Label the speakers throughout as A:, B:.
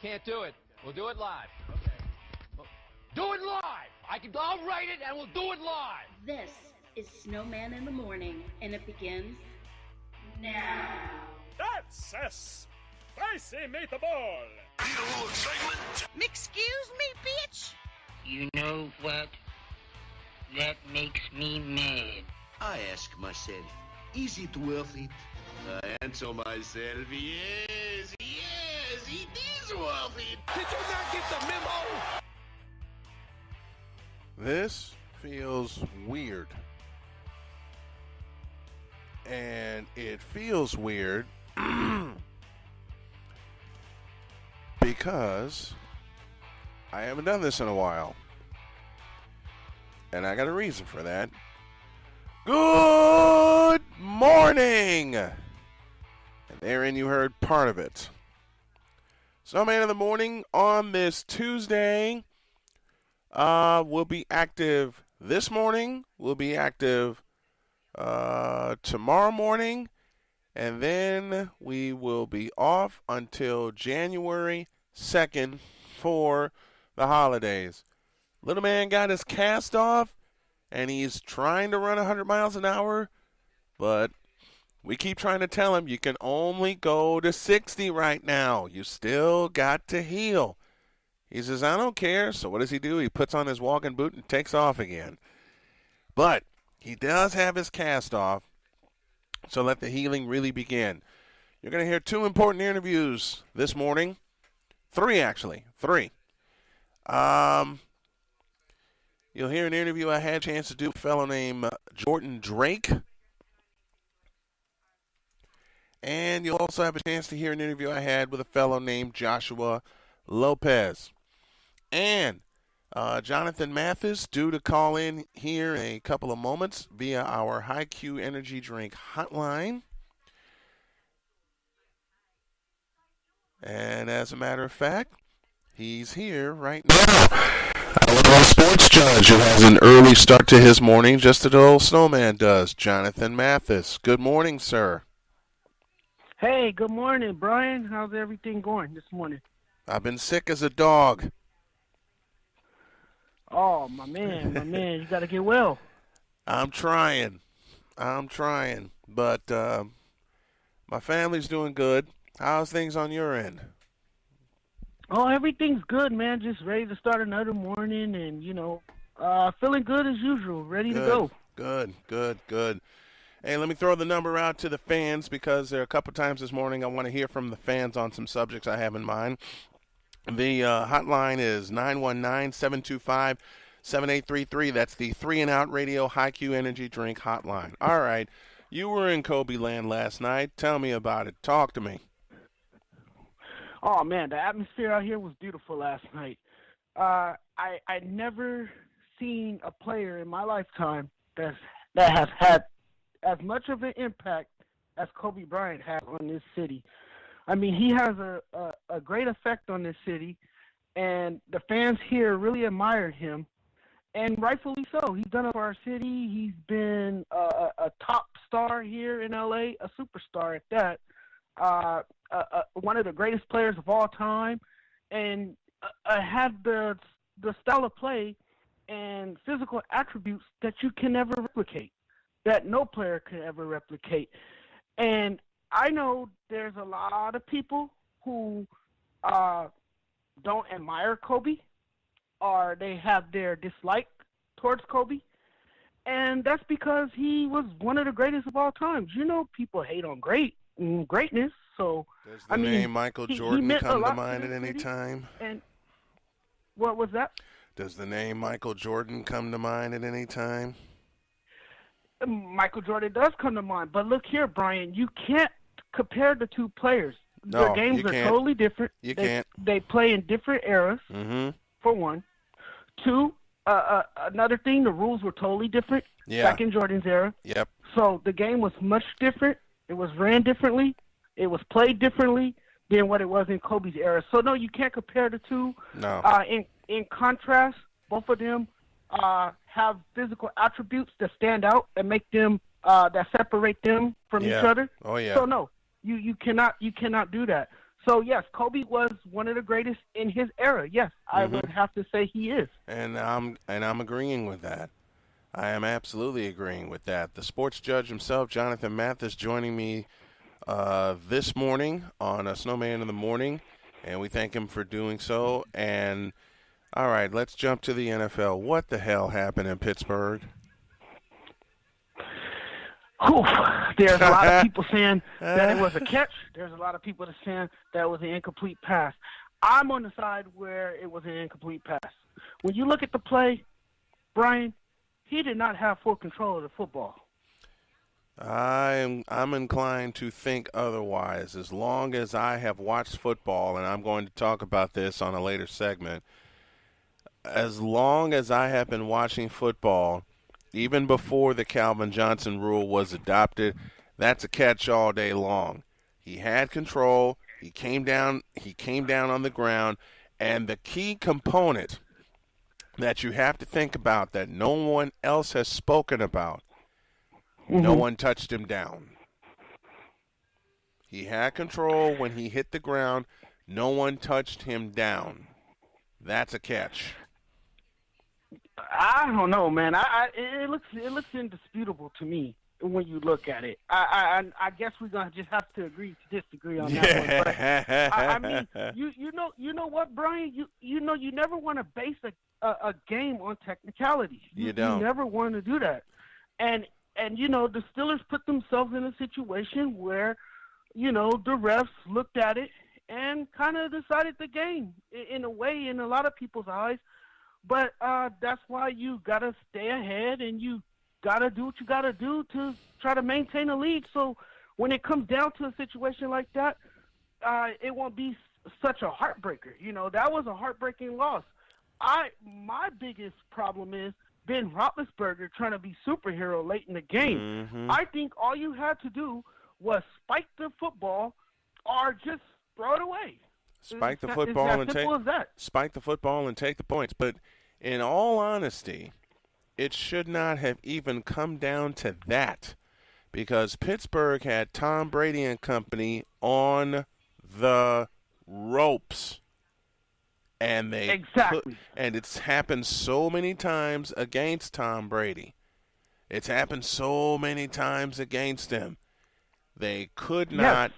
A: can't do it. We'll do it live. Okay. Do it live! I'll write it and we'll do it live!
B: This is Snowman in the Morning, and it begins now.
C: That's a spicy meatball!
D: Need a little excitement?
E: Excuse me, bitch?
F: You know what? That makes me mad.
D: I ask myself, is it worth it? I answer myself, yes, it is worth it.
C: Did you not get the memo?
G: This feels weird. And it feels weird because I haven't done this in a while. And I got a reason for that. Good morning! And therein you heard part of it. Snowman in the Morning on this Tuesday. We'll be active this morning. We'll be active tomorrow morning. And then we will be off until January 2nd for the holidays. Little man got his cast off, and he's trying to run 100 miles an hour. But we keep trying to tell him, you can only go to 60 right now. You still got to heal. He says, I don't care. So what does he do? He puts on his walking boot and takes off again. But he does have his cast off, so let the healing really begin. You're going to hear two important interviews this morning. Three, actually. Three. You'll hear an interview I had a chance to do with a fellow named Jordan Drake. And you'll also have a chance to hear an interview I had with a fellow named Joshua Lopez. And Jonathan Mathis due to call in here in a couple of moments via our High Q Energy Drink hotline. And as a matter of fact, he's here right now. A little sports judge who has an early start to his morning, just as the old Snowman does. Jonathan Mathis. Good morning, sir.
H: Hey, good morning, Brian. How's everything going this morning?
G: I've been sick as a dog.
H: Oh, my man, you got to get well.
G: I'm trying. But my family's doing good. How's things on your end?
H: Oh, everything's good, man. Just ready to start another morning and, feeling good as usual, ready to go.
G: Good. Hey, let me throw the number out to the fans because there are a couple times this morning I want to hear from the fans on some subjects I have in mind. The hotline is 919-725-7833. That's the 3 and Out Radio High Q Energy Drink hotline. All right. You were in Kobe land last night. Tell me about it. Talk to me.
H: Oh, man, the atmosphere out here was beautiful last night. I'd never seen a player in my lifetime that has had as much of an impact as Kobe Bryant had on this city. I mean, he has a great effect on this city, and the fans here really admire him, and rightfully so. He's done it for our city. He's been a top star here in L.A., a superstar at that. One of the greatest players of all time, and had the style of play and physical attributes that you can never replicate, that no player could ever replicate. And I know there's a lot of people who don't admire Kobe, or they have their dislike towards Kobe, and that's because he was one of the greatest of all time. People hate on greatness. So,
G: does the name Michael Jordan come to mind at any time?
H: And what was that?
G: Does the name Michael Jordan come to mind at any time?
H: Michael Jordan does come to mind. But look here, Brian, you can't compare the two players.
G: No,
H: their games are totally different.
G: You can't.
H: They play in different eras, for one. Two, another thing, the rules were totally different back in Jordan's era.
G: Yep.
H: So the game was much different. It was ran differently. It was played differently than what it was in Kobe's era. So, no, you can't compare the two.
G: No.
H: In contrast, both of them have physical attributes that stand out and make them that separate them from each other.
G: Oh, yeah.
H: So, no, you cannot do that. So, yes, Kobe was one of the greatest in his era. Yes, I would have to say he is.
G: And I'm agreeing with that. I am absolutely agreeing with that. The sports judge himself, Jonathan Mathis, joining me this morning on a Snowman in the Morning, and we thank him for doing so. And, all right, let's jump to the NFL. What the hell happened in Pittsburgh?
H: Whew. There's a lot of people saying that it was a catch. There's a lot of people that saying that it was an incomplete pass. I'm on the side where it was an incomplete pass. When you look at the play, Brian, he did not have full control of the football.
G: I'm inclined to think otherwise. As long as I have watched football, and I'm going to talk about this on a later segment, as long as I have been watching football, even before the Calvin Johnson rule was adopted, that's a catch all day long. He had control. He came down on the ground, and the key component that you have to think about that no one else has spoken about, no one touched him down. He had control when he hit the ground. No one touched him down. That's a catch.
H: I don't know, man. It looks indisputable to me when you look at it. I guess we're gonna just have to agree to disagree on that one. But I mean, you know what, Brian? You know you never want to base a game on technicalities.
G: You don't.
H: You never want to do that. And you know the Steelers put themselves in a situation where you know the refs looked at it and kind of decided the game in a way in a lot of people's eyes. But that's why you got to stay ahead and you got to do what you got to do to try to maintain a lead. So when it comes down to a situation like that, it won't be such a heartbreaker. You know, that was a heartbreaking loss. My biggest problem is Ben Roethlisberger trying to be superhero late in the game. I think all you had to do was spike the football or just throw it away.
G: Spike the football and take the points. But in all honesty, it should not have even come down to that because Pittsburgh had Tom Brady and company on the ropes. And and it's happened so many times against Tom Brady. It's happened so many times against him. They could not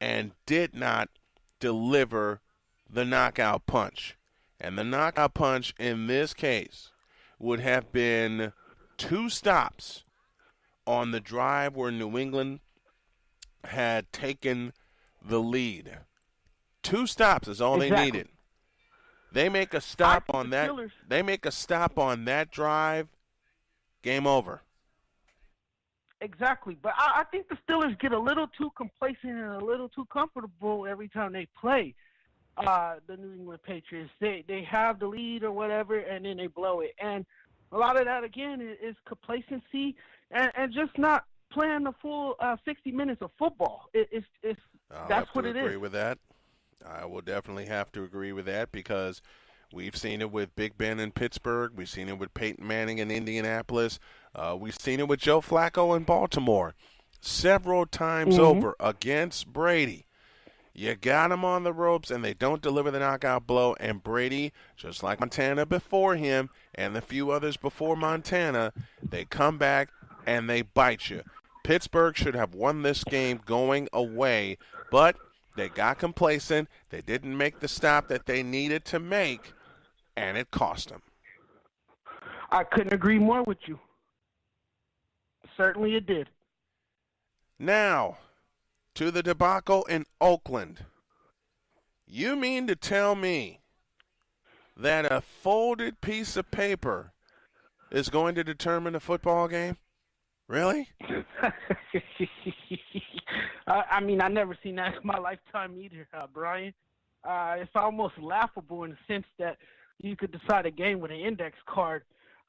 G: and did not deliver the knockout punch. And the knockout punch in this case would have been 2 stops on the drive where New England had taken the lead. 2 stops is all they needed. They make a stop on that. They make a stop on that drive. Game over.
H: Exactly, but I think the Steelers get a little too complacent and a little too comfortable every time they play the New England Patriots. They have the lead or whatever, and then they blow it. And a lot of that, again, is complacency and just not playing the full 60 minutes of football. That's what it is.
G: I agree with that. I will definitely have to agree with that because we've seen it with Big Ben in Pittsburgh. We've seen it with Peyton Manning in Indianapolis. We've seen it with Joe Flacco in Baltimore several times over against Brady. You got them on the ropes, and they don't deliver the knockout blow. And Brady, just like Montana before him and the few others before Montana, they come back and they bite you. Pittsburgh should have won this game going away, but they got complacent. They didn't make the stop that they needed to make, and it cost them.
H: I couldn't agree more with you. Certainly it did.
G: Now, to the debacle in Oakland. You mean to tell me that a folded piece of paper is going to determine a football game? Really?
H: I mean, I never seen that in my lifetime either, Brian. It's almost laughable in the sense that you could decide a game with an index card.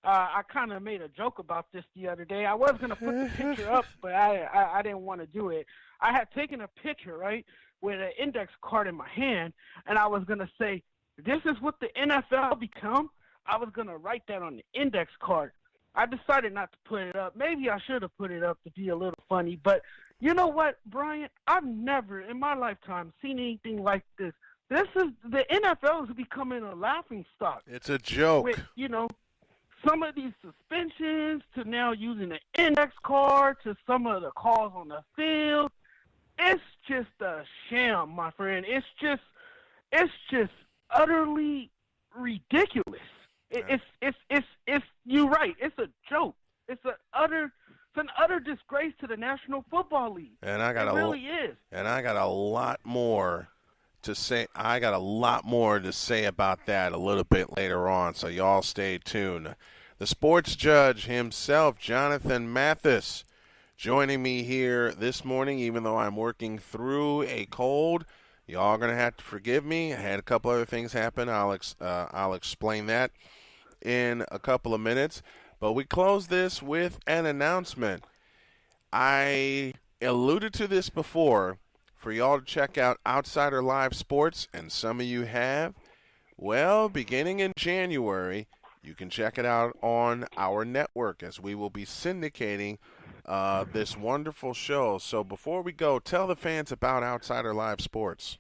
H: I kind of made a joke about this the other day. I was going to put the picture up, but I didn't want to do it. I had taken a picture, right, with an index card in my hand, and I was going to say, this is what the NFL become. I was going to write that on the index card. I decided not to put it up. Maybe I should have put it up to be a little funny. But you know what, Brian? I've never in my lifetime seen anything like this. The NFL is becoming a laughing stock.
G: It's a joke.
H: With, some of these suspensions to now using the index card to some of the calls on the field. It's just a sham, my friend. It's just utterly ridiculous. It's you're right. It's a joke. It's an utter disgrace to the National Football League.
G: And I got
H: it really is.
G: And I got a lot more to say. I got a lot more to say about that a little bit later on. So y'all stay tuned. The sports judge himself, Jonathan Mathis, joining me here this morning, even though I'm working through a cold. Y'all are going to have to forgive me. I had a couple other things happen. I'll explain that in a couple of minutes. But we close this with an announcement. I alluded to this before for y'all to check out Outsider Live Sports, and some of you have. Well, beginning in January, you can check it out on our network as we will be syndicating this wonderful show. So before we go, tell the fans about Outsider Live Sports.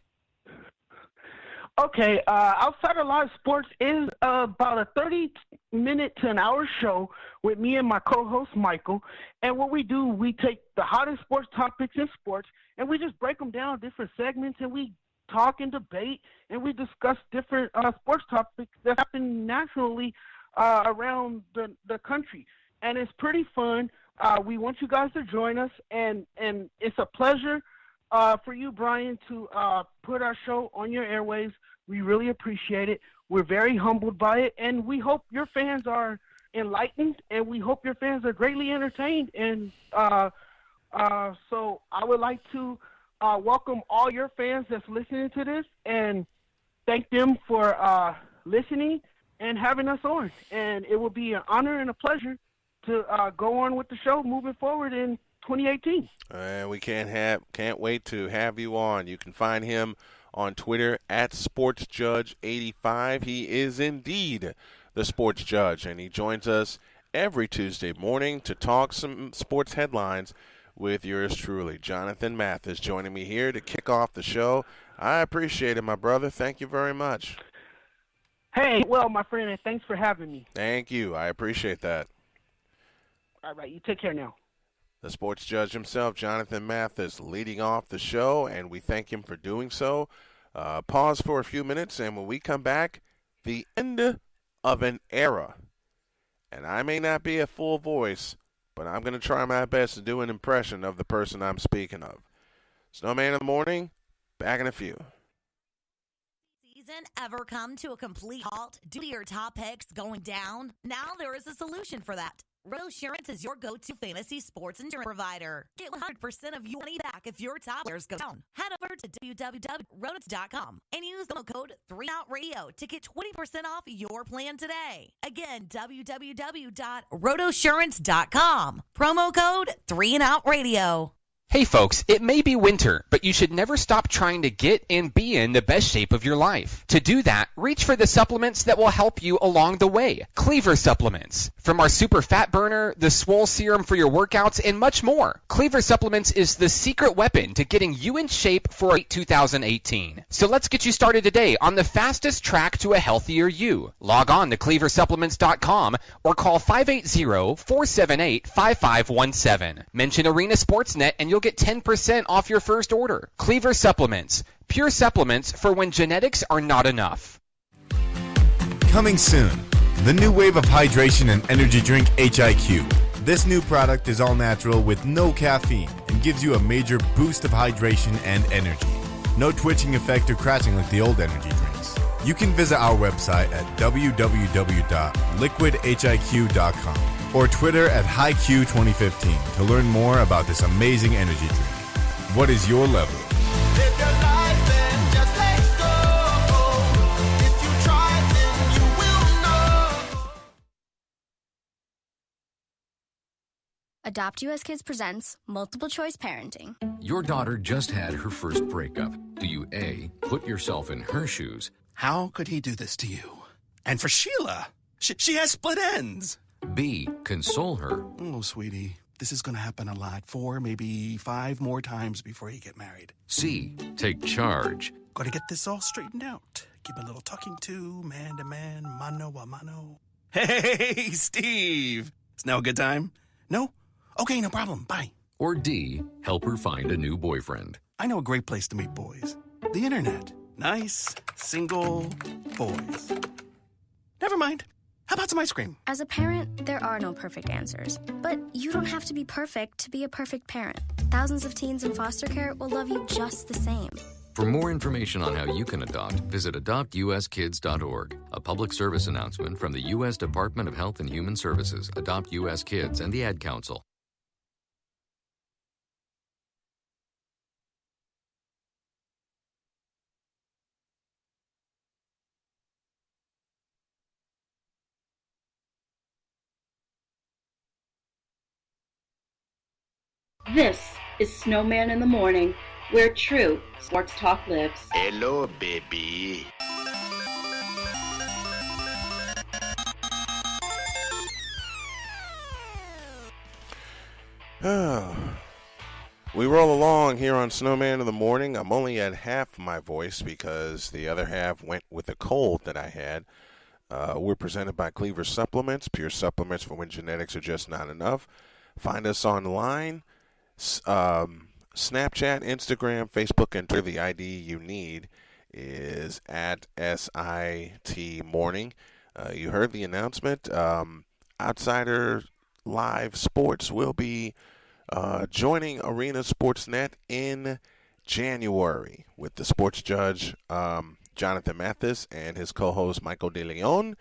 H: Okay, Outsider Live Sports is about a 30-minute to an hour show with me and my co-host Michael. And what we do, we take the hottest sports topics in sports, and we just break them down in different segments, and we talk and debate, and we discuss different sports topics that happen nationally around the country. And it's pretty fun. We want you guys to join us, and it's a pleasure for you, Brian, to put our show on your airwaves. We really appreciate it. We're very humbled by it, and we hope your fans are enlightened, and we hope your fans are greatly entertained. And so I would like to welcome all your fans that's listening to this and thank them for listening and having us on. And it will be an honor and a pleasure to go on with the show moving forward in 2018.
G: We can't wait to have you on. You can find him on Twitter at SportsJudge85. He is indeed the Sports Judge, and he joins us every Tuesday morning to talk some sports headlines with yours truly. Jonathan Mathis joining me here to kick off the show. I appreciate it, my brother. Thank you very much.
H: Hey, well, my friend, and thanks for having me.
G: Thank you. I appreciate that.
H: All right, you take care now.
G: The sports judge himself, Jonathan Mathis, leading off the show, and we thank him for doing so. Pause for a few minutes, and when we come back, the end of an era. And I may not be a full voice, but I'm going to try my best to do an impression of the person I'm speaking of. Snowman in the morning, back in a few.
I: Season ever come to a complete halt due to your top picks going down? Now there is a solution for that. RotoSurance is your go-to fantasy sports insurance provider. Get 100% of your money back if your top players go down. Head over to www.rotos.com and use the code 3outradio to get 20% off your plan today. Again, www.rotosurance.com. Promo code 3outradio.
J: Hey folks, it may be winter, but you should never stop trying to get and be in the best shape of your life. To do that, reach for the supplements that will help you along the way. Cleaver Supplements. From our Super Fat Burner, the Swole Serum for your workouts, and much more, Cleaver Supplements is the secret weapon to getting you in shape for 2018. So let's get you started today on the fastest track to a healthier you. Log on to cleaversupplements.com or call 580-478-5517. Mention Arena Sportsnet and you'll get 10% off your first order. Cleaver Supplements. Pure supplements for when genetics are not enough.
K: Coming soon, the new wave of hydration and energy drink HIQ. This new product is all natural with no caffeine and gives you a major boost of hydration and energy. No twitching effect or crashing like the old energy drinks. You can visit our website at www.liquidhiq.com or Twitter at HiQ2015 to learn more about this amazing energy drink. What is your level?
L: Live your life and just let go. If you try, then you will know.
M: Adopt US Kids presents Multiple Choice Parenting.
N: Your daughter just had her first breakup. Do you A, put yourself in her shoes?
O: How could he do this to you? And for Sheila, she has split ends.
N: B. Console her.
O: Oh, sweetie, this is going to happen a lot. 4, maybe 5 more times before you get married.
N: C. Take charge.
O: Got to get this all straightened out. Give a little talking to, man to man, mano a mano. Hey, Steve! Is now a good time? No? Okay, no problem. Bye.
N: Or D. Help her find a new boyfriend.
O: I know a great place to meet boys. The internet. Nice, single boys. Never mind. How about some ice cream?
M: As a parent, there are no perfect answers. But you don't have to be perfect to be a perfect parent. Thousands of teens in foster care will love you just the same.
N: For more information on how you can adopt, visit adoptuskids.org. A public service announcement from the U.S. Department of Health and Human Services, Adopt U.S. Kids, and the Ad Council.
B: This is Snowman in the Morning, where true sports talk lives.
D: Hello, baby.
G: We roll along here on Snowman in the Morning. I'm only at half my voice because the other half went with a cold that I had. We're presented by Cleaver Supplements, pure supplements for when genetics are just not enough. Find us online, Snapchat, Instagram, Facebook, and Twitter. The ID you need is at SIT Morning. You heard the announcement. Outsider Live Sports will be joining Arena Sportsnet in January with the sports judge Jonathan Mathis and his co-host Michael De Leon.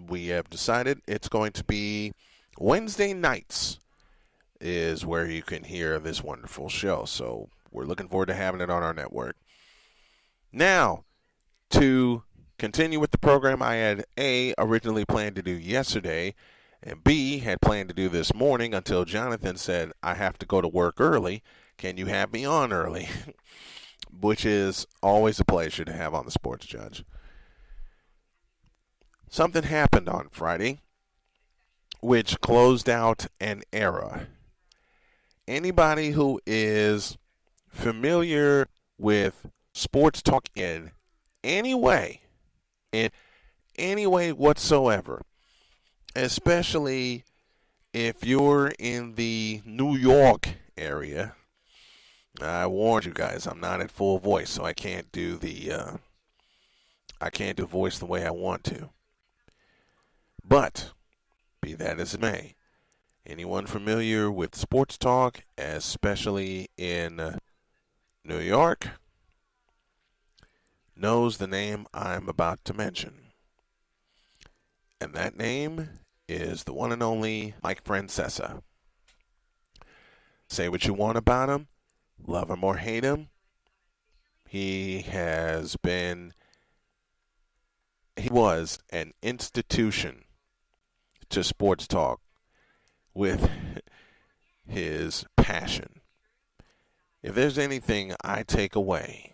G: We have decided it's going to be Wednesday nights is where you can hear this wonderful show. So we're looking forward to having it on our network. Now, to continue with the program I had originally planned to do yesterday, and B, had planned to do this morning until Jonathan said, I have to go to work early. Can you have me on early? Which is always a pleasure to have on the Sports Judge. Something happened on Friday, which closed out an era. Anybody who is familiar with sports talk in any way whatsoever, especially if you're in the New York area, I warned you guys, I'm not at full voice, so I can't do voice the way I want to. But, be that as it may, anyone familiar with sports talk, especially in New York, knows the name I'm about to mention. And that name is the one and only Mike Francesa. Say what you want about him, love him or hate him, he was an institution to sports talk with his passion. If there's anything I take away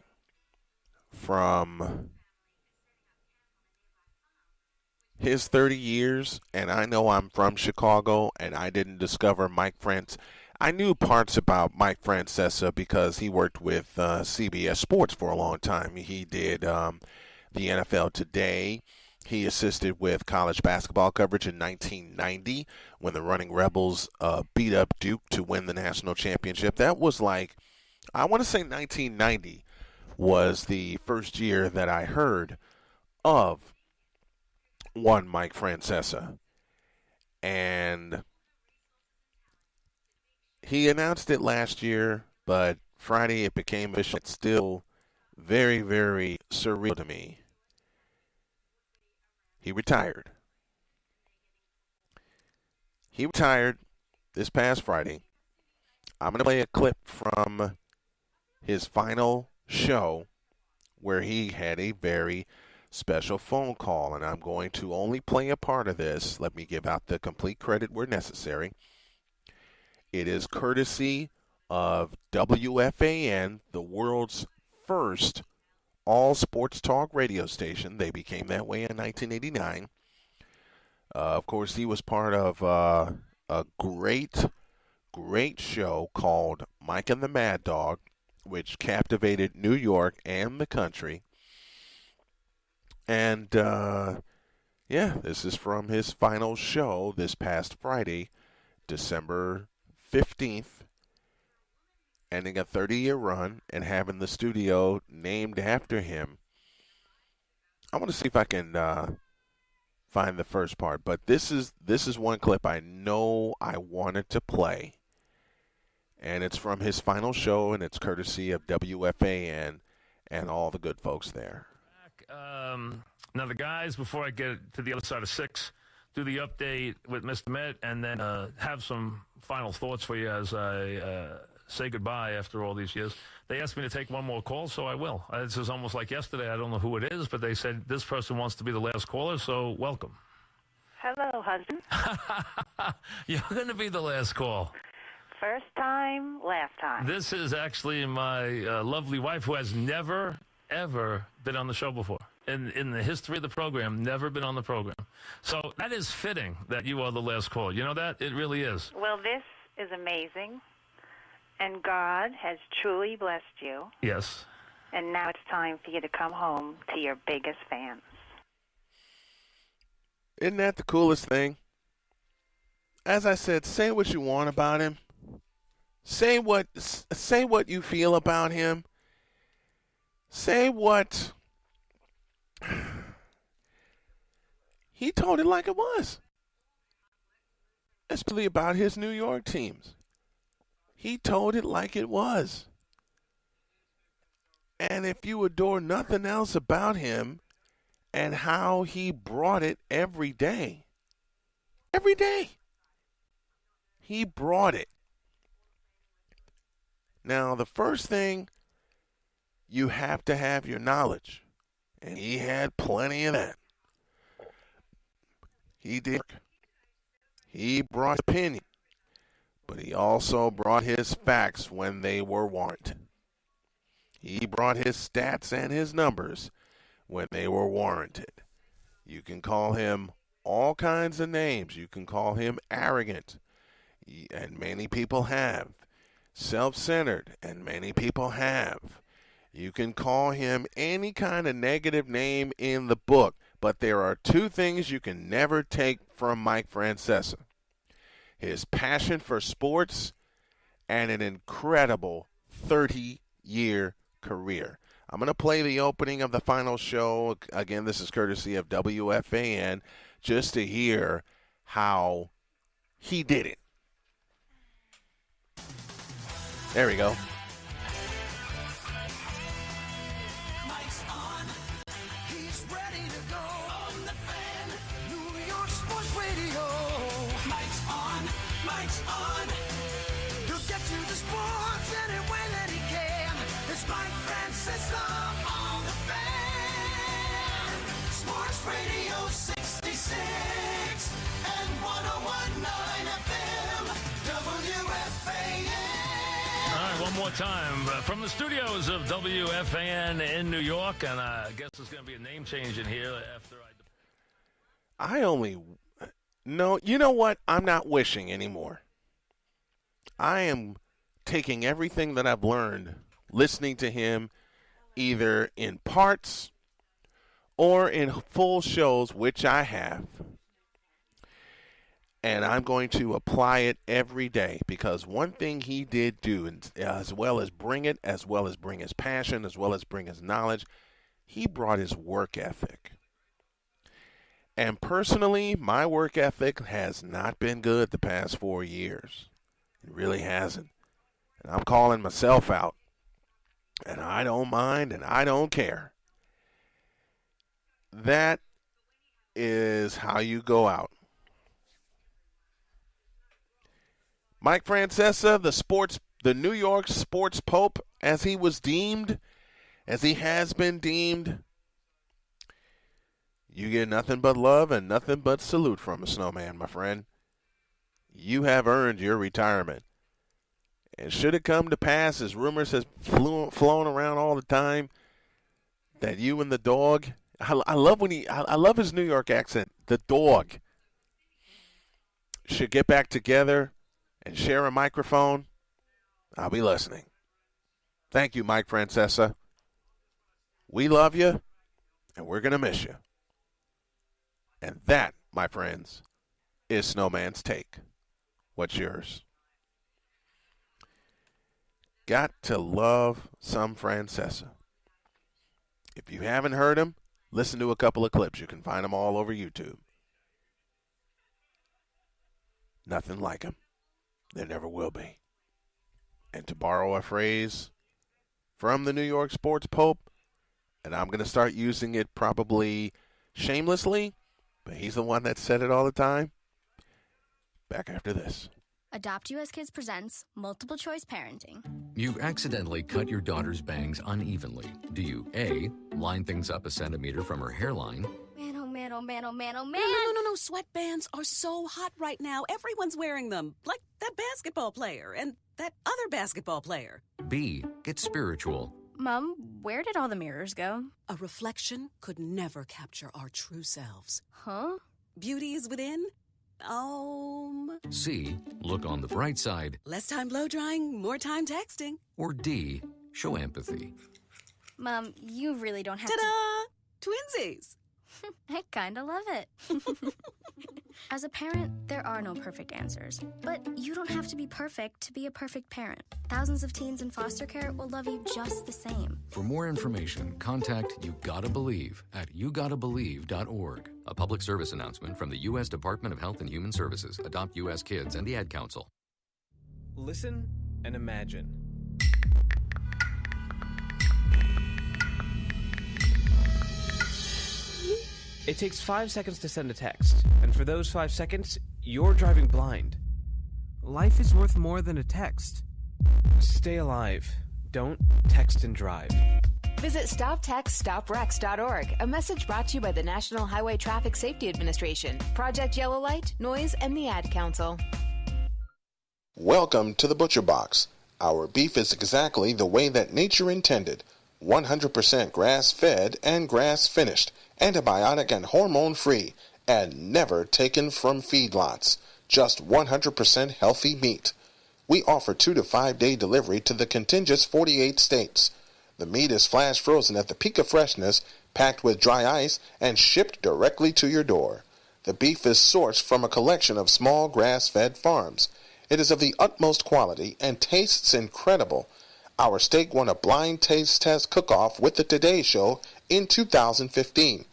G: from his 30 years, and I know I'm from Chicago, and I didn't discover Mike France. I knew parts about Mike Francesa because he worked with CBS Sports for a long time. He did the NFL Today. He assisted with college basketball coverage in 1990 when the Running Rebels beat up Duke to win the national championship. That was like, I want to say 1990 was the first year that I heard of one Mike Francesa. And he announced it last year, but Friday it became official. It's still very, very surreal to me. He retired. He retired this past Friday. I'm going to play a clip from his final show where he had a very special phone call, and I'm going to only play a part of this. Let me give out the complete credit where necessary. It is courtesy of WFAN, the world's first all sports talk radio station. They became that way in 1989. Of course, he was part of a great show called Mike and the Mad Dog, which captivated New York and the country. And, this is from his final show this past Friday, December 15th, ending a 30-year run and having the studio named after him. I want to see if I can find the first part, but this is one clip I know I wanted to play, and it's from his final show, and it's courtesy of WFAN and all the good folks there.
P: Now the guys, before I get to the other side of 6, do the update with Mr. Met, and then have some final thoughts for you as I say goodbye after all these years. They asked me to take one more call, so I will. This is almost like yesterday. I don't know who it is, but they said this person wants to be the last caller, so welcome.
Q: Hello, husband.
P: You're going to be the last call.
Q: First time, last time.
P: This is actually my lovely wife, who has never, ever been on the show before. In the history of the program, never been on the program. So that is fitting that you are the last call. You know that? It really is.
Q: Well, this is amazing. And God has truly blessed you.
P: Yes.
Q: And now it's time for you to come home to your biggest fans.
G: Isn't that the coolest thing? As I said, say what you want about him. Say what you feel about him. Say what he told it like it was. Especially about his New York teams. He told it like it was. And if you adore nothing else about him and how he brought it every day, he brought it. Now, the first thing, you have to have your knowledge. And he had plenty of that. He did. He brought opinion. But he also brought his facts when they were warranted. He brought his stats and his numbers when they were warranted. You can call him all kinds of names. You can call him arrogant, and many people have. Self-centered, and many people have. You can call him any kind of negative name in the book, but there are two things you can never take from Mike Francesa. His passion for sports and an incredible 30-year career. I'm going to play the opening of the final show. Again, this is courtesy of WFAN, just to hear how he did it. There we go.
L: Mike's on. He's ready to go on the Fan. New York Sports Radio. Mike's on. Mike's on. He'll get you the sports any way that he can. It's Mike Francesa on the Fan. Sports Radio 66 and 101.9 FM. WFAN.
P: All right, one more time. From the studios of WFAN in New York, and I guess there's going to be a name change in here after
G: No, you know what? I'm not wishing anymore. I am taking everything that I've learned listening to him either in parts or in full shows, which I have. And I'm going to apply it every day, because one thing he did do, as well as bring his passion, as well as bring his knowledge, he brought his work ethic. And personally, my work ethic has not been good the past 4 years. It really hasn't. And I'm calling myself out. And I don't mind, and I don't care. That is how you go out. Mike Francesa, the New York sports pope, as he was deemed, as he has been deemed, you get nothing but love and nothing but salute from a Snowman, my friend. You have earned your retirement. And should it come to pass, as rumors have flown around all the time, that you and the dog, I love his New York accent, the dog. should get back together and share a microphone, I'll be listening. Thank you, Mike Francesa. We love you, and we're going to miss you. And that, my friends, is Snowman's take. What's yours? Got to love some Francesa. If you haven't heard him, listen to a couple of clips. You can find them all over YouTube. Nothing like him. There never will be. And to borrow a phrase from the New York Sports Pope, and I'm going to start using it probably shamelessly, but he's the one that said it all the time. Back after this.
M: Adopt US Kids presents Multiple Choice Parenting.
N: You've accidentally cut your daughter's bangs unevenly. Do you A, line things up a centimeter from her hairline?
M: Man, oh man, oh man, oh man, oh man.
R: No. Sweatbands are so hot right now. Everyone's wearing them. Like that basketball player and that other basketball player.
N: B, get spiritual.
M: Mom, where did all the mirrors go?
R: A reflection could never capture our true selves.
M: Huh?
R: Beauty is within.
N: C, look on the bright side.
R: Less time blow drying, more time texting.
N: Or D, show empathy.
M: Mom, you really don't have
R: Ta-da! Twinsies!
M: I kinda love it. As a parent, there are no perfect answers. But you don't have to be perfect to be a perfect parent. Thousands of teens in foster care will love you just the same.
N: For more information, contact You Gotta Believe at yougottabelieve.org. A public service announcement from the U.S. Department of Health and Human Services, Adopt U.S. Kids, and the Ad Council.
S: Listen and imagine. It takes 5 seconds to send a text, and for those 5 seconds, you're driving blind. Life is worth more than a text. Stay alive. Don't text and drive.
T: Visit StopTextStopWrecks.org, a message brought to you by the National Highway Traffic Safety Administration, Project Yellow Light, Noise, and the Ad Council.
G: Welcome to the Butcher Box. Our beef is exactly the way that nature intended. 100% grass-fed and grass-finished, antibiotic and hormone-free, and never taken from feedlots. Just 100% healthy meat. We offer 2 to 5 day delivery to the contiguous 48 states. The meat is flash frozen at the peak of freshness, packed with dry ice, and shipped directly to your door. The beef is sourced from a collection of small grass-fed farms. It is of the utmost quality and tastes incredible. Our steak won a blind taste test cook-off with the Today Show in 2015.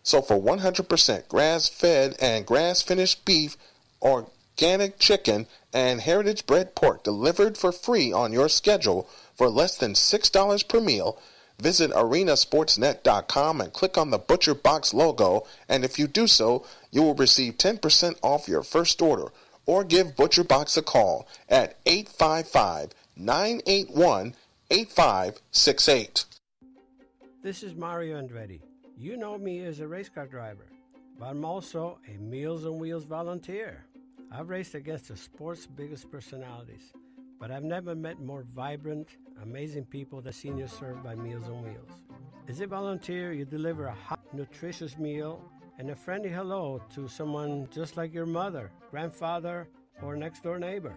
G: So for 100% grass-fed and grass-finished beef, organic chicken, and heritage-bred pork delivered for free on your schedule for less than $6 per meal, visit arenasportsnet.com and click on the Butcher Box logo, and if you do so, you will receive 10% off your first order, or give Butcher Box a call at 855-981-8568.
U: This is Mario Andretti. You know me as a race car driver, but I'm also a Meals on Wheels volunteer. I've raced against the sport's biggest personalities, but I've never met more vibrant, amazing people than seniors served by Meals on Wheels. As a volunteer, you deliver a hot, nutritious meal and a friendly hello to someone just like your mother, grandfather, or next-door neighbor.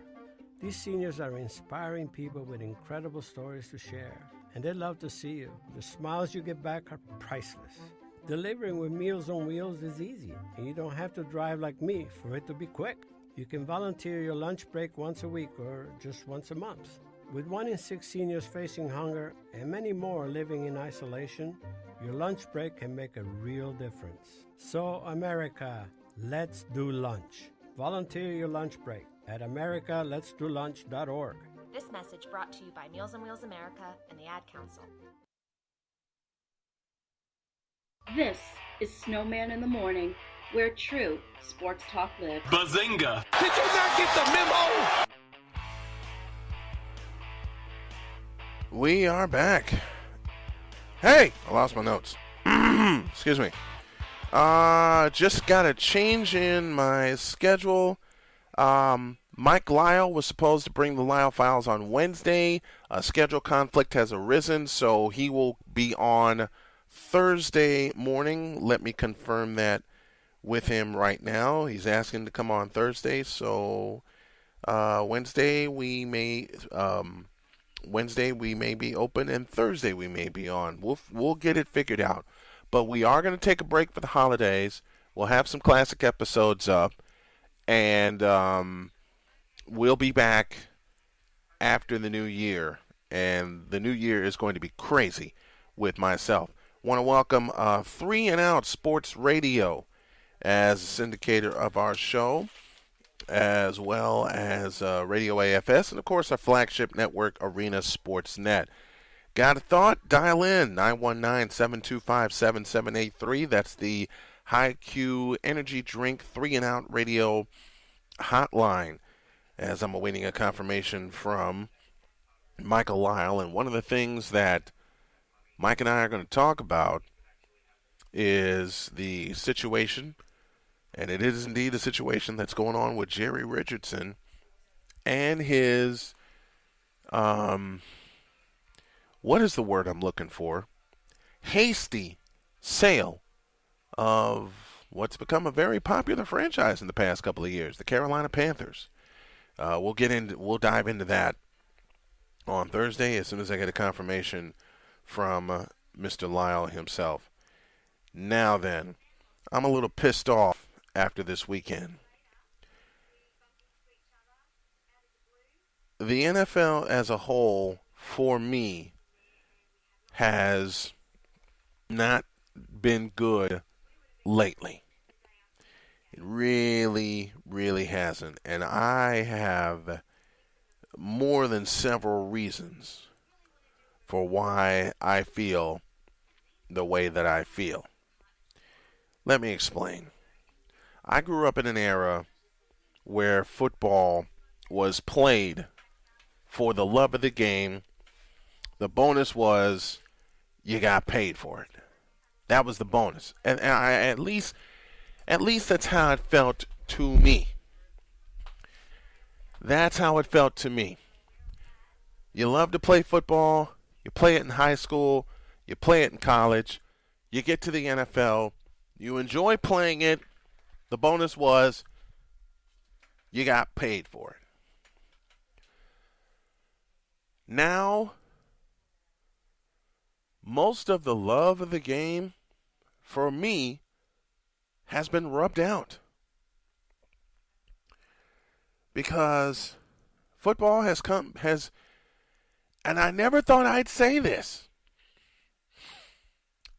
U: These seniors are inspiring people with incredible stories to share, and they love to see you. The smiles you get back are priceless. Delivering with Meals on Wheels is easy, and you don't have to drive like me for it to be quick. You can volunteer your lunch break once a week or just once a month. With 1 in 6 seniors facing hunger and many more living in isolation, your lunch break can make a real difference. So, America, let's do lunch. Volunteer your lunch break at americaletsdolunch.org.
V: This message brought to you by Meals on Wheels America and the Ad Council.
B: This is Snowman in the Morning, where true sports talk lives.
C: Bazinga! Did you not get the memo?
G: We are back. Hey, I lost my notes. Excuse me. Just got a change in my schedule. Mike Lyle was supposed to bring the Lyle Files on Wednesday. A schedule conflict has arisen, so he will be on Thursday morning. Let me confirm that with him right now. He's asking to come on Thursday, so Wednesday we may be open, and Thursday we may be on. We'll get it figured out. But we are going to take a break for the holidays. We'll have some classic episodes up, and we'll be back after the new year. And the new year is going to be crazy with myself. Want to welcome 3 and Out Sports Radio as a syndicator of our show, as well as Radio AFS, and of course our flagship network, Arena Sports Net. Got a thought? Dial in 919-725-7783. That's the High Q Energy Drink 3 and Out Radio hotline, as I'm awaiting a confirmation from Michael Lyle. And one of the things that Mike and I are going to talk about is the situation, and it is indeed a situation that's going on with Jerry Richardson and his, what is the word I'm looking for? Hasty sale of what's become a very popular franchise in the past couple of years, the Carolina Panthers. We'll dive into that on Thursday as soon as I get a confirmation from Mr. Lyle himself. Now then, I'm a little pissed off after this weekend. The NFL as a whole, for me, has not been good lately. It really, really hasn't. And I have more than several reasons for why I feel the way that I feel. Let me explain. I grew up in an era where football was played for the love of the game. The bonus was you got paid for it. That was the bonus. And at least that's how it felt to me. That's how it felt to me. You love to play football. You play it in high school. You play it in college. You get to the NFL. You enjoy playing it. The bonus was you got paid for it. Now, most of the love of the game, for me, has been rubbed out. Because football has, and I never thought I'd say this,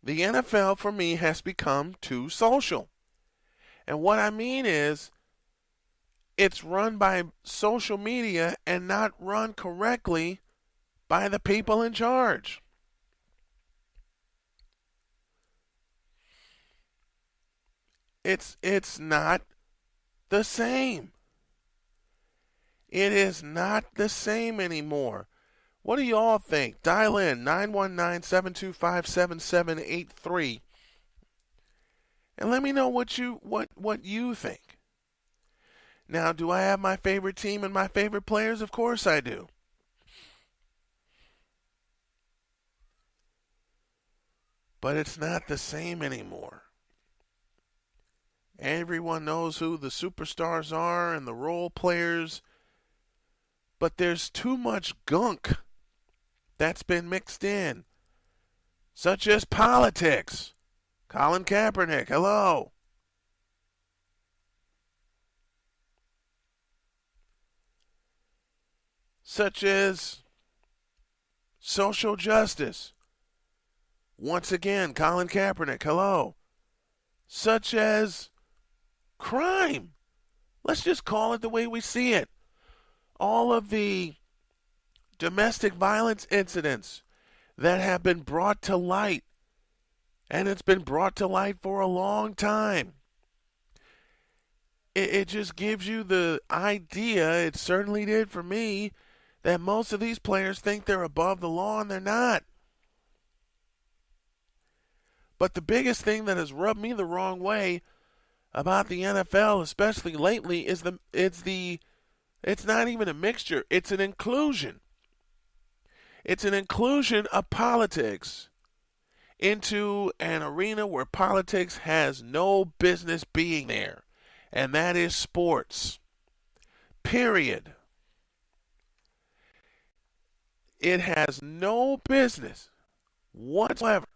G: the NFL for me has become too social. And what I mean is, it's run by social media and not run correctly by the people in charge. It's not the same. It is not the same anymore. What do you all think? Dial in 919-725-7783 and let me know what you think. Now, do I have my favorite team and my favorite players? Of course I do. But it's not the same anymore. Everyone knows who the superstars are and the role players, but there's too much gunk that's been mixed in, such as politics. Colin Kaepernick, hello. Such as social justice. Once again, Colin Kaepernick, hello. Such as crime. Let's just call it the way we see it. All of the domestic violence incidents that have been brought to light, and it's been brought to light for a long time. It just gives you the idea, it certainly did for me, that most of these players think they're above the law, and they're not. But the biggest thing that has rubbed me the wrong way about the NFL, especially lately, is it's not even a mixture, it's an inclusion. It's an inclusion of politics into an arena where politics has no business being there, and that is sports. Period. It has no business whatsoever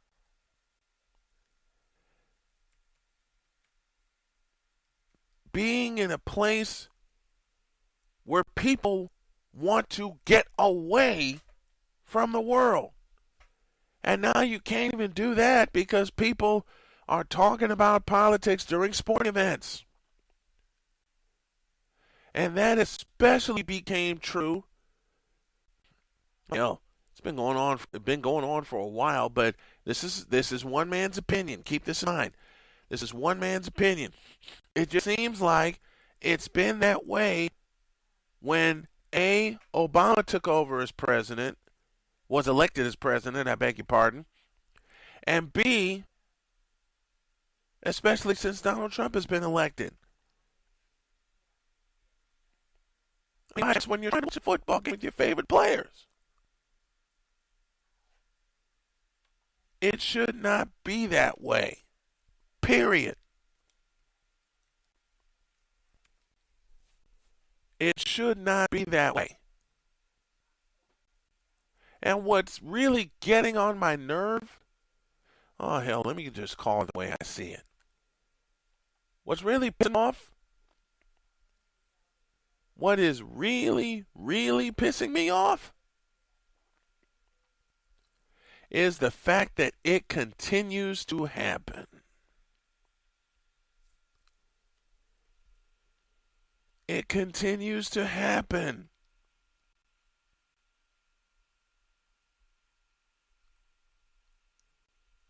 G: being in a place where people want to get away from the world. And now you can't even do that because people are talking about politics during sporting events. And that especially became true. You know, it's been going on for a while, but this is one man's opinion. Keep this in mind. This is one man's opinion. It just seems like it's been that way when A, Obama took over as president, was elected as president, I beg your pardon, and B, especially since Donald Trump has been elected. That's when you're trying to watch a football game with your favorite players. It should not be that way. Period. It should not be that way. And what's really getting on my nerve, oh hell, let me just call it the way I see it. What's really pissing off, what is really, really pissing me off is the fact that it continues to happen. It continues to happen.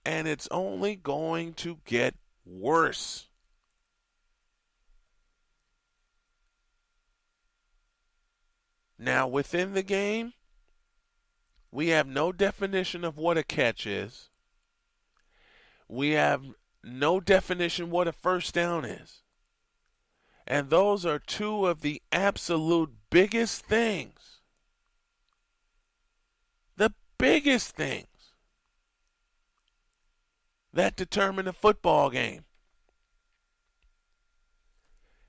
G: And it's only going to get worse. Now, within the game, we have no definition of what a catch is. We have no definition what a first down is. And those are two of the absolute biggest things. The biggest things that determine a football game.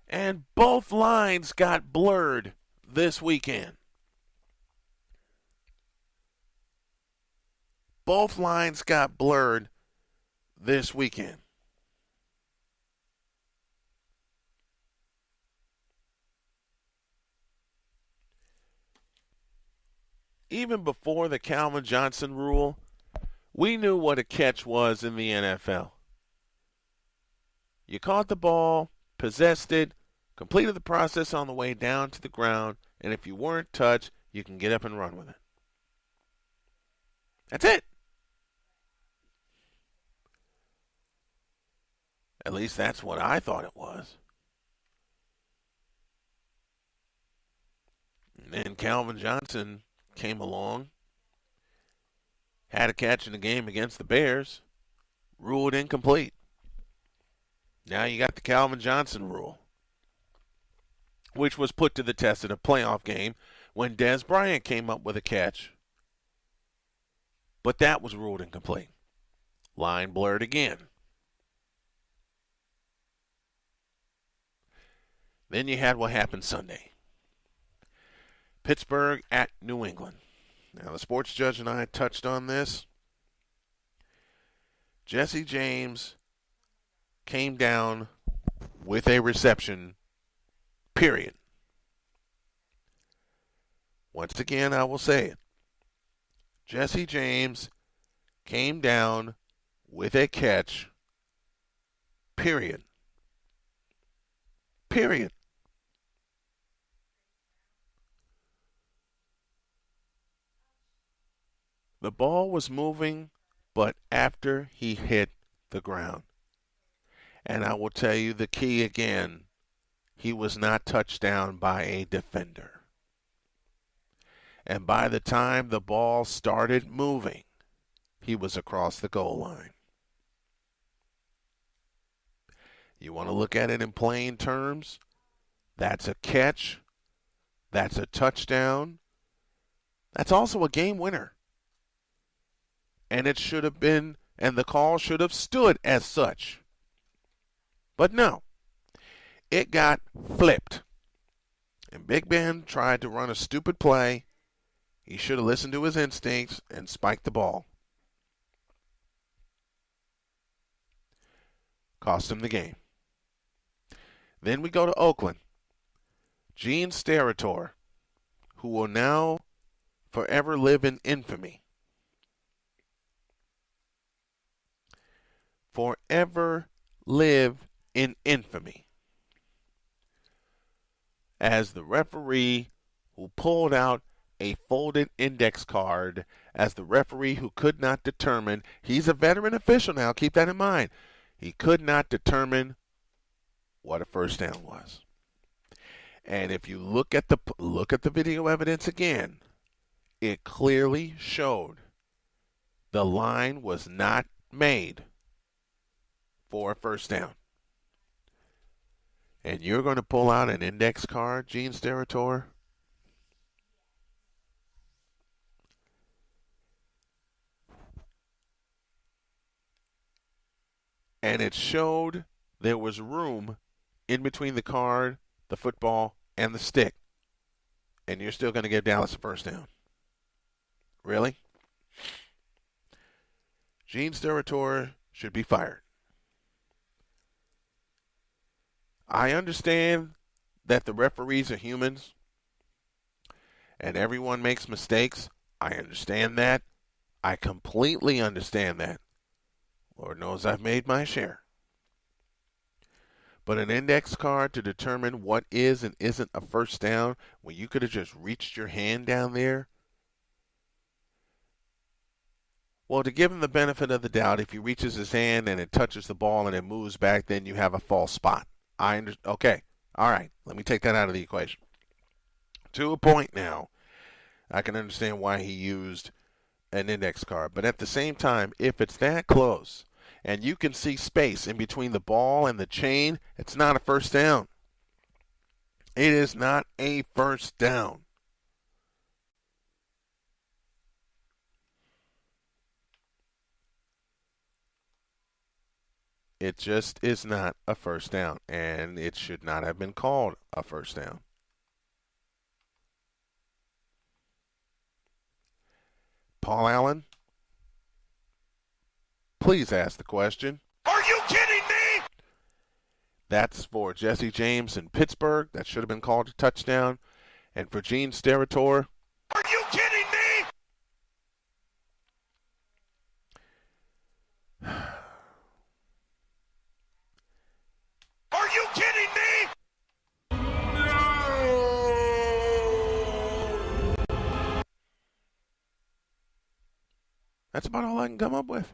G: And both lines got blurred this weekend. Both lines got blurred this weekend. Even before the Calvin Johnson rule, we knew what a catch was in the NFL. You caught the ball, possessed it, completed the process on the way down to the ground, and if you weren't touched, you can get up and run with it. That's it. At least that's what I thought it was. And then Calvin Johnson came along, had a catch in the game against the Bears, ruled incomplete. Now you got the Calvin Johnson rule, which was put to the test in a playoff game when Dez Bryant came up with a catch. But that was ruled incomplete. Line blurred again. Then you had what happened Sunday. Pittsburgh at New England. Now, the sports judge and I touched on this. Jesse James came down with a reception, period. Once again, I will say it. Jesse James came down with a catch, period. Period. The ball was moving, but after he hit the ground. And I will tell you the key again, he was not touched down by a defender. And by the time the ball started moving, he was across the goal line. You want to look at it in plain terms? That's a catch. That's a touchdown. That's also a game winner. And it should have been and the call should have stood as such. But no, it got flipped. And Big Ben tried to run a stupid play. He should have listened to his instincts and spiked the ball. Cost him the game. Then we go to Oakland. Gene Steratore, who will now forever live in infamy. Forever live in infamy. As the referee who pulled out a folded index card, as the referee who could not determine, he's a veteran official now, keep that in mind, he could not determine what a first down was. And if you look at the video evidence again, it clearly showed the line was not made for a first down. And you're going to pull out an index card, Gene Steratore? And it showed there was room in between the card, the football, and the stick. And you're still going to give Dallas a first down. Really? Gene Steratore should be fired. I understand that the referees are humans and everyone makes mistakes. I understand that. I completely understand that. Lord knows I've made my share. But an index card to determine what is and isn't a first down when you could have just reached your hand down there? Well, to give him the benefit of the doubt, if he reaches his hand and it touches the ball and it moves back, then you have a false spot. Okay, all right, let me take that out of the equation. To a point now, I can understand why he used an index card. But at the same time, if it's that close and you can see space in between the ball and the chain, it's not a first down. It is not a first down. It just is not a first down, and it should not have been called a first down. Paul Allen, please ask the question.
C: Are you kidding me?
G: That's for Jesse James in Pittsburgh. That should have been called a touchdown. And for Gene Steratore.
C: Are you kidding me? Are you kidding me?
G: That's about all I can come up with.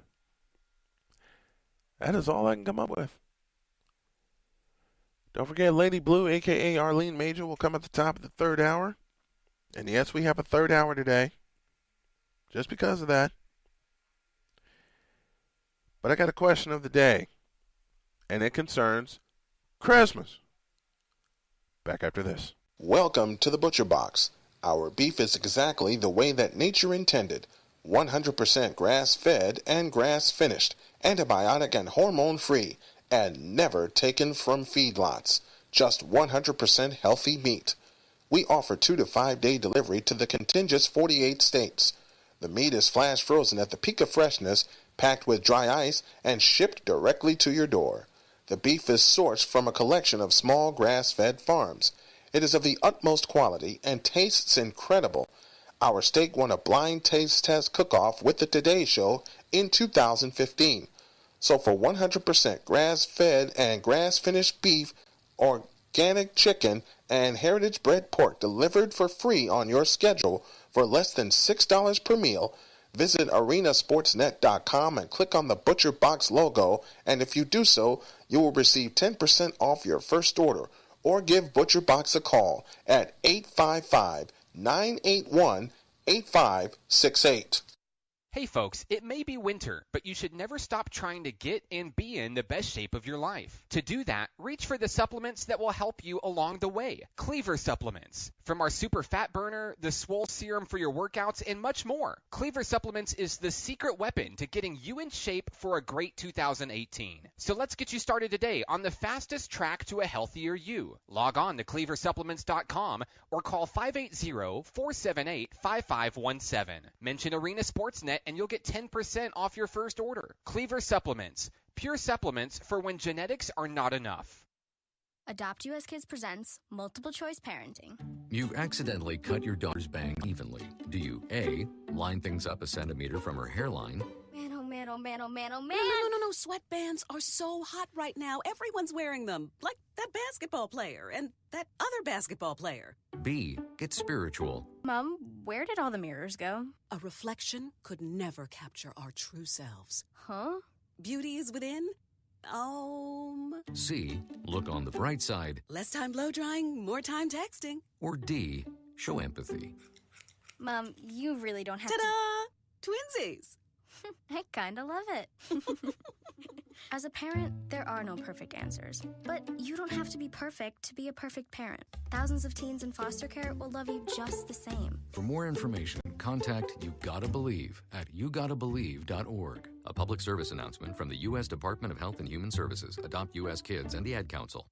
G: That is all I can come up with. Don't forget, Lady Blue, a.k.a. Arlene Major, will come at the top of the third hour. And yes, we have a third hour today. Just because of that. But I got a question of the day. And it concerns Christmas. Back after this.
A: Welcome to the Butcher Box. Our beef is exactly the way that nature intended. 100% grass-fed and grass-finished, antibiotic and hormone-free, and never taken from feedlots. Just 100% healthy meat. We offer 2 to 5 day delivery to the contiguous 48 states. The meat is flash frozen at the peak of freshness, packed with dry ice, and shipped directly to your door. The beef is sourced from a collection of small grass-fed farms. It is of the utmost quality and tastes incredible. Our steak won a blind taste test cook-off with the Today Show in 2015. So for 100% grass-fed and grass-finished beef, organic chicken, and heritage-bred pork delivered for free on your schedule for less than $6 per meal, visit arenasportsnet.com and click on the Butcher Box logo, and if you do so, you will receive 10% off your first order, or give Butcher Box a call at 855-981-8568.
J: Hey folks, it may be winter, but you should never stop trying to get and be in the best shape of your life. To do that, reach for the supplements that will help you along the way. Cleaver Supplements. From our super fat burner, the swole serum for your workouts, and much more. Cleaver Supplements is the secret weapon to getting you in shape for a great 2018. So let's get you started today on the fastest track to a healthier you. Log on to cleaversupplements.com or call 580-478-5517. Mention Arena Sportsnet and you'll get 10% off your first order. Cleaver Supplements. Pure supplements for when genetics are not enough.
M: Adopt US Kids presents Multiple Choice Parenting.
N: You accidentally cut your daughter's bang evenly. Do you A, line things up a centimeter from her hairline?
M: Man, oh man, oh man, oh man, oh man.
R: No. Sweatbands are so hot right now. Everyone's wearing them. Like that basketball player and that other basketball player.
N: B, get spiritual.
M: Mom, where did all the mirrors go?
R: A reflection could never capture our true selves.
M: Huh?
R: Beauty is within.
N: C, look on the bright side.
R: Less time blow drying, more time texting.
N: Or D, show empathy.
M: Mom, you really don't have
R: Ta-da! Twinsies!
M: I kinda love it. As a parent, there are no perfect answers. But you don't have to be perfect to be a perfect parent. Thousands of teens in foster care will love you just the same.
N: For more information, contact You Gotta Believe at yougottabelieve.org. A public service announcement from the U.S. Department of Health and Human Services, Adopt U.S. Kids, and the Ad Council.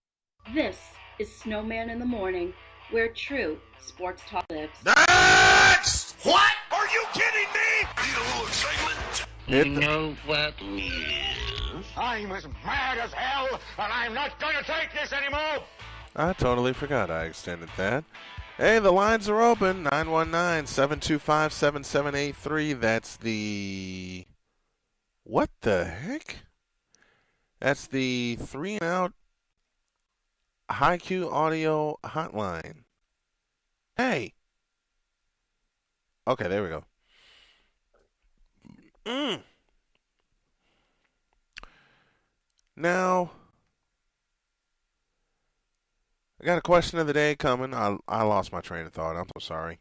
B: This is Snowman in the Morning, where true sports talk lives.
C: Next! What? Are you kidding me? Need a little excitement?
E: You know what?
C: I'm as mad as hell, and I'm not going to take this anymore!
G: I totally forgot I extended that. Hey, the lines are open. 919-725-7783. That's the... What the heck? That's the 3 and Out High-Q Audio Hotline. Hey! Okay, there we go. Now, I got a question of the day coming. I lost my train of thought. I'm so sorry.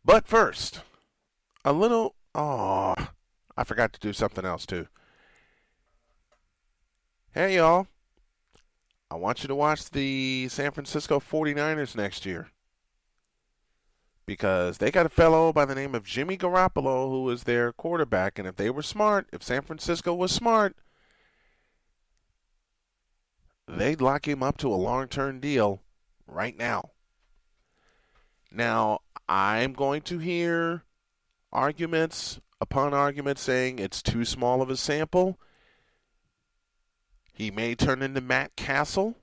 G: But first, a little... Oh, I forgot to do something else, too. Hey, y'all. I want you to watch the San Francisco 49ers next year. Because they got a fellow by the name of Jimmy Garoppolo who is their quarterback. And if they were smart, if San Francisco was smart, they'd lock him up to a long-term deal right now. Now, I'm going to hear arguments upon arguments saying it's too small of a sample. He may turn into Matt Castle.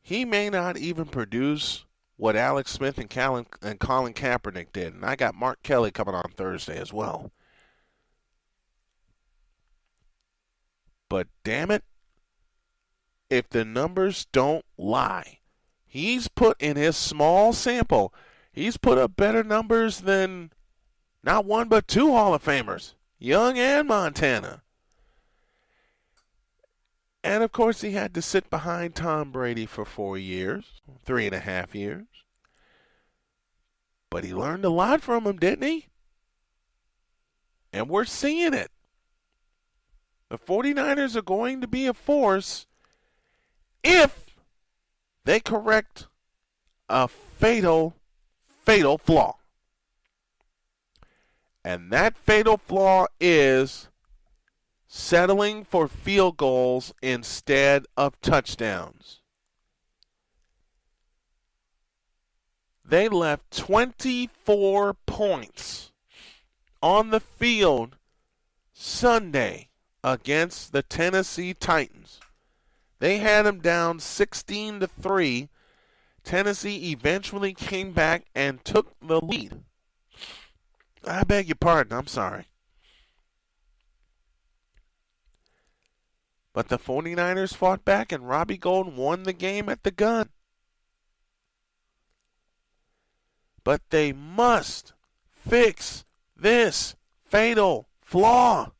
G: He may not even produce what Alex Smith and Colin Kaepernick did. And I got Mark Kelly coming on Thursday as well. But damn it, if the numbers don't lie, he's put in his small sample, he's put up better numbers than not one but two Hall of Famers, Young and Montana. And, of course, he had to sit behind Tom Brady for 4 years, 3.5 years. But he learned a lot from him, didn't he? And we're seeing it. The 49ers are going to be a force if they correct a fatal flaw. And that fatal flaw is settling for field goals instead of touchdowns. They left 24 points on the field Sunday against the Tennessee Titans. They had them down 16-3. Tennessee eventually came back and took the lead. I beg your pardon, I'm sorry. But the 49ers fought back and Robbie Gould won the game at the gun. But they must fix this fatal flaw.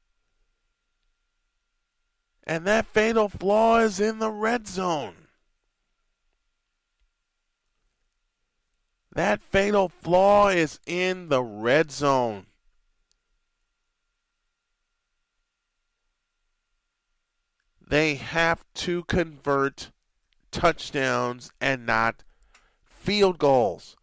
G: And that fatal flaw is in the red zone. That fatal flaw is in the red zone. They have to convert touchdowns and not field goals.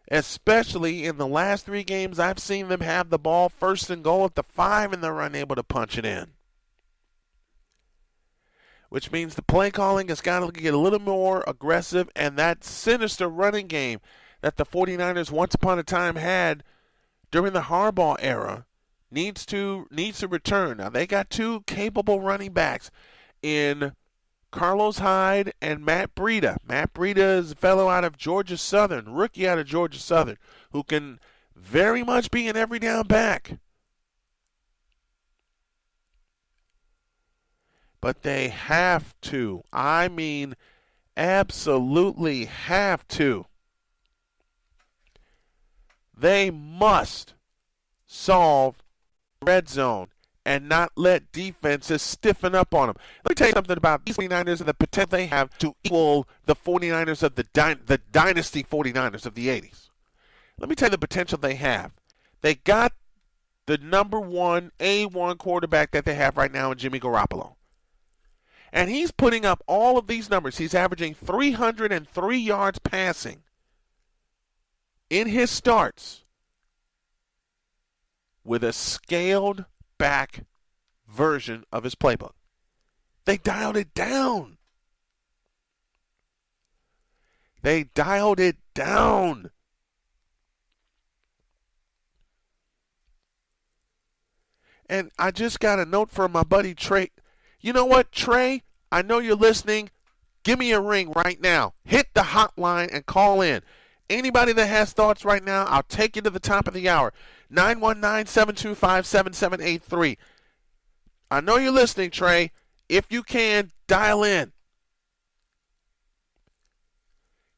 G: Especially in the last 3 games, I've seen them have the ball first and goal at the 5 and they're unable to punch it in. Which means the play calling has got to get a little more aggressive, and that sinister running game that the 49ers once upon a time had during the Harbaugh era needs to return. Now, they got 2 capable running backs in Carlos Hyde and Matt Breida. Matt Breida is a fellow out of Georgia Southern, rookie out of Georgia Southern, who can very much be an every down back. But they have to, I mean absolutely have to. They must solve red zone and not let defenses stiffen up on them. Let me tell you something about these 49ers and the potential they have to equal the 49ers of the dynasty 49ers of the 80s. Let me tell you the potential they have. They got the number 1 A1 quarterback that they have right now in Jimmy Garoppolo. And he's putting up all of these numbers. He's averaging 303 yards passing in his starts with a scaled back version of his playbook. They dialed it down. They dialed it down. And I just got a note from my buddy Trey. You know what, Trey? I know you're listening. Give me a ring right now. Hit the hotline and call in. Anybody that has thoughts right now, I'll take you to the top of the hour. 919-725-7783. I know you're listening, Trey. If you can, dial in.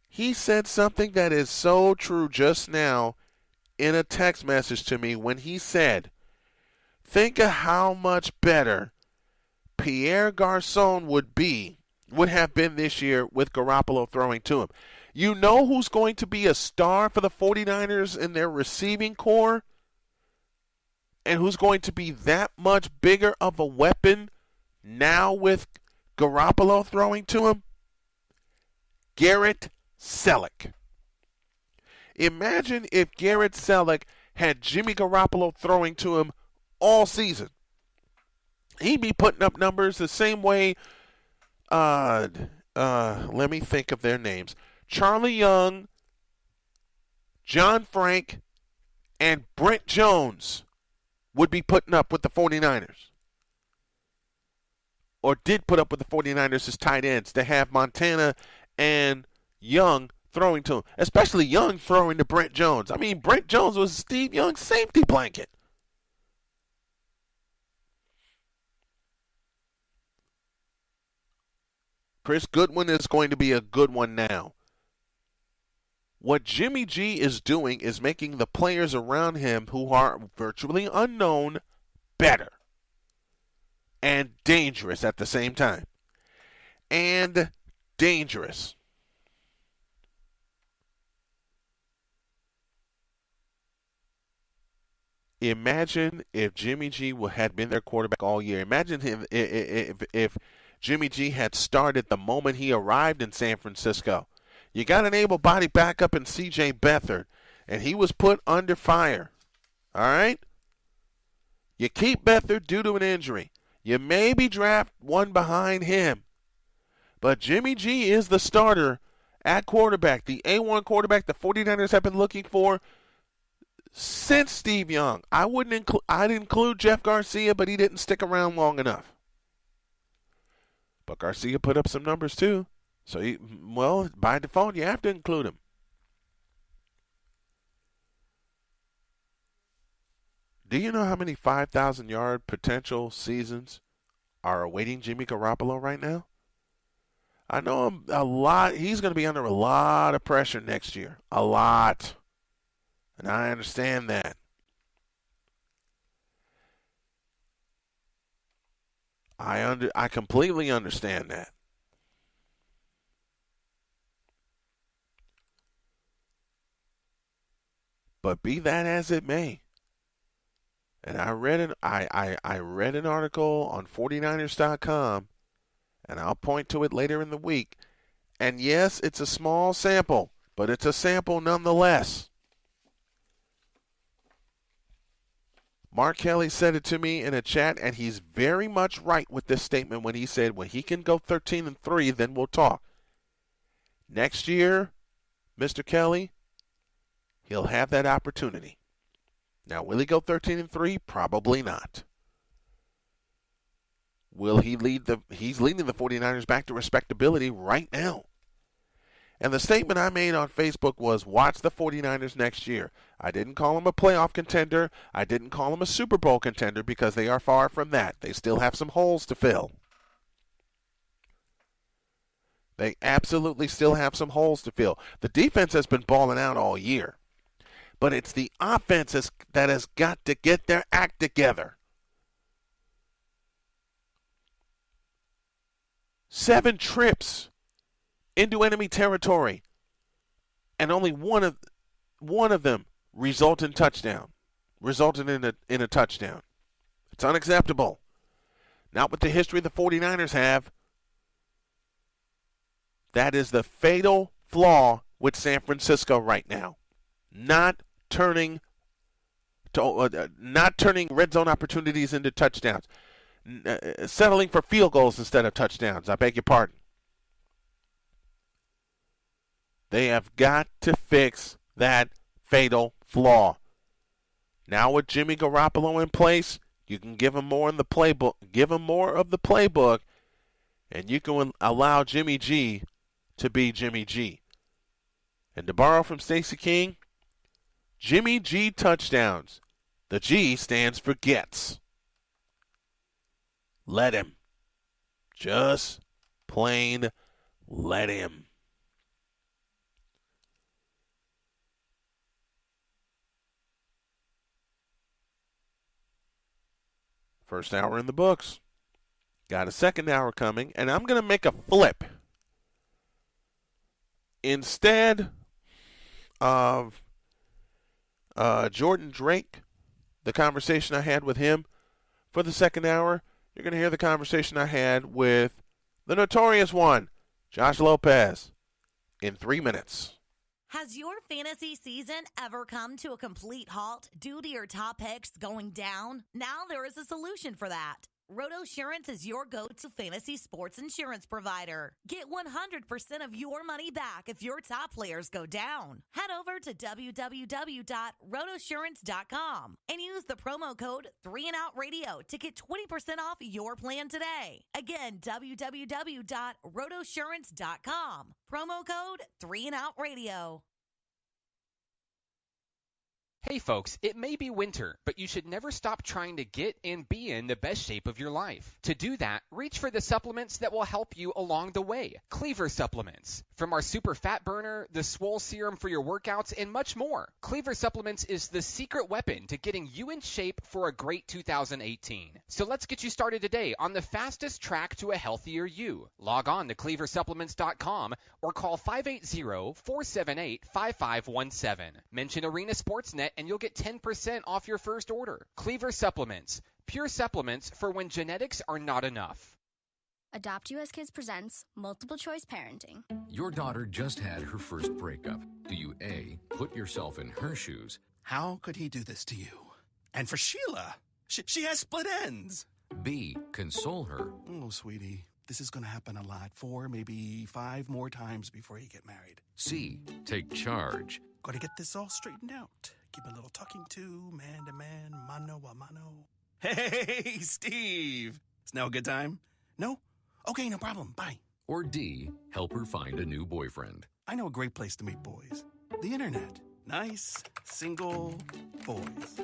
G: He said something that is so true just now in a text message to me when he said, think of how much better Pierre Garçon would have been this year with Garoppolo throwing to him. You know who's going to be a star for the 49ers in their receiving core? And who's going to be that much bigger of a weapon now with Garoppolo throwing to him? Garrett Selleck. Imagine if Garrett Selleck had Jimmy Garoppolo throwing to him all season. He'd be putting up numbers the same way, let me think of their names. Charlie Young, John Frank, and Brent Jones would be putting up with the 49ers. Or did put up with the 49ers as tight ends to have Montana and Young throwing to him. Especially Young throwing to Brent Jones. I mean, Brent Jones was Steve Young's safety blanket. Chris Goodwin is going to be a good one now. What Jimmy G is doing is making the players around him who are virtually unknown better and dangerous at the same time. And dangerous. Imagine if Jimmy G had been their quarterback all year. Imagine him if Jimmy G had started the moment he arrived in San Francisco. You got an able-bodied backup in C.J. Beathard, and he was put under fire. All right? You keep Beathard due to an injury. You maybe draft one behind him. But Jimmy G is the starter at quarterback, the A1 quarterback the 49ers have been looking for since Steve Young. I'd include Jeff Garcia, but he didn't stick around long enough. But Garcia put up some numbers too. So, by default, you have to include him. Do you know how many 5,000-yard potential seasons are awaiting Jimmy Garoppolo right now? I know a lot. He's going to be under a lot of pressure next year. A lot. And I understand that. I completely understand that. But be that as it may, and I read an article on 49ers.com, and I'll point to it later in the week. And yes, it's a small sample, but it's a sample nonetheless. Mark Kelly said it to me in a chat, and he's very much right with this statement when he said, when he can go 13-3, then we'll talk. Next year, Mr. Kelly, he'll have that opportunity. Now, will he go 13-3? Probably not. Will he he's leading the 49ers back to respectability right now. And the statement I made on Facebook was, watch the 49ers next year. I didn't call them a playoff contender. I didn't call them a Super Bowl contender because they are far from that. They still have some holes to fill. They absolutely still have some holes to fill. The defense has been balling out all year. But it's the offense that has got to get their act together. 7 trips into enemy territory, and only one of them resulted in a touchdown. It's unacceptable. Not with the history the 49ers have. That is the fatal flaw with San Francisco right now. Not turning red zone opportunities into touchdowns. Settling for field goals instead of touchdowns. I beg your pardon. They have got to fix that fatal flaw. Now with Jimmy Garoppolo in place, you can give him more in the playbook. Give him more of the playbook, and you can allow Jimmy G to be Jimmy G. And to borrow from Stacey King, Jimmy G touchdowns. The G stands for gets. Let him. Just plain let him. First hour in the books. Got a second hour coming, and I'm going to make a flip. Instead of Jordan Drake, the conversation I had with him for the second hour, you're going to hear the conversation I had with the notorious one, Josh Lopez, in 3 minutes.
I: Has your fantasy season ever come to a complete halt due to your top picks going down? Now there is a solution for that. RotoSurance is your go-to fantasy sports insurance provider. Get 100% of your money back if your top players go down. Head over to www.rotosurance.com and use the promo code 3andOutRadio to get 20% off your plan today. Again, www.rotosurance.com. Promo code 3andOutRadio.
J: Hey folks, it may be winter, but you should never stop trying to get and be in the best shape of your life. To do that, reach for the supplements that will help you along the way. Cleaver Supplements. From our super fat burner, the swole serum for your workouts, and much more. Cleaver Supplements is the secret weapon to getting you in shape for a great 2018. So let's get you started today on the fastest track to a healthier you. Log on to cleaversupplements.com or call 580-478-5517. Mention Arena Sportsnet and you'll get 10% off your first order. Cleaver Supplements. Pure supplements for when genetics are not enough.
M: Adopt US Kids presents Multiple Choice Parenting.
N: Your daughter just had her first breakup. Do you A, put yourself in her shoes?
O: How could he do this to you? And for Sheila, she has split ends.
N: B, console her?
O: Oh, sweetie, this is going to happen a lot. 4, maybe 5 more times before you get married.
N: C, take charge?
O: Got to get this all straightened out. Give a little talking to, man to man, mano a mano. Hey, Steve! Is now a good time? No? Okay, no problem. Bye.
N: Or D, help her find a new boyfriend?
O: I know a great place to meet boys. The internet. Nice, single boys.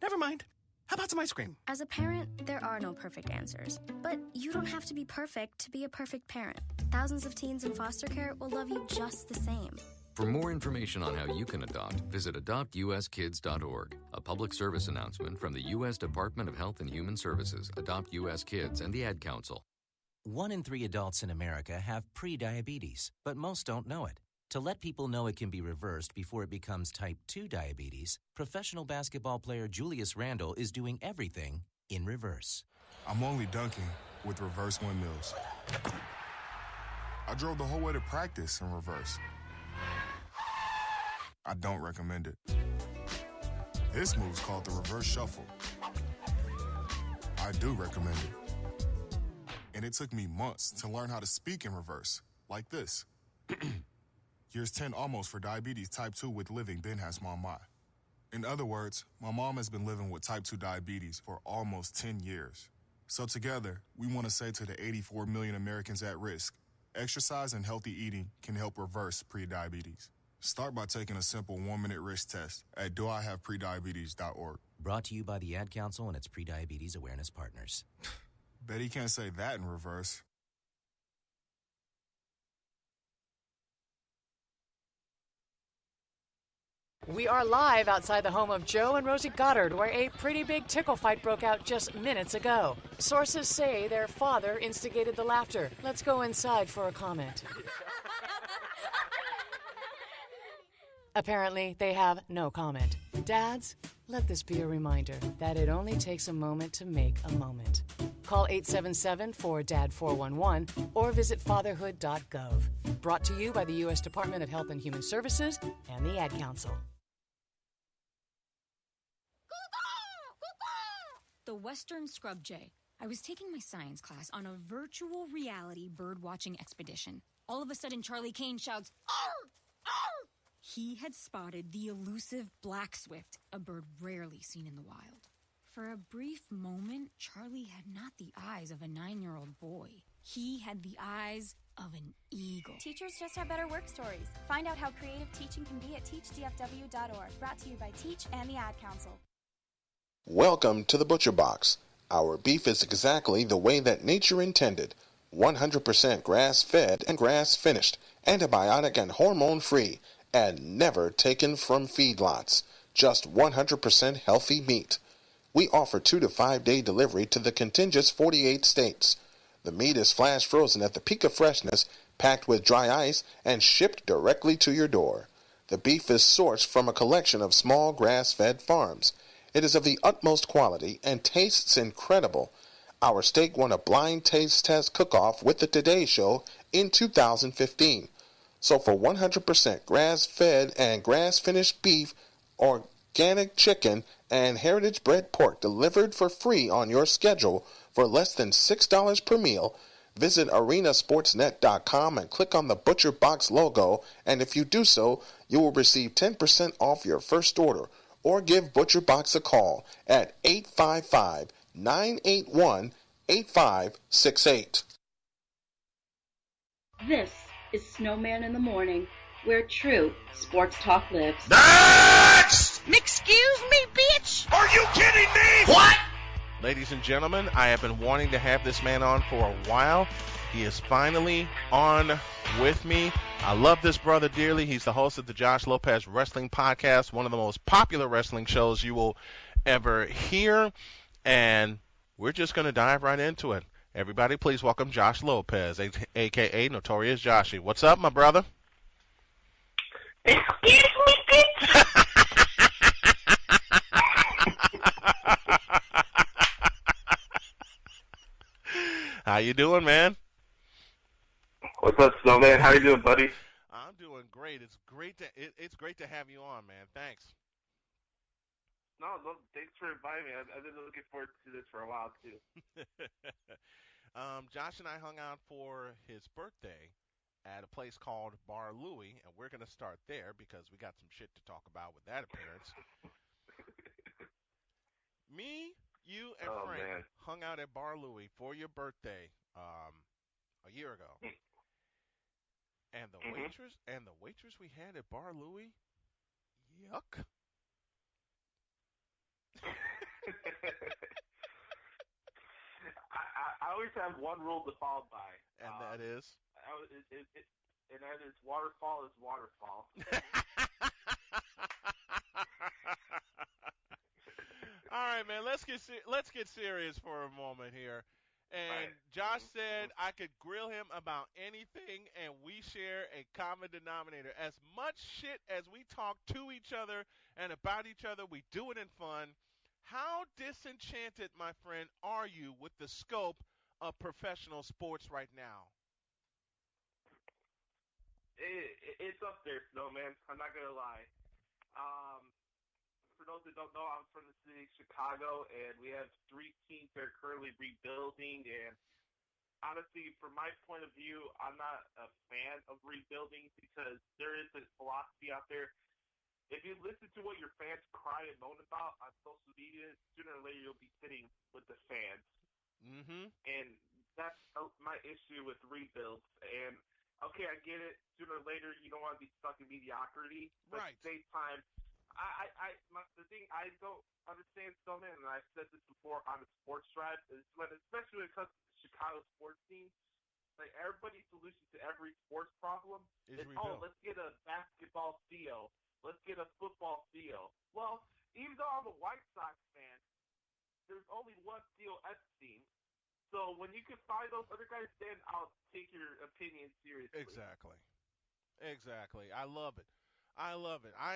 O: Never mind. How about some ice cream?
M: As a parent, there are no perfect answers. But you don't have to be perfect to be a perfect parent. Thousands of teens in foster care will love you just the same.
N: For more information on how you can adopt, visit adoptuskids.org. A public service announcement from the U.S. Department of Health and Human Services, Adopt U.S. Kids, and the Ad Council.
F: 1 in 3 adults in America have prediabetes, but most don't know it. To let people know it can be reversed before it becomes type 2 diabetes, professional basketball player Julius Randle is doing everything in reverse.
H: I'm only dunking with reverse windmills. I drove the whole way to practice in reverse. I don't recommend it. This move's called the reverse shuffle. I do recommend it. And it took me months to learn how to speak in reverse, like this. Years 10 almost for diabetes type 2 with living Ben has mama. In other words, my mom has been living with type 2 diabetes for almost 10 years. So together, we want to say to the 84 million Americans at risk, exercise and healthy eating can help reverse prediabetes. Start by taking a simple 1-minute risk test at doihaveprediabetes.org.
F: Brought to you by the Ad Council and its prediabetes awareness partners.
H: Bet he can't say that in reverse.
W: We are live outside the home of Joe and Rosie Goddard, where a pretty big tickle fight broke out just minutes ago. Sources say their father instigated the laughter. Let's go inside for a comment. Apparently, they have no comment. Dads, let this be a reminder that it only takes a moment to make a moment. Call 877-4DAD-411 or visit fatherhood.gov. Brought to you by the U.S. Department of Health and Human Services and the Ad Council.
X: The Western Scrub Jay. I was taking my science class on a virtual reality bird-watching expedition. All of a sudden, Charlie Kane shouts, "Arr! Arr!" He had spotted the elusive black swift, a bird rarely seen in the wild. For a brief moment, Charlie had not the eyes of a 9-year-old boy. He had the eyes of an eagle.
Y: Teachers just have better work stories. Find out how creative teaching can be at teachdfw.org. Brought to you by Teach and the Ad Council.
A: Welcome to the Butcher Box. Our beef is exactly the way that nature intended. 100% grass-fed and grass-finished, antibiotic and hormone-free, and never taken from feedlots. Just 100% healthy meat. We offer 2 to 5 day delivery to the contiguous 48 states. The meat is flash frozen at the peak of freshness, packed with dry ice, and shipped directly to your door. The beef is sourced from a collection of small grass-fed farms. It is of the utmost quality and tastes incredible. Our steak won a blind taste test cook-off with the Today Show in 2015. So for 100% grass-fed and grass-finished beef, organic chicken, and heritage-bred pork delivered for free on your schedule for less than $6 per meal, visit arenasportsnet.com and click on the Butcher Box logo, and if you do so, you will receive 10% off your first order, or give Butcher Box a call at 855-981-8568.
B: This is Snowman in the Morning, where true sports talk lives.
L: Excuse me, bitch!
C: Are you kidding me?
L: What?
G: Ladies and gentlemen, I have been wanting to have this man on for a while. He is finally on with me. I love this brother dearly. He's the host of the Josh Lopez Wrestling Podcast, one of the most popular wrestling shows you will ever hear. And we're just going to dive right into it. Everybody, please welcome Josh Lopez, a.k.a. Notorious Joshy. What's up, my brother?
L: Excuse me, bitch!
G: How you doing, man?
Z: What's up, Snowman? How you doing, buddy?
G: I'm doing great. It's great to have you on, man. Thanks.
Z: No, thanks for inviting me. I've been looking forward to this for a while, too.
G: Josh and I hung out for his birthday at a place called Bar Louie, and we're going to start there because we got some shit to talk about with that appearance. Me, you, and Frank hung out at Bar Louie for your birthday a year ago. And the waitress we had at Bar Louie, yuck.
Z: I always have one rule to follow by.
G: And that is?
Z: And that is waterfall is waterfall.
G: All right, man. Let's get serious for a moment here. And
Z: Right.
G: Josh said I could grill him about anything, and we share a common denominator. As much shit as we talk to each other and about each other, we do it in fun. How disenchanted, my friend, are you with the scope of professional sports right now?
Z: It's up there, Snowman. I'm not gonna lie. For those that don't know, I'm from the city of Chicago, and we have 3 teams that are currently rebuilding. And honestly, from my point of view, I'm not a fan of rebuilding because there is a philosophy out there. If you listen to what your fans cry and moan about on social media, sooner or later you'll be sitting with the fans.
G: Mm-hmm.
Z: And that's my issue with rebuilds. And, okay, I get it. Sooner or later you don't want to be stuck in mediocrity. But
G: Right.
Z: at the same time, the thing I don't understand, Snowman, and I've said this before on the sports drive, is especially when it comes to the Chicago sports team, like everybody's solution to every sports problem
G: is
Z: oh, let's get a basketball Theo. Let's get a football Theo. Well, even though I'm a White Sox fan, there's only one Theo Epstein. So when you can find those other guys, then I'll take your opinion seriously.
G: Exactly. I love it. I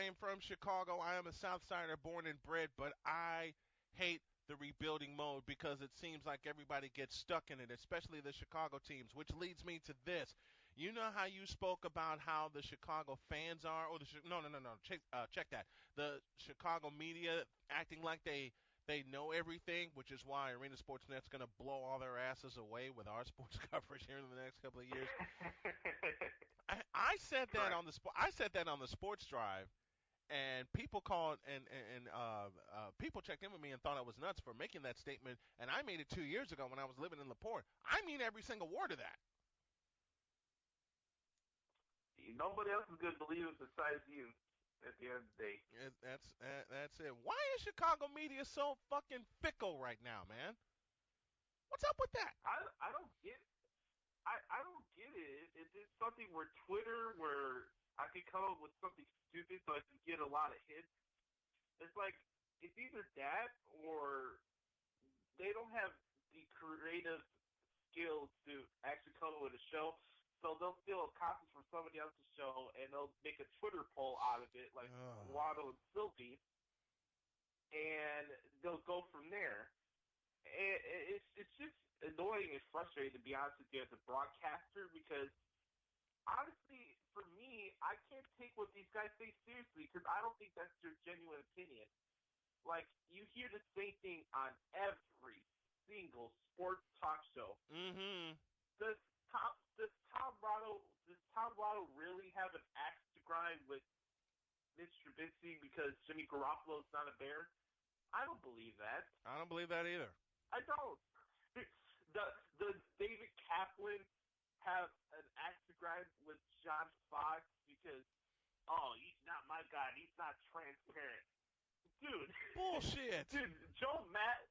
G: am from Chicago. I am a South Sider born and bred, but I hate the rebuilding mode because it seems like everybody gets stuck in it, especially the Chicago teams, which leads me to this. You know how you spoke about how the Chicago fans are, or no. Check that. The Chicago media acting like they know everything, which is why Arena Sportsnet's going to blow all their asses away with our sports coverage here in the next couple of years. I said that on the sports drive, and people called and people checked in with me and thought I was nuts for making that statement, and I made it 2 years ago when I was living in LaPorte. I mean every single word of that.
Z: Nobody else is going to believe it besides you at the end of the day.
G: That's it. Why is Chicago media so fucking fickle right now, man? What's up with that?
Z: I don't get I don't get it. Is it something where Twitter, where I could come up with something stupid so I can get a lot of hits? It's like, it's either that or they don't have the creative skills to actually come up with a show. So they'll steal a copy from somebody else's show and they'll make a Twitter poll out of it, like Waddle and Sylvie, and they'll go from there. It's just annoying and frustrating, to be honest with you, as a broadcaster, because honestly, for me, I can't take what these guys say seriously because I don't think that's their genuine opinion. Like, you hear the same thing on every single sports talk show.
G: Mm-hmm.
Z: Does Tom Waddle really have an axe to grind with Mitch Trubisky because Jimmy Garoppolo's not a Bear? I don't believe that.
G: I don't believe that either.
Z: I don't. Does David Kaplan have an axe to grind with John Fox because, he's not my guy, he's not transparent? Dude.
G: Bullshit.
Z: Dude, Joe Madden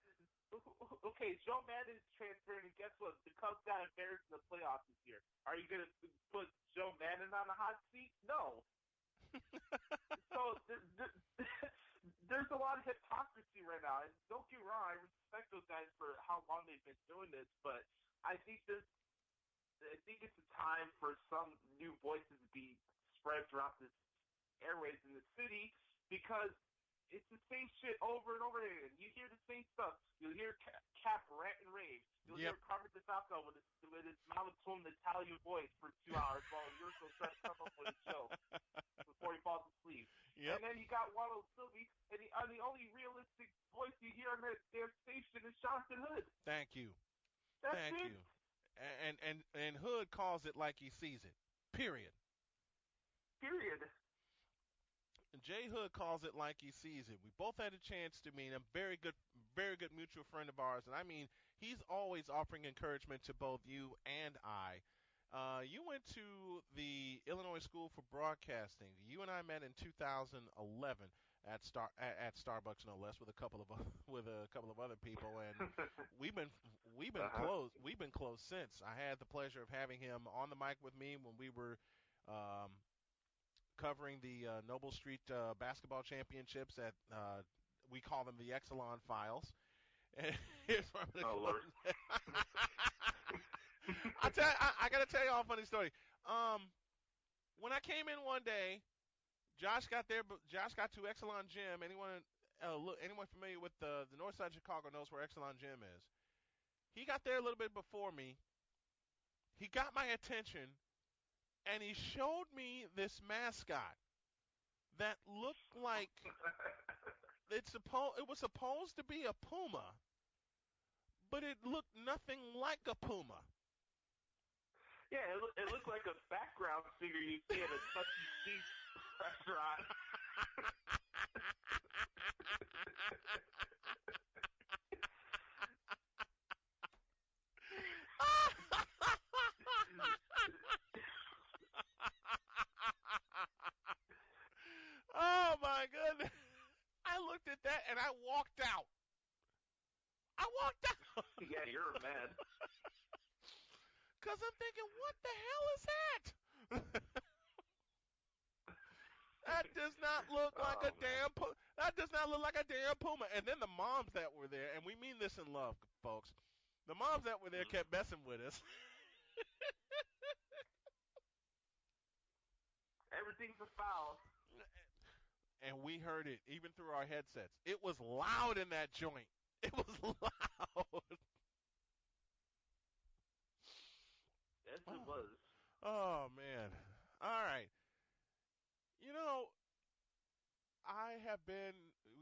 Z: is transparent, and guess what? The Cubs got embarrassed in the playoffs this year. Are you going to put Joe Madden on the hot seat? No. So there's a lot of hypocrisy right now. And don't get me wrong, I respect those guys for how long they've been doing this, but I think it's a time for some new voices to be spread throughout this airways in the city, because it's the same shit over and over again. You hear the same stuff. You'll hear Cap rant and rave. You'll hear Carmen DeFalco with his monotone Italian voice for 2 hours while you're still trying to come up with a show before he falls asleep.
G: Yep.
Z: And then you got Waddle Sylvie, and the only realistic voice you hear on that damn station is Jonathan Hood.
G: Thank you.
Z: That's
G: Thank
Z: it.
G: you. And Hood calls it like he sees it. Period. Jay Hood calls it like he sees it. We both had a chance to meet him. Very good mutual friend of ours. And I mean, he's always offering encouragement to both you and I. You went to the Illinois School for Broadcasting. You and I met in 2011 at Starbucks, no less, with a couple of other people, and we've been close. We've been close since. I had the pleasure of having him on the mic with me when we were covering the Noble Street basketball championships at we call them the Exelon Files. And here's where I'm
Z: Oh, Lord.
G: I got to tell you all a funny story. When I came in one day, Josh got to Exelon Gym. Anyone familiar with the north side of Chicago knows where Exelon Gym is. He got there a little bit before me. He got my attention, and he showed me this mascot that looked like it was supposed to be a puma, but it looked nothing like a puma.
Z: Yeah, it looked like a background figure you see at a Touch and Seek restaurant.
G: Oh my goodness! I looked at that and I walked out.
Z: Yeah, you're mad.
G: Because I'm thinking, what the hell is that? That does not look like a damn puma. That does not look like a damn puma. And then the moms that were there, and we mean this in love, folks. The moms that were there kept messing with us.
Z: Everything's a foul.
G: And we heard it even through our headsets. It was loud in that joint. It was loud.
Z: Yes, it was.
G: Oh, man. All right. You know,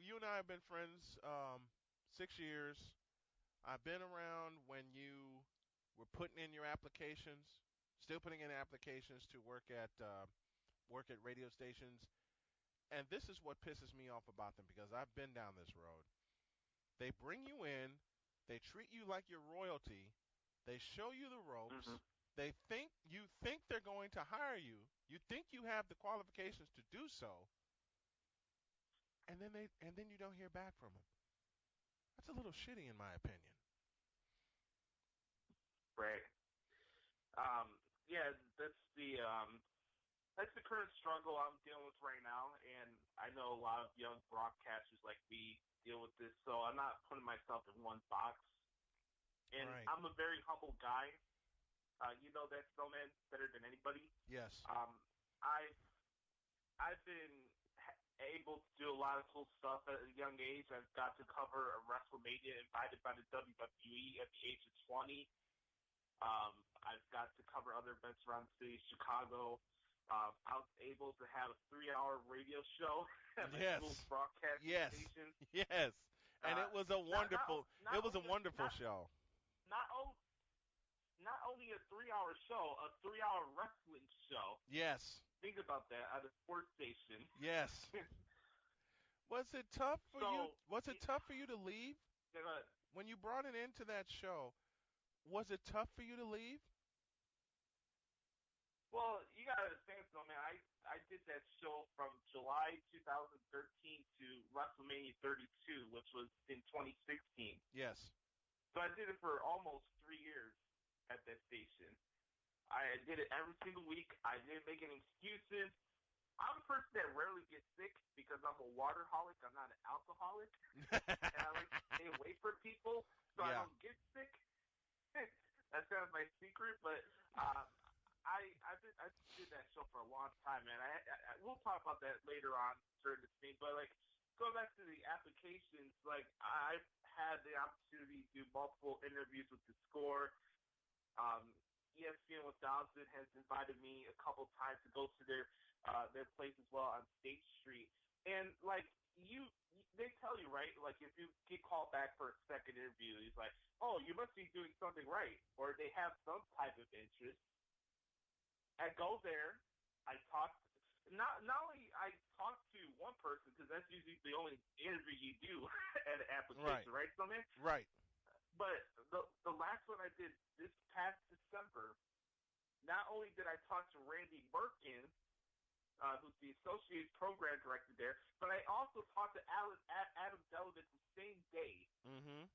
G: you and I have been friends 6 years. I've been around when you were putting in your applications, still putting in applications to work at radio stations. And this is what pisses me off about them, because I've been down this road. They bring you in, they treat you like you're royalty, they show you the ropes, you think they're going to hire you, you think you have the qualifications to do so, and then you don't hear back from them. That's a little shitty in my opinion.
Z: Right. Yeah, that's the current struggle I'm dealing with right now, and I know a lot of young broadcasters like me deal with this, so I'm not putting myself in one box. And
G: right.
Z: I'm a very humble guy. You know that, Snowman, better than anybody.
G: Yes.
Z: I've been able to do a lot of cool stuff at a young age. I've got to cover a WrestleMania invited by the WWE at the age of 20. I've got to cover other events around the city of Chicago. I was able to have a 3-hour radio show at my school's broadcast station.
G: Yes, and it was a wonderful, show.
Z: Not only a 3-hour show, a 3-hour wrestling show.
G: Yes.
Z: Think about that at a sports station.
G: Yes. Was it tough for you? Was it tough for you to leave? When you brought it into that show, was it tough for you to leave?
Z: Well, you got to understand, man. I did that show from July 2013 to WrestleMania 32, which was in 2016.
G: Yes.
Z: So I did it for almost 3 years at that station. I did it every single week. I didn't make any excuses. I'm a person that rarely gets sick because I'm a waterholic. I'm not an alcoholic. And I like to stay away from people so I don't get sick. That's kind of my secret, but I did that show for a long time, man. We'll talk about that later on during the thing, but like going back to the applications, like I've had the opportunity to do multiple interviews with the Score. ESPN 1000 has invited me a couple times to go to their place as well on State Street, and like they tell you, right? Like if you get called back for a second interview, it's like, oh, you must be doing something right, or they have some type of interest. I go there, I talk. Not only I talk to one person, because that's usually the only interview you do at an application, right, Snowman?
G: Right.
Z: But the last one I did this past December, not only did I talk to Randy Birkin, who's the associate program director there, but I also talked to Adam Delavin the same day,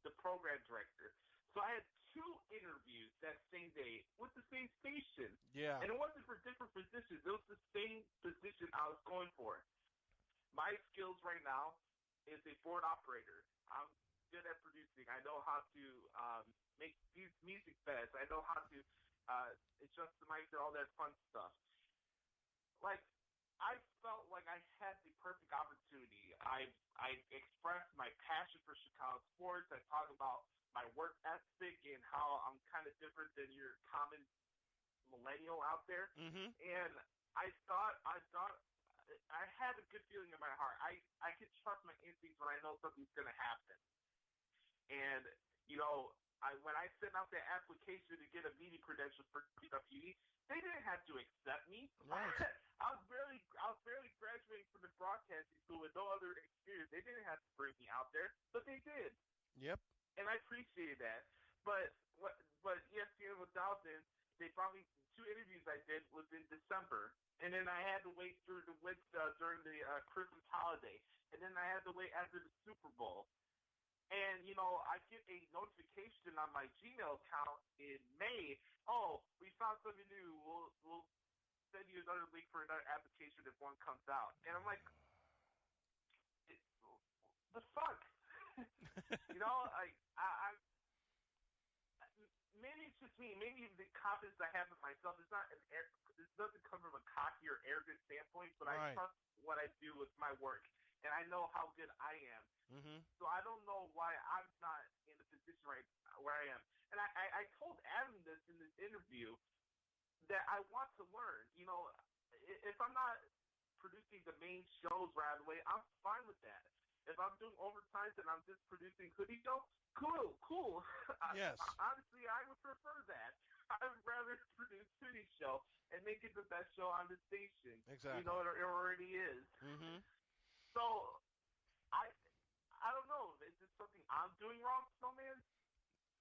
Z: the program director. So I had 2 interviews that same day with the same station.
G: Yeah.
Z: And it wasn't for different positions. It was the same position I was going for. My skills right now is a board operator. I'm good at producing. I know how to make music beds. I know how to adjust the mic and all that fun stuff. Like, I felt like I had the perfect opportunity. I expressed my passion for Chicago sports. I talked about my work ethic and how I'm kind of different than your common millennial out there.
G: Mm-hmm.
Z: And I thought I had a good feeling in my heart. I could trust my instincts when I know something's going to happen. And, you know, when I sent out that application to get a media credential for WWE, they didn't have to accept me.
G: Right.
Z: I was barely graduating from the broadcasting school with no other experience. They didn't have to bring me out there, but they did.
G: Yep.
Z: And I appreciated that. But ESPN without them, they brought me 2 interviews I did was in December. And then I had to wait during the Christmas holiday. And then I had to wait after the Super Bowl. And, you know, I get a notification on my Gmail account in May, oh, we found something new. We'll send you another link for another application if one comes out. And I'm like, the fuck? You know, I maybe it's just me. Maybe the confidence I have in myself is not it doesn't come from a cocky or arrogant standpoint, but
G: Right.
Z: I trust what I do with my work, and I know how good I am.
G: Mm-hmm.
Z: So I don't know why I'm not in the position right where I am. And I told Adam this in this interview that I want to learn. You know, if I'm not producing the main shows right away, I'm fine with that. If I'm doing overtime and I'm just producing hoodie shows, cool.
G: Yes.
Z: Honestly, I would prefer that. I would rather produce hoodie show and make it the best show on the station.
G: Exactly.
Z: You know, it already is.
G: Mm-hmm.
Z: So I don't know. Is this something I'm doing wrong, Snowman?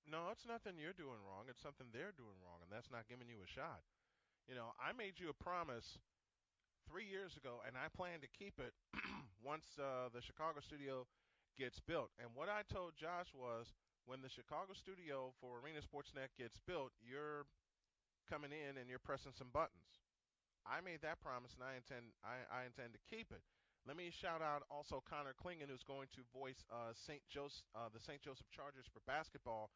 G: No, it's nothing you're doing wrong. It's something they're doing wrong, and that's not giving you a shot. You know, I made you a promise 3 years ago, and I plan to keep it once the Chicago studio gets built. And what I told Josh was, when the Chicago studio for Arena Sportsnet gets built, you're coming in and you're pressing some buttons. I made that promise, and I intend to keep it. Let me shout out also Connor Klingon, who's going to voice the St. Joseph Chargers for basketball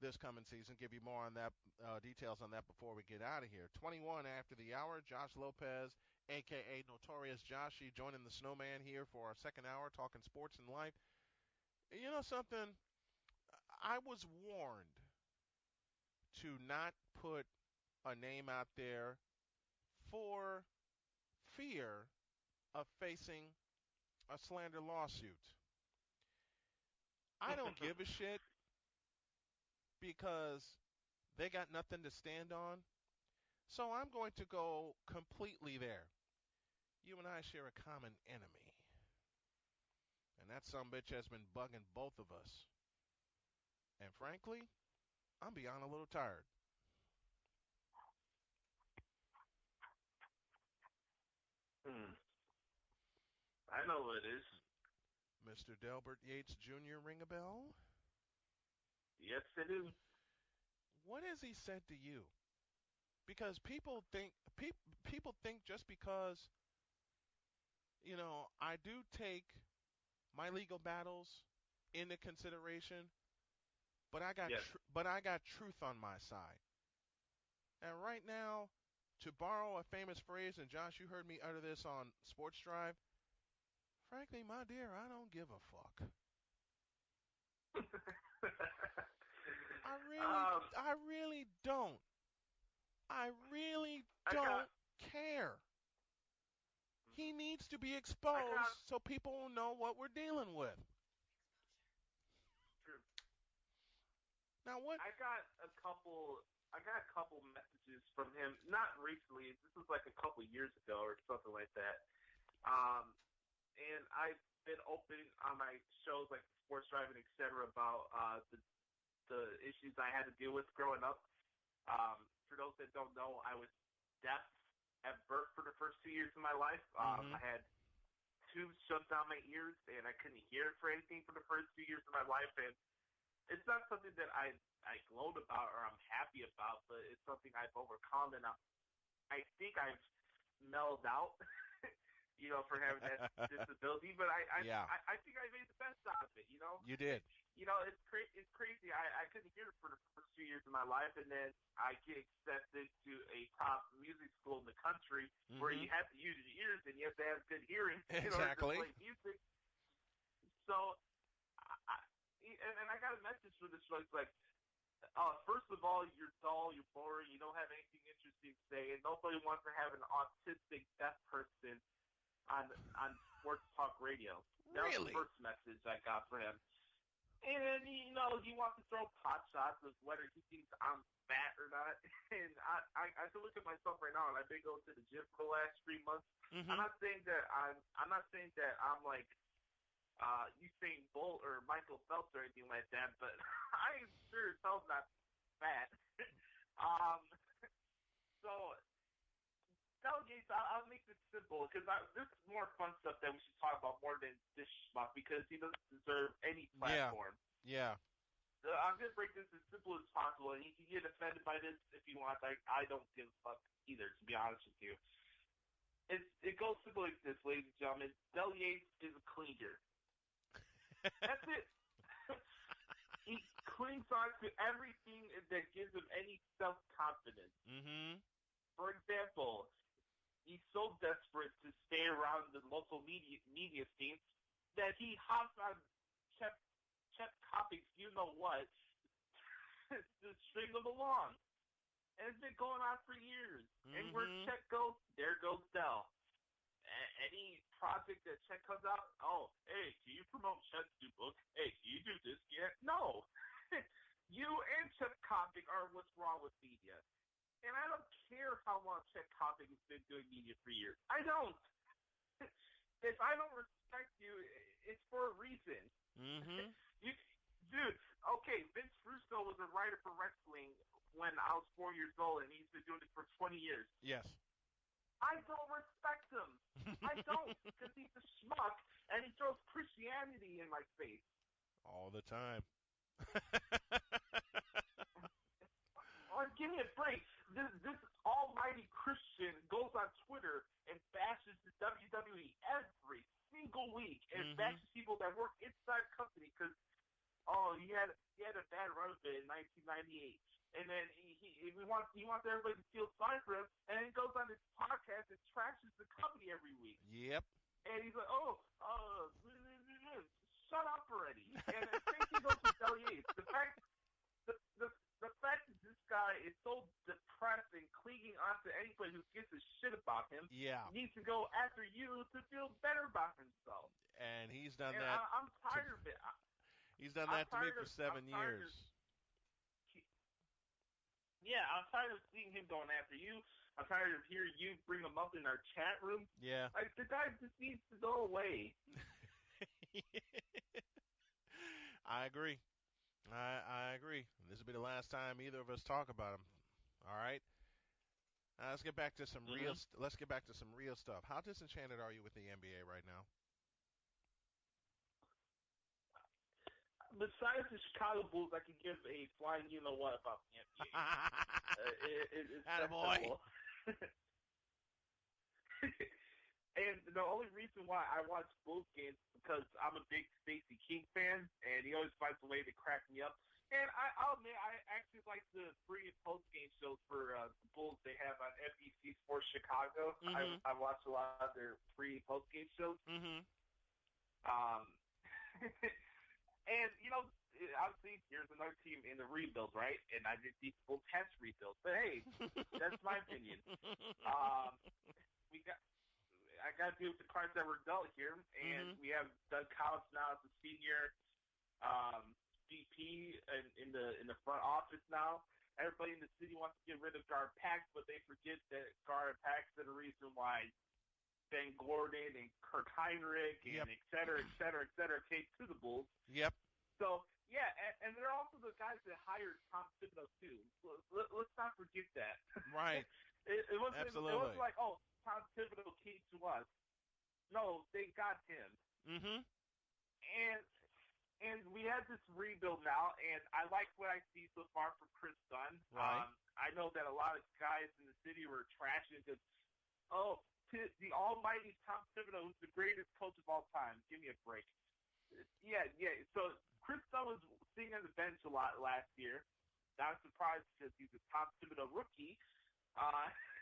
G: this coming season. Give you more on that details on that before we get out of here. 21 after the hour, Josh Lopez, a.k.a. Notorious Joshy, joining the Snowman here for our second hour, talking sports and life. You know something? I was warned to not put a name out there for fear of facing a slander lawsuit. I don't give a shit because they got nothing to stand on. So I'm going to go completely there. You and I share a common enemy. And that sumbitch has been bugging both of us. And frankly, I'm beyond a little tired.
Z: I know what it is.
G: Mr. Delbert Yates Jr. ring a bell?
Z: Yes, it is.
G: What has he said to you? Because people think just because, you know, I do take my legal battles into consideration, but I got truth on my side. And right now, to borrow a famous phrase, and Josh, you heard me utter this on Sports Drive, frankly, my dear, I don't give a fuck. I really don't. I really don't care. He needs to be exposed so people will know what we're dealing with.
Z: True.
G: Now what?
Z: I got a couple messages from him. Not recently. This was like a couple years ago or something like that. And I've been open on my shows like Sports Driving, etc. about the issues I had to deal with growing up. For those that don't know, I was deaf at birth for the first 2 years of my life. I had tubes shoved down my ears, and I couldn't hear for anything for the first 2 years of my life. And it's not something that I gloat about or I'm happy about, but it's something I've overcome, and I think I've mellowed out. for having that disability. But I think I made the best out of it.
G: You did.
Z: It's crazy. I couldn't hear it for the first 2 years of my life, and then I get accepted to a top music school in the country where you have to use your ears and you have to have good hearing in order to play music. So, I got a message for this show. It's like, first of all, you're dull, you're boring, you don't have anything interesting to say, and nobody wants to have an autistic deaf person on sports talk radio. That was the first message I got for him. And, he wants to throw pot shots of whether he thinks I'm fat or not. And I can look at myself right now, and I've been going to the gym for the last 3 months. I'm not saying that I'm like Usain Bolt or Michael Phelps or anything like that, but I am sure as hell not fat. So delegates, I'll make this simple because this is more fun stuff that we should talk about more than this schmuck because he doesn't deserve any platform.
G: Yeah.
Z: I'm going to break this as simple as possible, and he can get offended by this if he wants. I don't give a fuck either, to be honest with you. It goes simple like this, ladies and gentlemen. Del Yates is a cleaner. That's it. He clings on to everything that gives him any self-confidence.
G: Mm-hmm.
Z: For example, he's so desperate to stay around the local media scene that he hops on Chet Topics, what, to string them along. And it's been going on for years. And where Chet goes, there goes Del. Any project that Chet comes out, hey, can you promote Chet's new book? Hey, can you do this? Yeah. No. You and Chet Topic are what's wrong with media. And I don't care how long Chet Topic has been doing media for years. I don't. If I don't respect you, it's for a reason.
G: Mm-hmm.
Z: Dude, okay, Vince Russo was a writer for wrestling when I was 4 years old, and he's been doing it for 20 years.
G: Yes.
Z: I don't respect him. I don't, because he's a schmuck, and he throws Christianity in my face.
G: All the time.
Z: Give me a break. This almighty Christian goes on Twitter and bashes the WWE every single week and bashes people that work inside the company because, he had a bad run of it in 1998. And then he wants everybody to feel sorry for him, and he goes on this podcast and trashes the company every week.
G: Yep.
Z: And he's like, shut up already. And the same thing goes with Del Yates. The fact that this guy is so depressed and clinging onto anybody who gives a shit about him needs to go after you to feel better about himself.
G: And he's done that.
Z: I'm tired of it.
G: He's done that to me for 7 years.
Z: Yeah, I'm tired of seeing him going after you. I'm tired of hearing you bring him up in our chat room.
G: Yeah.
Z: Like, the guy just needs to go away.
G: I agree. I agree. This will be the last time either of us talk about him. All right. Now let's get back to some real. Let's get back to some real stuff. How disenchanted are you with the NBA right now?
Z: Besides the Chicago Bulls, I can give a flying you-know-what about the NBA. It's
G: attaboy.
Z: And the only reason why I watch Bulls games is because I'm a big Stacey King fan, and he always finds a way to crack me up. And I'll admit, I actually like the pre- and post-game shows for the Bulls they have on NBC Sports Chicago. I watch a lot of their pre- and post-game shows. And, obviously, here's another team in the rebuild, right? And I think these Bulls have to rebuild. But, hey, that's my opinion. I got to deal with the cards that were dealt here. And we have Doug Collins now as the senior VP in the front office now. Everybody in the city wants to get rid of Gar Pax, but they forget that Gar Pax is the reason why Ben Gordon and Kirk Heinrich and et cetera, came to the Bulls.
G: Yep.
Z: So, yeah, and they're also the guys that hired Tom Thibodeau, too. Let's not forget that.
G: Right.
Z: It wasn't,
G: Absolutely.
Z: It wasn't like, Tom Thibodeau came to us. No, they got him. And we have this rebuild now, and I like what I see so far from Chris Dunn.
G: Right.
Z: I know that a lot of guys in the city were trashing because, to the almighty Tom Thibodeau, who's the greatest coach of all time. Give me a break. Yeah. So Chris Dunn was sitting on the bench a lot last year. Not surprised because he's a Tom Thibodeau rookie.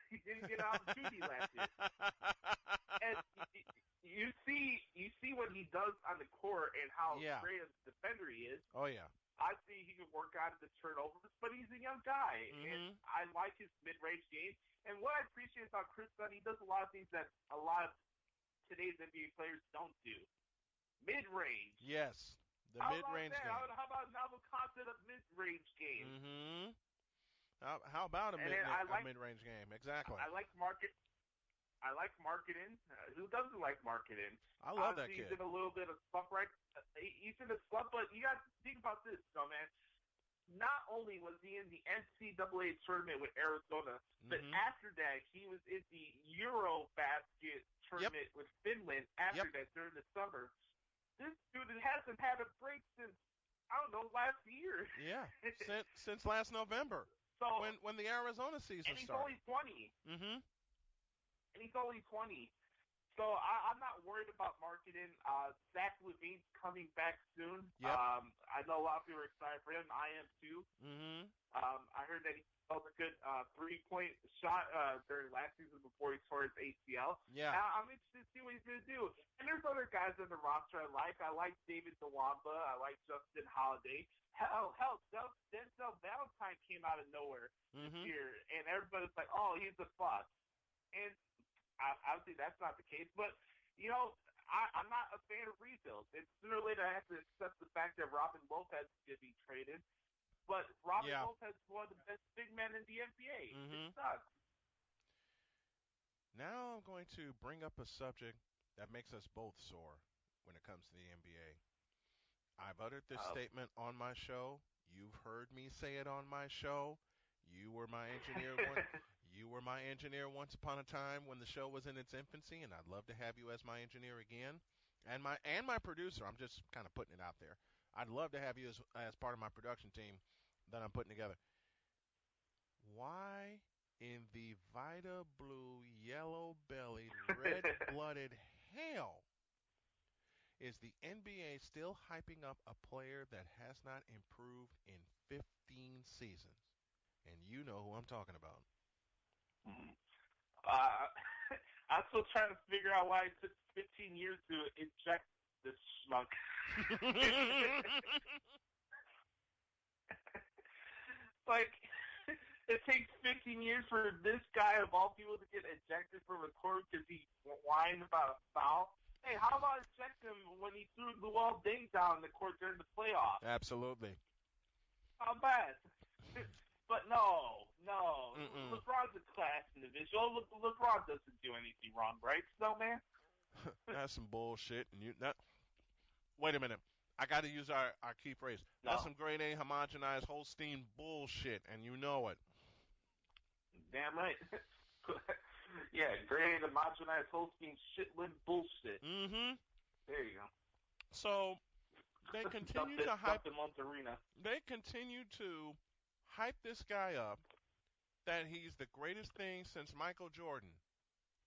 Z: He didn't get an opportunity last year. And you see what he does on the court and how great a defender he is.
G: Oh, yeah.
Z: I see he can work out of the turnovers, but he's a young guy, and I like his mid-range game. And what I appreciate about Chris Dunn, he does a lot of things that a lot of today's NBA players don't do. Mid-range.
G: Yes, the mid-range game.
Z: How about novel concept of mid-range game?
G: How about a mid-range game? Exactly.
Z: I like marketing. Who doesn't like marketing?
G: I love that
Z: He's
G: kid.
Z: in a little bit of slump, right? He's in a slump, but you got to think about this, though, man. Not only was he in the NCAA tournament with Arizona, but after that, he was in the Eurobasket tournament with Finland after that during the summer. This dude hasn't had a break since, I don't know, last year.
G: Yeah, since last November.
Z: So
G: when the Arizona season started.
Z: And he's only 20. And he's only 20. So I'm not worried about marketing. Zach LaVine's coming back soon.
G: Yep.
Z: I know a lot of people are excited for him. I am too. I heard that he felt a good three-point shot during last season before he tore his ACL.
G: Yeah.
Z: I'm interested to see what he's going to do. And there's other guys on the roster I like. I like David DeWamba. I like Justin Holiday. Hell, Denzel Valentine came out of nowhere this year, and everybody's like, oh, he's a bust. And obviously that's not the case. But, I'm not a fan of rebuilds. And sooner or later I have to accept the fact that Robin Lopez is going to be traded. But Robin Lopez is one of the best big men in the NBA. It sucks.
G: Now I'm going to bring up a subject that makes us both sore when it comes to the NBA. I've uttered this statement on my show. You've heard me say it on my show. You were my engineer once upon a time when the show was in its infancy, and I'd love to have you as my engineer again. And my producer, I'm just kind of putting it out there. I'd love to have you as part of my production team that I'm putting together. Why in the Vita Blue, yellow-bellied, red-blooded hell is the NBA still hyping up a player that has not improved in 15 seasons? And you know who I'm talking about.
Z: I'm still trying to figure out why it took 15 years to inject this schmuck. Like, it takes 15 years for this guy of all people to get ejected from a court because he whined about a foul. Hey, how about eject him when he threw Luol Deng down the court during the playoffs?
G: Absolutely.
Z: How bad? But no. LeBron's a class individual. LeBron doesn't do anything wrong, right, Snowman?
G: That's some bullshit. Wait a minute. I got to use our key phrase. That's some grade A homogenized Holstein bullshit, and you know it.
Z: Damn right. Yeah, grade A homogenized Holstein shitlin bullshit. There you go.
G: So they continue to hype.
Z: Monterina.
G: They continue to hype this guy up that he's the greatest thing since Michael Jordan,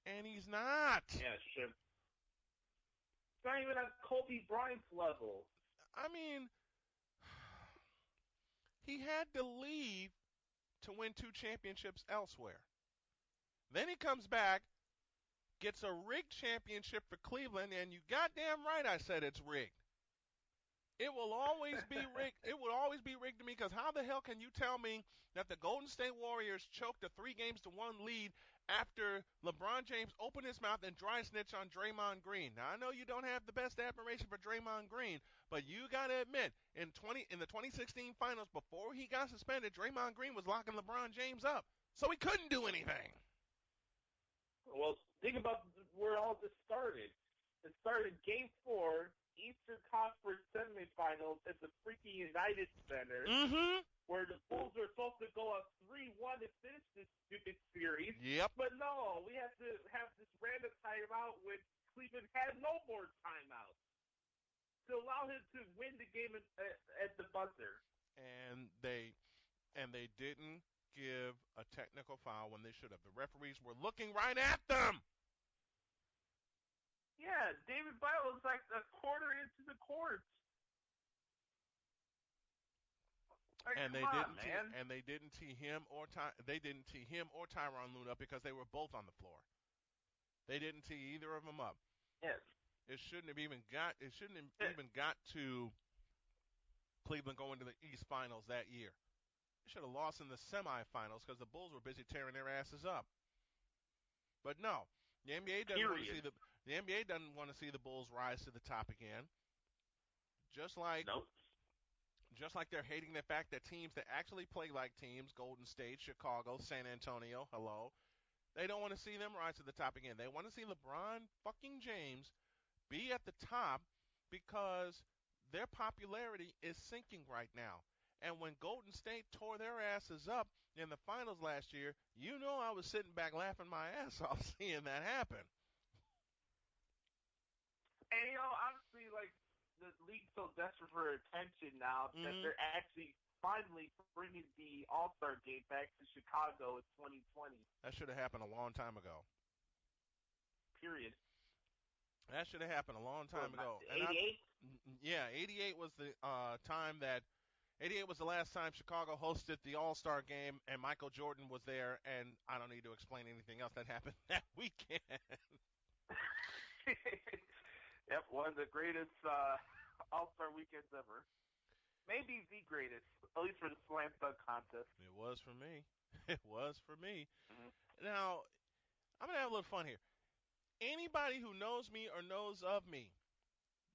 G: and he's not.
Z: Yeah, sure. It's not even at Kobe Bryant's level.
G: I mean, he had to leave to win 2 championships elsewhere. Then he comes back, gets a rigged championship for Cleveland, and you goddamn right I said it's rigged. It will always be rigged. It will always be rigged to me, because how the hell can you tell me that the Golden State Warriors choked a 3-1 lead after LeBron James opened his mouth and dry snitched on Draymond Green? Now, I know you don't have the best admiration for Draymond Green, but you got to admit, in the 2016 finals, before he got suspended, Draymond Green was locking LeBron James up, so he couldn't do anything.
Z: Well, think about where all this started. It started Game 4, Eastern Conference semifinals at the freaking United Center, where the Bulls are supposed to go up 3-1 to finish this stupid series.
G: Yep.
Z: But no, we have to have this random timeout when Cleveland had no more timeouts to allow him to win the game at the buzzer.
G: And they didn't give a technical foul when they should have. The referees were looking right at them.
Z: Yeah, David Bell was like a quarter into the court. Like,
G: And
Z: come on, man.
G: they didn't tee him or Tyronn Lue up because they were both on the floor. They didn't tee either of them up.
Z: Yes.
G: It shouldn't have even got to Cleveland going to the East Finals that year. They should have lost in the semifinals because the Bulls were busy tearing their asses up. But no, the NBA doesn't want to see the Bulls rise to the top again. Just like they're hating the fact that teams that actually play like teams, Golden State, Chicago, San Antonio, they don't want to see them rise to the top again. They want to see LeBron fucking James be at the top because their popularity is sinking right now. And when Golden State tore their asses up in the finals last year, I was sitting back laughing my ass off seeing that happen.
Z: And, honestly, like, the league's so desperate for attention now that they're actually finally bringing the All-Star game back to Chicago in 2020.
G: That should have happened a long time ago.
Z: Period.
G: That should have happened a long time ago.
Z: 88?
G: Yeah, 88 was the time that 88 was the last time Chicago hosted the All-Star game, and Michael Jordan was there, and I don't need to explain anything else that happened that weekend.
Z: Yep, one of the greatest All-Star weekends ever. Maybe the greatest, at least for the slam dunk contest.
G: It was for me. It was for me. Mm-hmm. Now, I'm going to have a little fun here. Anybody who knows me or knows of me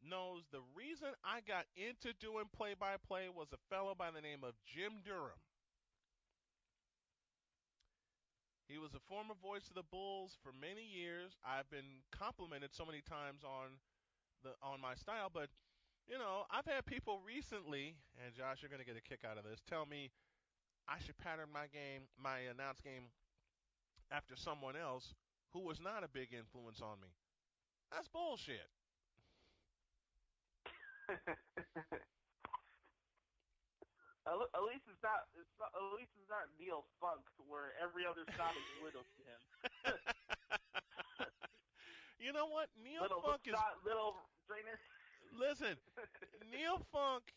G: knows the reason I got into doing play-by-play was a fellow by the name of Jim Durham. He was a former voice of the Bulls for many years. I've been complimented so many times on my style, but I've had people recently, and Josh, you're going to get a kick out of this, tell me I should pattern my announced game after someone else who was not a big influence on me. That's bullshit.
Z: At least it's not Neil Funk, where every other shot is little to him.
G: You know what? Neil
Z: Little drainer.
G: Listen, Neil Funk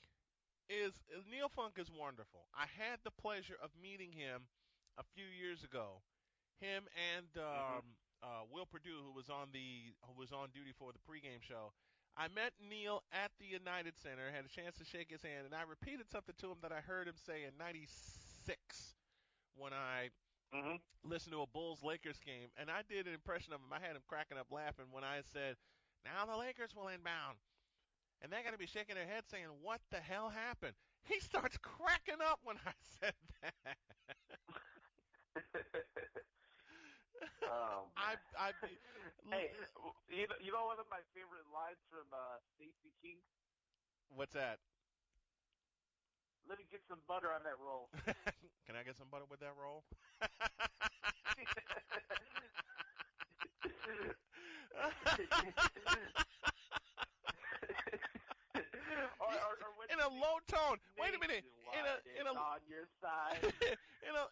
G: is wonderful. I had the pleasure of meeting him a few years ago. Him and Will Perdue, who was on duty for the pregame show. I met Neil at the United Center, had a chance to shake his hand, and I repeated something to him that I heard him say in '96 when I listened to a Bulls-Lakers game, and I did an impression of him. I had him cracking up laughing when I said, "Now the Lakers will inbound." And they're going to be shaking their head saying, "What the hell happened?" He starts cracking up when I said that.
Z: Oh, man. Hey, you know one of my favorite lines from Stacey King?
G: What's that?
Z: Let me get some butter on that roll.
G: Can I get some butter with that roll? In a low tone. Wait a minute. In a
Z: on your side.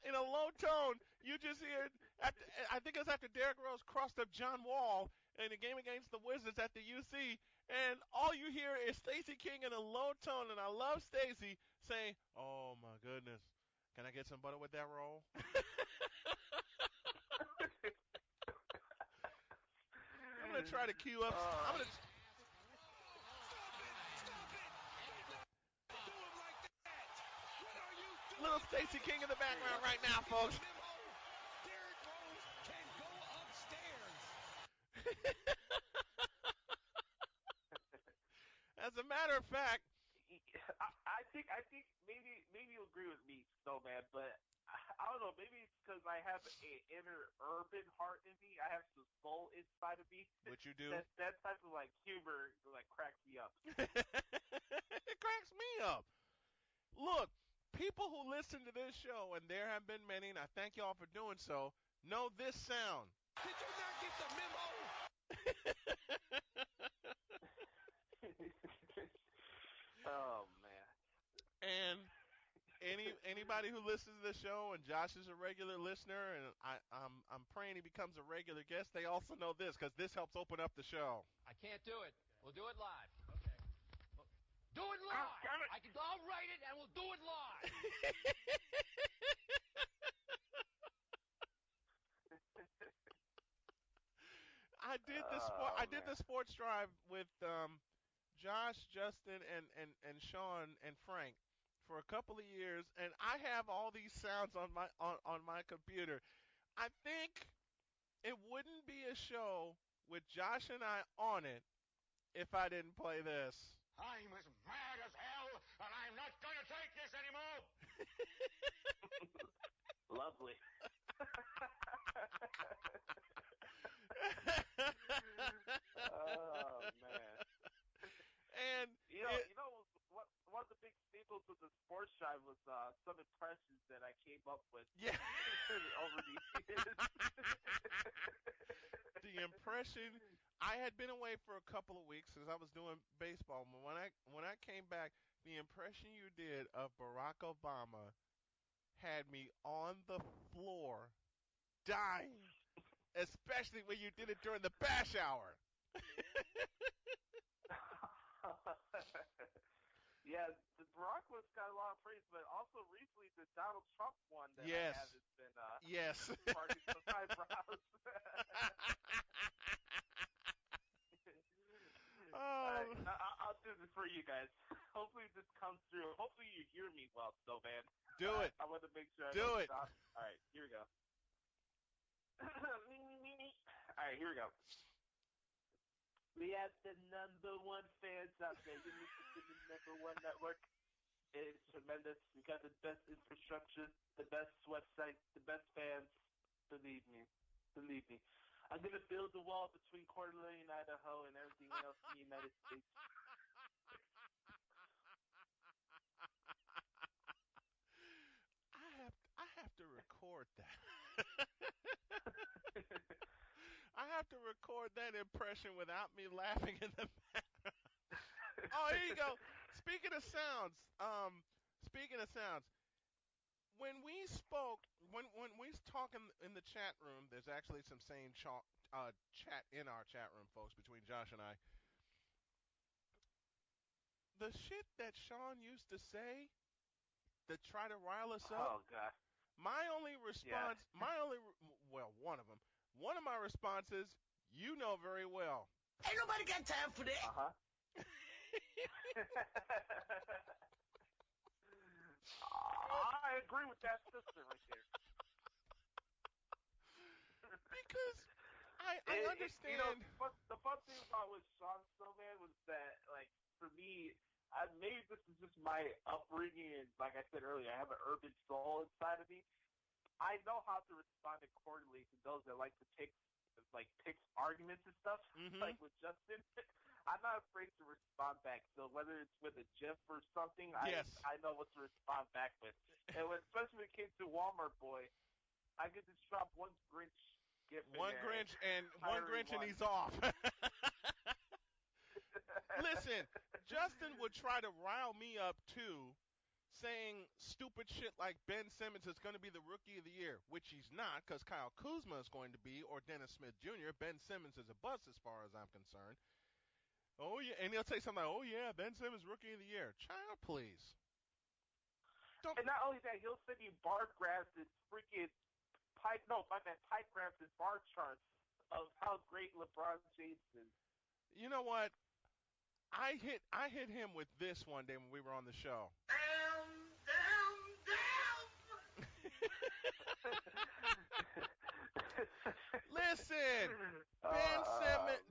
G: in a low tone, you just hear. I think it was after Derrick Rose crossed up John Wall in a game against the Wizards at the UC, and all you hear is Stacey King in a low tone, and I love Stacey saying, "Oh my goodness, can I get some butter with that roll?" I'm gonna try to cue up. Little Stacey King in the background right now, folks.
L: Derrick Rose can go upstairs.
Z: As a matter of fact, I think maybe you'll agree with me, Snowman, but I don't know. Maybe it's because I have an inner urban heart in me. I have some soul inside of me.
G: What you do?
Z: That type of humor cracks me up.
G: It cracks me up. Look, people who listen to this show, and there have been many, and I thank y'all for doing so, know this sound.
L: Did you not get the memo?
Z: Oh man.
G: And anybody who listens to the show, and Josh is a regular listener, and I'm praying he becomes a regular guest. They also know this because this helps open up the show.
D: I can't do it. We'll do it live. Okay. Do it live. I'll write it and we'll do it live.
G: I did the sports drive with Josh, Justin, and Sean and Frank for a couple of years, and I have all these sounds on my computer. I think it wouldn't be a show with Josh and I on it if I didn't play this.
C: I'm as mad as hell, and I'm not going to take this anymore.
Z: Lovely. Oh man.
G: And
Z: you know what? One of the big staples of the sports drive was some impressions that I came up with.
G: Yeah.
Z: Over the years.
G: The impression. I had been away for a couple of weeks because I was doing baseball. But when I came back, the impression you did of Barack Obama had me on the floor, dying. Especially when you did it during the bash hour.
Z: Yeah, the Barack one's got a lot of praise, but also recently the Donald Trump one that
G: yes.
Z: I have has been
G: yes.
Z: sparking some eyebrows. I'll do this for you guys. Hopefully this comes through. Hopefully you hear me well, Snowman.
G: Do it.
Z: I want to make sure.
G: Do it.
Z: All right, here we go. All right, here we go. We have the number one fans out there. You listen to the number one network. It's tremendous. We got the best infrastructure, the best website, the best fans. Believe me. Believe me. I'm going to build a wall between Coeur d'Alene, Idaho, and everything else in the United States.
G: I have to record that. I have to record that impression without me laughing in the background. Oh, here you go. Speaking of sounds, when we spoke, when we was talking in the chat room, there's actually some sane chat in our chat room, folks, between Josh and I. The shit that Sean used to say to try to rile us up.
Z: Oh, God.
G: My only response, one of them. One of my responses, you know very well.
L: Ain't nobody got time for that.
Z: Uh-huh. I agree with that sister right there.
G: Because I understand.
Z: The fun thing about with Sean Snowman was that, like, for me, maybe this is just my upbringing, and like I said earlier, I have an urban soul inside of me. I know how to respond accordingly to those that like to pick arguments and stuff.
G: Mm-hmm.
Z: Like with Justin, I'm not afraid to respond back. So whether it's with a GIF or something,
G: yes.
Z: I know what to respond back with. And especially when it came to Walmart Boy, I could just drop one Grinch GIF in
G: One
Z: there.
G: Grinch and he's off. Listen, Justin would try to rile me up too, saying stupid shit like Ben Simmons is going to be the Rookie of the Year, which he's not, because Kyle Kuzma is going to be, or Dennis Smith Jr. Ben Simmons is a bust as far as I'm concerned. Oh, yeah, and he'll say something like, oh, yeah, Ben Simmons Rookie of the Year. Child, please.
Z: And not only that, he'll send you bar graphs and freaking pipe graphs and bar charts of how great LeBron James is.
G: You know what? I hit him with this one day when we were on the show.
L: Damn.
G: Listen,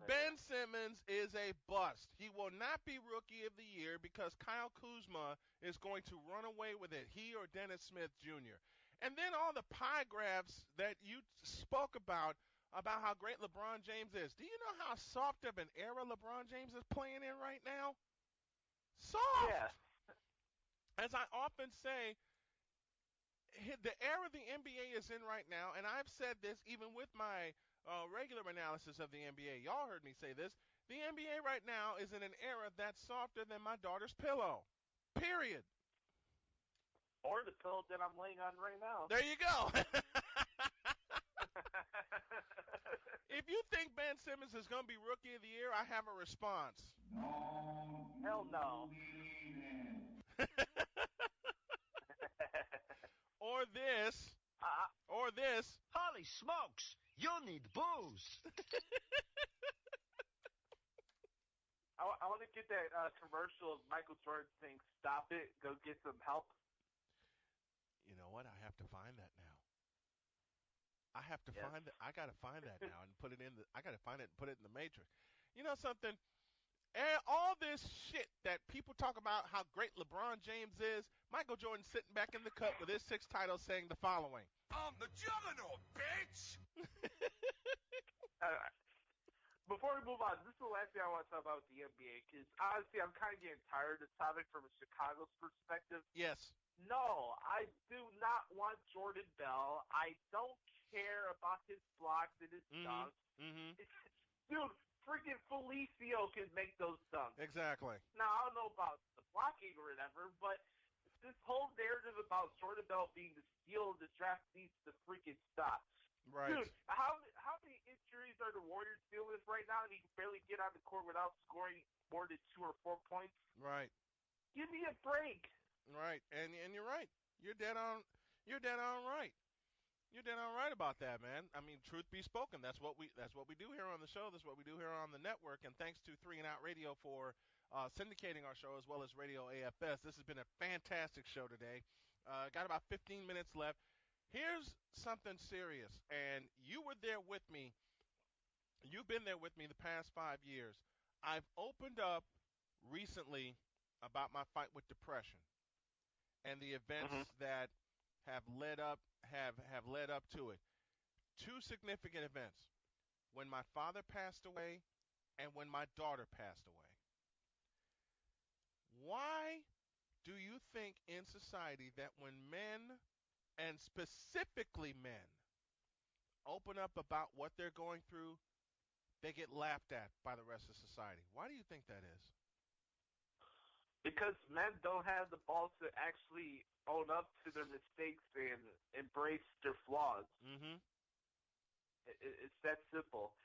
G: Ben Simmons is a bust. He will not be Rookie of the Year because Kyle Kuzma is going to run away with it, he or Dennis Smith Jr. And then all the pie graphs that you spoke about how great LeBron James is. Do you know how soft of an era LeBron James is playing in right now? Soft!
Z: Yeah.
G: As I often say, the era the NBA is in right now, and I've said this even with my regular analysis of the NBA. Y'all heard me say this. The NBA right now is in an era that's softer than my daughter's pillow. Period.
Z: Or or the pillow that I'm laying on right now.
G: There you go. If you think Ben Simmons is going to be Rookie of the Year, I have a response.
Z: Hell no.
G: Or this. Or this.
K: Holy smokes! You'll need booze.
Z: I want to get that commercial of Michael Jordan saying, "Stop it, go get some help."
G: You know what? I have to find that now. I have to find that. I got to find that now and put it in the. I got to find it and put it in the Matrix. You know something? All this shit that people talk about how great LeBron James is, Michael Jordan sitting back in the cup with his 6 titles saying the following.
K: I'm the juggernaut, bitch!
Z: Before we move on, this is the last thing I want to talk about with the NBA, because honestly, I'm kind of getting tired of the topic from a Chicago's perspective.
G: Yes.
Z: No, I do not want Jordan Bell. I don't care about his blocks and his dunks.
G: Mm-hmm.
Z: Dude, freaking Felicio can make those dunks.
G: Exactly.
Z: Now, I don't know about the blocking or whatever, but this whole narrative about Jordan Bell being the steal of the draft needs to freaking stop.
G: Right.
Z: Dude, how many injuries are the Warriors dealing with right now, and he can barely get on the court without scoring more than 2 or 4 points?
G: Right.
Z: Give me a break.
G: Right. And you're right. You're dead on right. You're dead on right about that, man. I mean, truth be spoken, that's what we do here on the show. That's what we do here on the network. And thanks to 3 and Out Radio for syndicating our show, as well as Radio AFS. This has been a fantastic show today. Got about 15 minutes left. Here's something serious, and you were there with me. You've been there with me the past 5 years. I've opened up recently about my fight with depression and the events that have led up to it. 2 significant events: when my father passed away and when my daughter passed away. Why do you think in society that when men, and specifically men, open up about what they're going through, they get laughed at by the rest of society? Why do you think that is?
Z: Because men don't have the balls to actually own up to their mistakes and embrace their flaws.
G: Mm-hmm.
Z: It's that simple.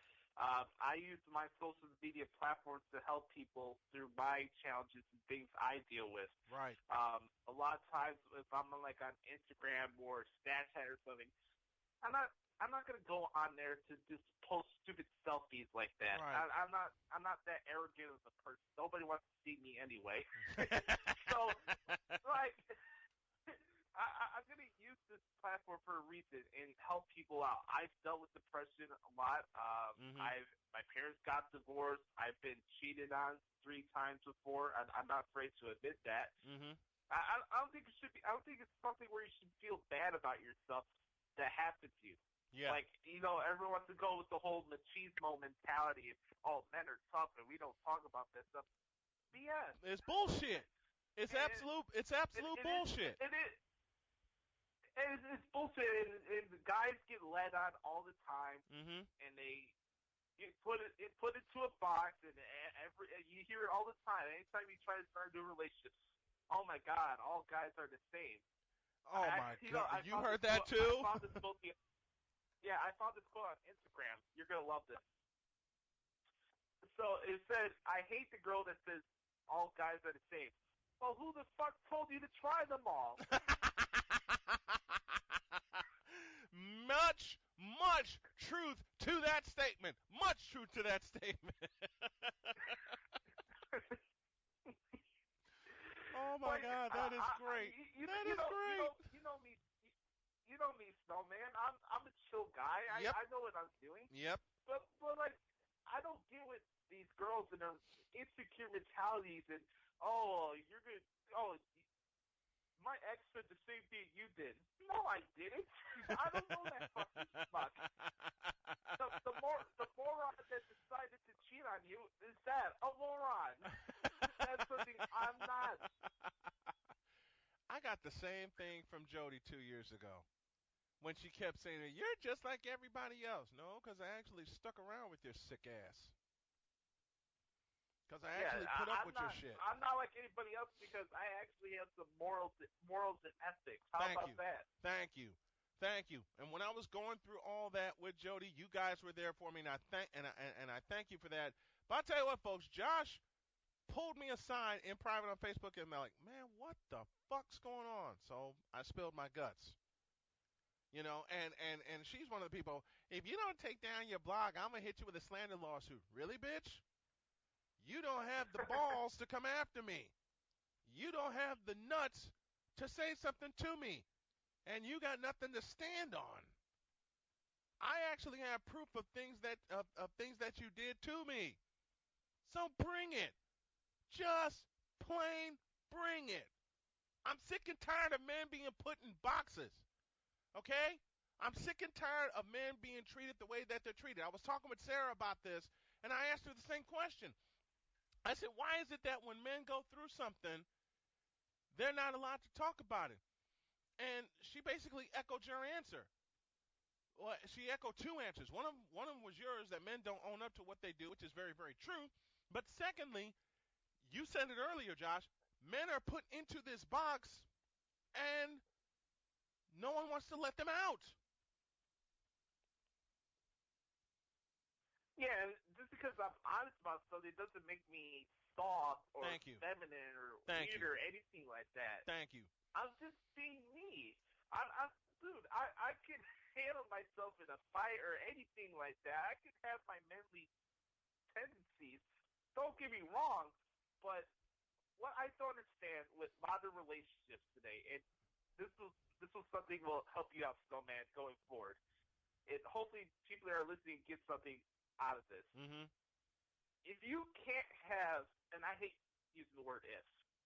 Z: I use my social media platforms to help people through my challenges and things I deal with.
G: Right.
Z: A lot of times, if I'm on Instagram or Snapchat or something, I'm not going to go on there to just post stupid selfies like that.
G: Right.
Z: I'm not that arrogant of a person. Nobody wants to see me anyway. So, I'm going to use this platform for a reason and help people out. I've dealt with depression a lot. My parents got divorced. I've been cheated on 3 times before. I'm not afraid to admit that.
G: Mm-hmm.
Z: I don't think it should be. I don't think it's something where you should feel bad about yourself that happened to you.
G: Yeah.
Z: Everyone wants to go with the whole machismo mentality of, oh, men are tough and we don't talk about that stuff. BS.
G: It's bullshit. It's absolute bullshit.
Z: It's bullshit, and the guys get led on all the time, and they put it into a box, and you hear it all the time. Anytime you try to start a new relationship, oh my God, all guys are the same.
G: Oh my God, you heard that too?
Z: I found this quote on Instagram. You're gonna love this. So it says, "I hate the girl that says all guys are the same." Well, who the fuck told you to try them all?
G: Much truth to that statement. Much truth to that statement. Oh my God, that is great. That is great.
Z: You know me. You know me, Snowman. I'm a chill guy.
G: Yep.
Z: I know what I'm doing.
G: Yep.
Z: But I don't deal with these girls and their insecure mentalities and you're good. My ex said the same thing you did. No, I didn't. I don't know that fucking fuck. The moron that decided to cheat on you is that, a moron. That's something I'm not.
G: I got the same thing from Jody 2 years ago when she kept saying, "You're just like everybody else." No, because I actually stuck around with your sick ass. Because I actually put up with your shit.
Z: I'm not like anybody else because I actually have some morals and ethics. How about that?
G: Thank you. And when I was going through all that with Jody, you guys were there for me, and I thank you for that. But I'll tell you what, folks, Josh pulled me aside in private on Facebook, and I'm like, man, what the fuck's going on? So I spilled my guts. And she's one of the people, if you don't take down your blog, I'm going to hit you with a slander lawsuit. Really, bitch? You don't have the balls to come after me. You don't have the nuts to say something to me. And you got nothing to stand on. I actually have proof of things that you did to me. So bring it. Just plain bring it. I'm sick and tired of men being put in boxes. Okay? I'm sick and tired of men being treated the way that they're treated. I was talking with Sarah about this, and I asked her the same question. I said, why is it that when men go through something, they're not allowed to talk about it? And she basically echoed your answer. Well, she echoed two answers. One of them was yours, that men don't own up to what they do, which is very, very true. But secondly, you said it earlier, Josh, men are put into this box and no one wants to let them out.
Z: Yeah, just because I'm honest about something doesn't make me soft or feminine or weird or anything like that.
G: Thank you.
Z: I'm just being me. Dude, I can handle myself in a fight or anything like that. I can have my manly tendencies. Don't get me wrong, but what I don't understand with modern relationships today, and this was something will help you out, Snowman, going forward. And hopefully people that are listening get something out of this.
G: Mm-hmm.
Z: If you can't have, and I hate using the word if,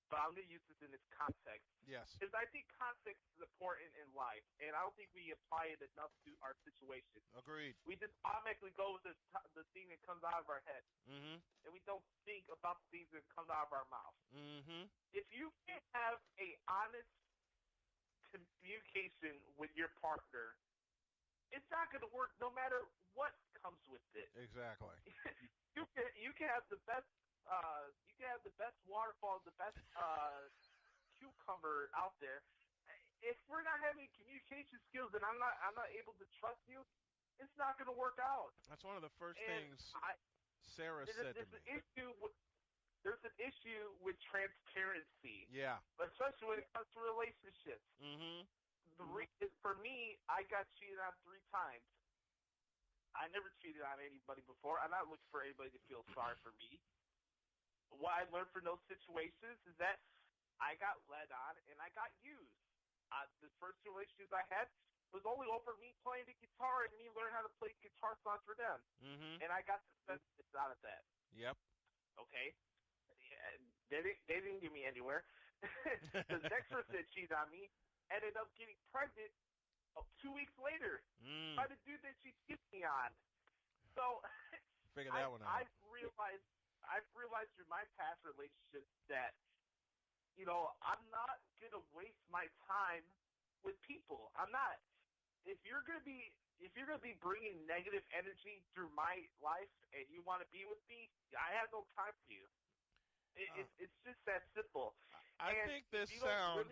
Z: but I'm going to use this in this context.
G: Yes.
Z: Because I think context is important in life, and I don't think we apply it enough to our situation.
G: Agreed.
Z: We just automatically go with the thing that comes out of our head,
G: mm-hmm.
Z: and we don't think about the things that come out of our mouth.
G: Mm-hmm.
Z: If you can't have a honest communication with your partner, it's not going to work no matter what comes with it.
G: Exactly.
Z: You can have the best waterfall, the best cucumber out there. If we're not having communication skills and I'm not able to trust you, it's not going to work out.
G: That's one of the first things Sarah said to me.
Z: There's an issue with transparency.
G: Yeah.
Z: Especially when it comes to relationships.
G: Mm-hmm.
Z: For me, I got cheated on 3 times. I never cheated on anybody before. I'm not looking for anybody to feel sorry for me. What I learned from those situations is that I got led on and I got used. The first two relationships I had was only over me playing the guitar and me learning how to play guitar songs for them.
G: Mm-hmm.
Z: And I got the benefits out of that.
G: Yep.
Z: Okay? Yeah, they didn't get me anywhere. The next person that cheated on me ended up getting pregnant 2 weeks later by the dude that she skipped me on. So
G: figure that one out.
Z: I've realized through my past relationships that, I'm not gonna waste my time with people. I'm not. If you're gonna be bringing negative energy through my life and you want to be with me, I have no time for you. It's just that simple.
G: I think this sound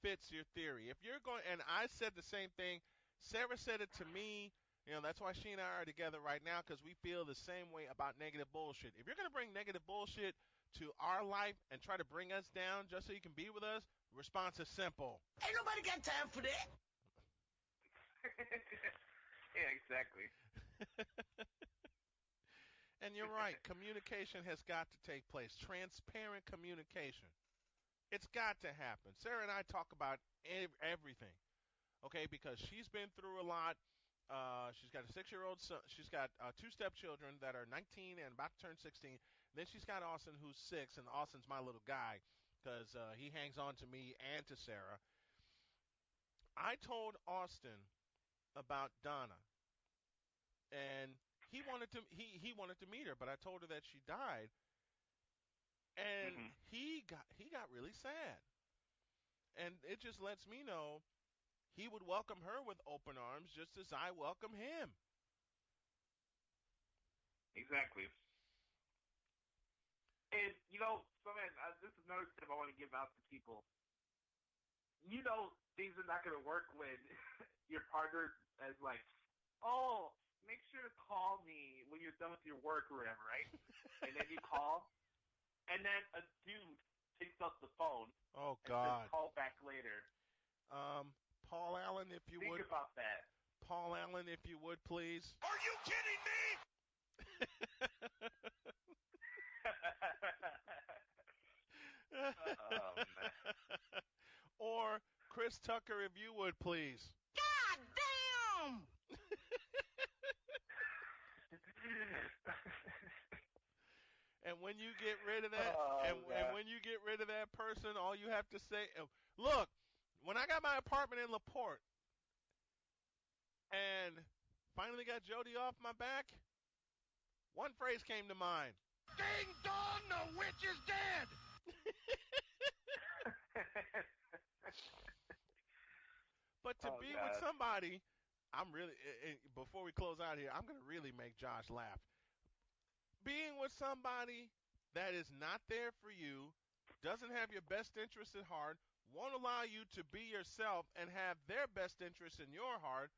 G: fits your theory. If you're going, and I said the same thing, Sarah said it to me. That's why she and I are together right now, because we feel the same way about negative bullshit. If you're going to bring negative bullshit to our life and try to bring us down just so you can be with us, response is simple.
L: Ain't nobody got time for that.
Z: Yeah, exactly.
G: And you're right. Communication has got to take place. Transparent communication. It's got to happen. Sarah and I talk about everything, okay, because she's been through a lot. She's got a 6-year-old son. She's got 2 stepchildren that are 19 and about to turn 16. Then she's got Austin, who's 6, and Austin's my little guy because he hangs on to me and to Sarah. I told Austin about Donna, and he wanted to meet her, but I told her that she died, and he got really sad, and it just lets me know he would welcome her with open arms just as I welcome him.
Z: Exactly. And, Snowman, this is another tip I want to give out to people. Things are not going to work when your partner is like, oh, make sure to call me when you're done with your work or whatever, right? And then you call, and then a dude picks up the phone
G: Oh,
Z: and
G: God.
Z: says, call back later.
G: Paul Allen, if you would.
Z: Think about that.
G: Paul Allen, if you would, please.
K: Are you kidding me?
Z: Oh, man.
G: Or Chris Tucker, if you would, please.
K: God damn!
G: And when you get rid of that,
Z: Oh,
G: and when you get rid of that person, all you have to say, look, when I got my apartment in LaPorte, and finally got Jody off my back, one phrase came to mind.
K: Ding dong, the witch is dead!
G: But to be with somebody, I'm really, before we close out here, I'm going to really make Josh laugh. Being with somebody that is not there for you, doesn't have your best interest at heart, won't allow you to be yourself and have their best interest in your heart,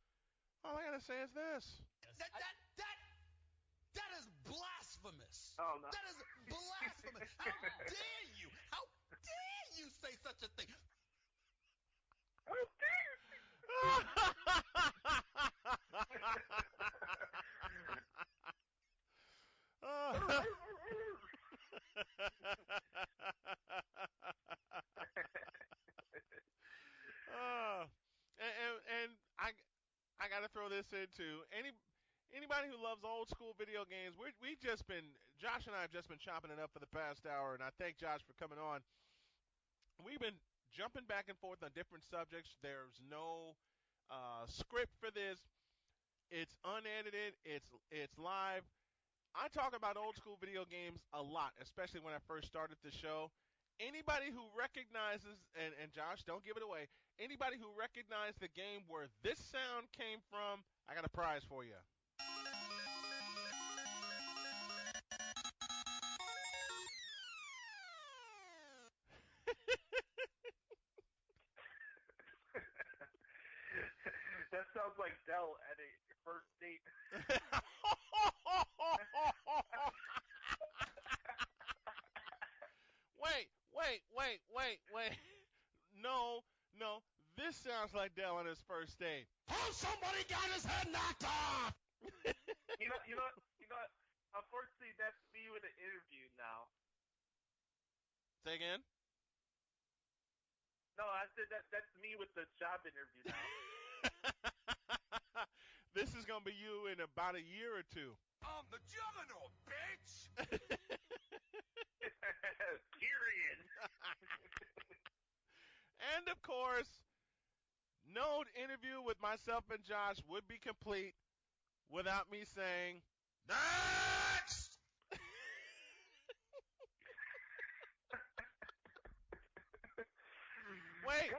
G: all I got to say is this.
K: That is blasphemous.
Z: Oh, no.
K: That is blasphemous. How dare you? How dare you say such a thing?
Z: How dare
G: and I got to throw this in too. Anybody who loves old school video games, Josh and I have just been chopping it up for the past hour, and I thank Josh for coming on. We've been jumping back and forth on different subjects. There's no script for this. It's unedited. It's live. I talk about old school video games a lot, especially when I first started the show. Anybody who recognizes, and Josh, don't give it away, anybody who recognized the game where this sound came from, I got a prize for you.
Z: That sounds like Dell at a first date. Wait. No. This sounds like Dell on his first date.
K: Oh, somebody got his head knocked off!
Z: You know. Unfortunately, that's me with an interview now.
G: Say again?
Z: No, I said that's me with the job interview now.
G: This is going to be you in about a year or two.
K: I'm the juggernaut, bitch!
Z: Period.
G: And, of course, no interview with myself and Josh would be complete without me saying,
K: Next!
G: Wait.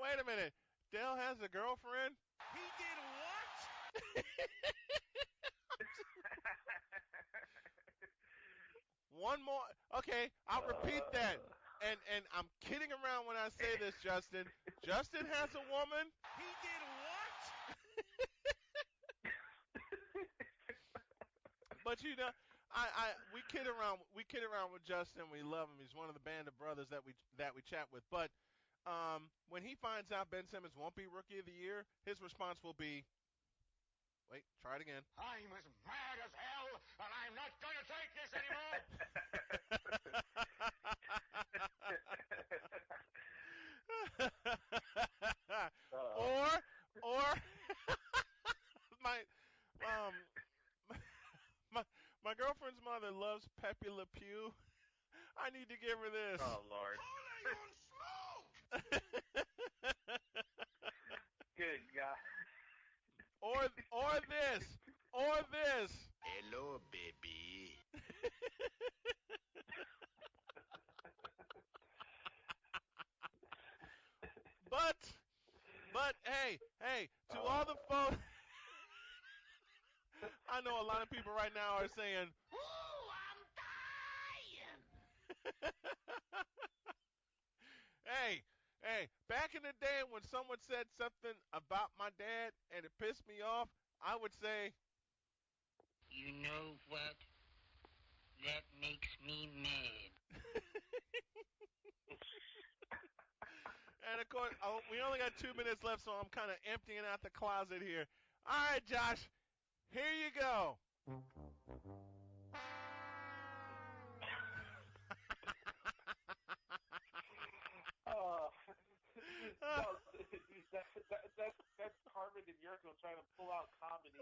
G: Wait a minute. Dale has a girlfriend?
K: He did what?
G: One more. Okay, I'll repeat that. And I'm kidding around when I say this, Justin. Justin has a woman.
K: He did what?
G: But we kid around with Justin. We love him. He's one of the band of brothers that we chat with. But when he finds out Ben Simmons won't be Rookie of the Year, his response will be, wait, try it again.
C: I'm as mad as hell, and I'm not going to take this anymore.
G: or my girlfriend's mother loves Pepe Le Pew. I need to give her this.
Z: Oh, Lord.
K: Holy on smoke!
Z: Good God.
G: Or this.
K: Hello, baby.
G: But, hey, to all the folks, I know a lot of people right now are saying,
L: Ooh, I'm dying.
G: hey, back in the day when someone said something about my dad and it pissed me off, I would say,
E: You know what? That makes me mad.
G: And, of course, we only got 2 minutes left, so I'm kind of emptying out the closet here. All right, Josh, here you go.
Z: That's Carmen and Yurko trying to pull out comedy.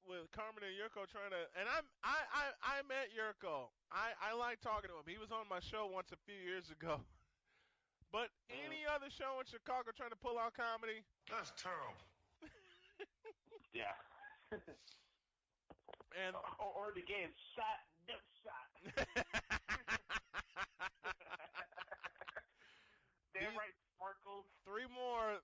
G: With Carmen and Yurko trying to, and I met Yurko. I like talking to him. He was on my show once a few years ago. But any other show in Chicago trying to pull out comedy?
C: That's terrible.
Z: Yeah.
G: And
Z: or the game shot, no shot. Damn right, Sparkles.
G: Three more,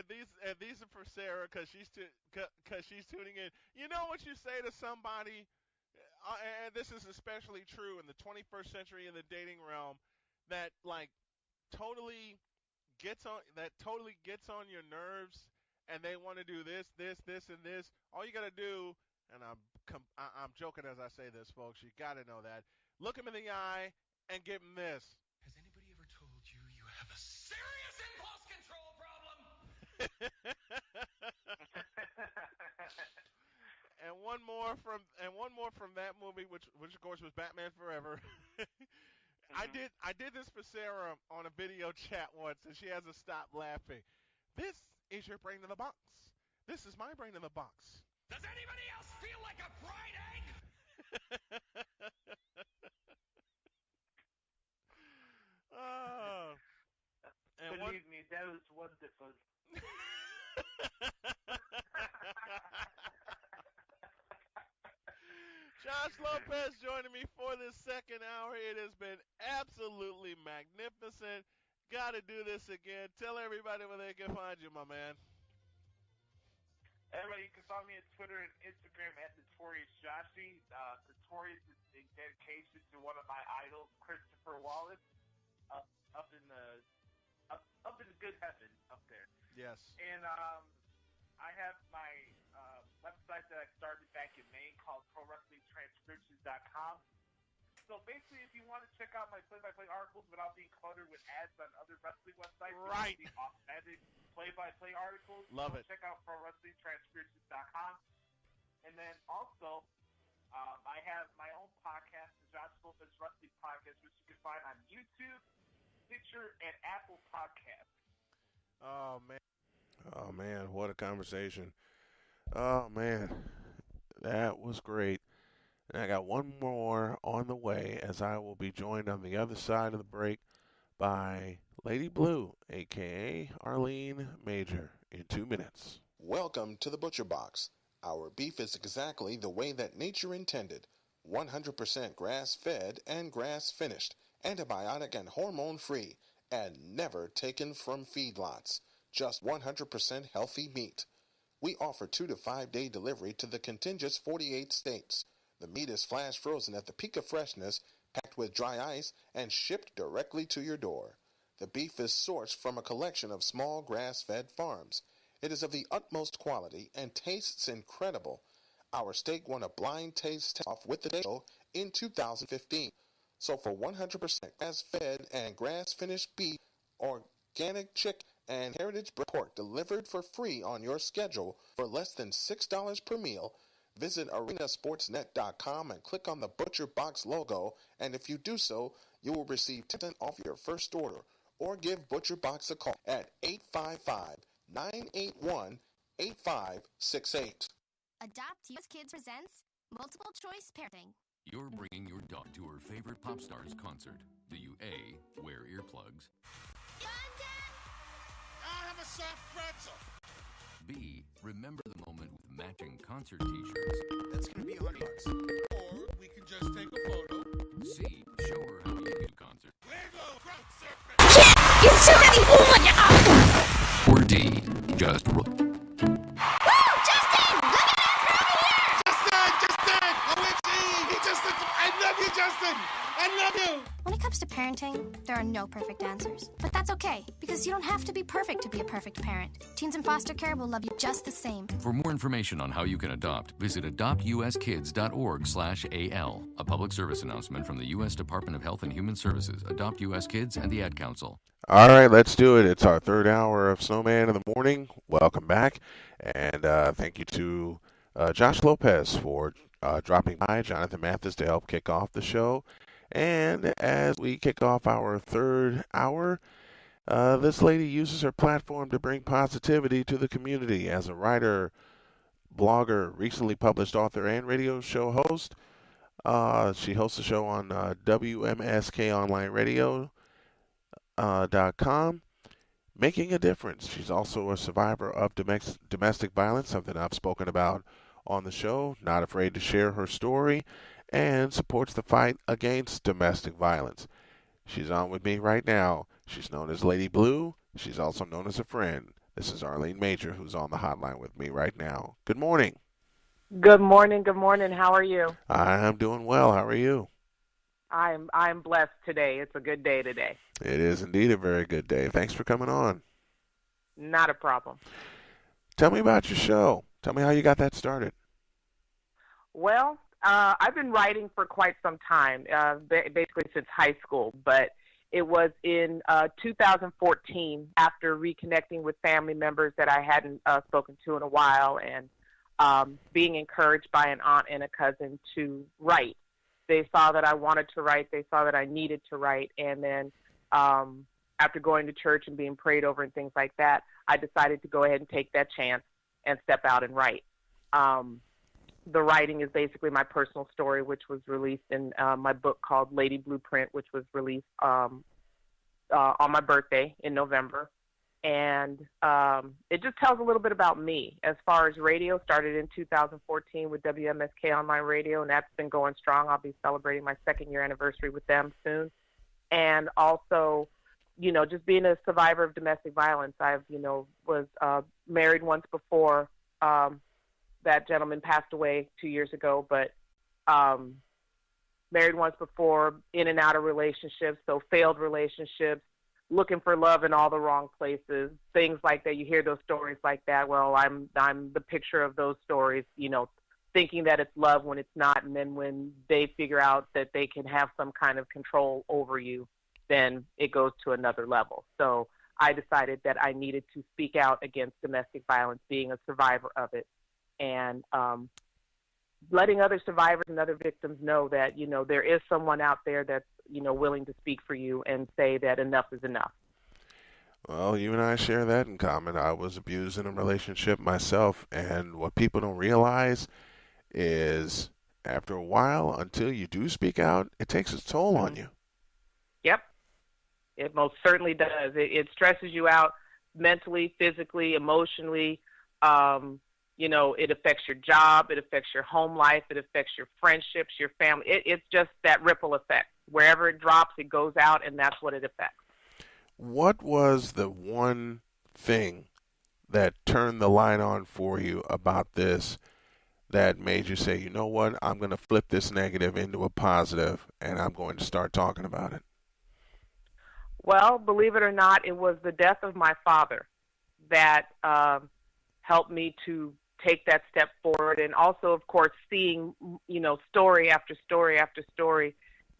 G: and these are for Sarah because she's tuning in. You know what you say to somebody, and this is especially true in the 21st century in the dating realm, that totally gets on your nerves, and they want to do this, and this. All you gotta do, and I'm joking as I say this, folks. You gotta know that. Look him in the eye and give him this.
K: Has anybody ever told you you have a serious impulse control problem?
G: And one more from that movie, which of course was Batman Forever. I did this for Sarah on a video chat once, and she hasn't stopped laughing. This is your brain in the box. This is my brain in the box.
K: Does anybody else feel like a fried egg?
G: Oh. And
Z: believe me, that was wonderful.
G: Josh Lopez joining me for this second hour. It has been absolutely magnificent. Got to do this again. Tell everybody where they can find you, my man.
Z: Everybody, you can follow me on Twitter and Instagram at Notorious Joshi. Notorious is a dedication to one of my idols, Christopher Wallace, up in the good heaven up there.
G: Yes.
Z: And I have my website that I started back in May called ProWrestlingTranscriptions.com. So basically, if you want to check out my play-by-play articles without being cluttered with ads on other wrestling websites,
G: right?
Z: The authentic play-by-play articles.
G: Love it.
Z: Check out ProWrestlingTranscriptions.com. And then also, I have my own podcast, the Josh Lopez Wrestling Podcast, which you can find on YouTube, Stitcher, and Apple Podcasts.
G: Oh man, what a conversation. Oh man, that was great. And I got one more on the way, as I will be joined on the other side of the break by Lady Blue, a.k.a. Arlene Major, in 2 minutes.
A: Welcome to the Butcher Box. Our beef is exactly the way that nature intended. 100% grass-fed and grass-finished, antibiotic and hormone-free, and never taken from feedlots. Just 100% healthy meat. We offer 2 to 5 day delivery to the contiguous 48 states. The meat is flash frozen at the peak of freshness, packed with dry ice, and shipped directly to your door. The beef is sourced from a collection of small grass-fed farms. It is of the utmost quality and tastes incredible. Our steak won a blind taste off with the show in 2015. So for 100% grass-fed and grass-finished beef, organic chicken, and heritage pork delivered for free on your schedule for less than $6 per meal, visit arenasportsnet.com and click on the Butcher Box logo, and if you do so, you will receive 10% off your first order, or give Butcher Box a call at 855-981-8568.
P: Adopt US Kids presents Multiple Choice Parenting.
N: You're bringing your dog to her favorite pop star's concert. Do you A, wear earplugs?
C: I have a soft pretzel.
N: B. Remember the moment with matching concert t-shirts.
Q: That's going to be $100. Or we can just take a photo.
N: C. Show her how you do concert.
L: It's too many women!
N: Or D. Just
Q: I love you!
P: When it comes to parenting, there are no perfect answers. But that's okay, because you don't have to be perfect to be a perfect parent. Teens in foster care will love you just the same.
N: For more information on how you can adopt, visit adoptuskids.org/AL. A public service announcement from the U.S. Department of Health and Human Services, Adopt U.S. Kids, and the Ad Council.
G: All right, let's do it. It's our third hour of Snowman in the morning. Welcome back. And thank you to Josh Lopez for dropping by, Jonathan Mathis to help kick off the show. And as we kick off our third hour, this lady uses her platform to bring positivity to the community as a writer, blogger, recently published author, and radio show host. She hosts a show on WMSKOnlineradio.com, making a difference. She's also a survivor of domestic violence, something I've spoken about on the show, not afraid to share her story, and supports the fight against domestic violence. She's on with me right now. She's known as Lady Blue. She's also known as a friend. This is Arlene Major, who's on the hotline with me right now. Good morning.
R: Good morning. Good morning. How are you?
G: I'm doing well. How are you?
R: I'm blessed today. It's a good day today.
G: It is indeed a very good day. Thanks for coming on.
R: Not a problem.
G: Tell me about your show. Tell me how you got that started.
R: Well, I've been writing for quite some time, basically since high school, but it was in 2014 after reconnecting with family members that I hadn't spoken to in a while and being encouraged by an aunt and a cousin to write. They saw that I wanted to write. They saw that I needed to write. And then after going to church and being prayed over and things like that, I decided to go ahead and take that chance and step out and write. The writing is basically my personal story, which was released in my book called Lady Blueprint, which was released on my birthday in November. And it just tells a little bit about me. As far as radio, started in 2014 with WMSK Online Radio, and that's been going strong. I'll be celebrating my second-year anniversary with them soon. And also, you know, just being a survivor of domestic violence. I've, was married once before. That gentleman passed away 2 years ago, but married once before, in and out of relationships, so failed relationships, looking for love in all the wrong places, things like that. You hear those stories like that. Well, I'm the picture of those stories, thinking that it's love when it's not, and then when they figure out that they can have some kind of control over you, then it goes to another level. So I decided that I needed to speak out against domestic violence, being a survivor of it, and letting other survivors and other victims know that, there is someone out there that's, willing to speak for you and say that enough is enough.
G: Well, you and I share that in common. I was abused in a relationship myself, and what people don't realize is after a while, until you do speak out, it takes its toll on you.
R: Yep. It most certainly does. It stresses you out mentally, physically, emotionally. It affects your job, it affects your home life, it affects your friendships, your family. It's just that ripple effect. Wherever it drops, it goes out, and that's what it affects.
G: What was the one thing that turned the light on for you about this that made you say, you know what, I'm going to flip this negative into a positive, and I'm going to start talking about it?
R: Well, believe it or not, it was the death of my father that helped me to take that step forward. And also, of course, seeing, story after story after story,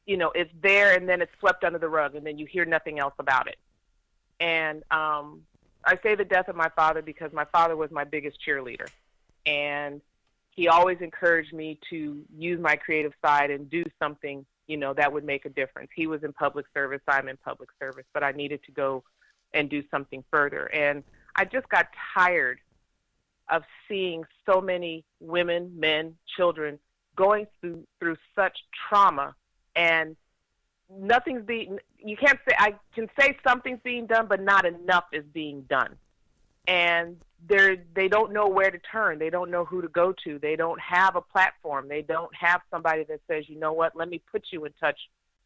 R: it's there and then it's swept under the rug and then you hear nothing else about it. And I say the death of my father because my father was my biggest cheerleader. And he always encouraged me to use my creative side and do something, that would make a difference. He was in public service, I'm in public service, but I needed to go and do something further. And I just got tired of seeing so many women, men, children going through such trauma, and nothing's being, you can't say, I can say something's being done, but not enough is being done. and they don't know where to turn. They don't know who to go to. They don't have a platform. They don't have somebody that says, you know what, let me put you in touch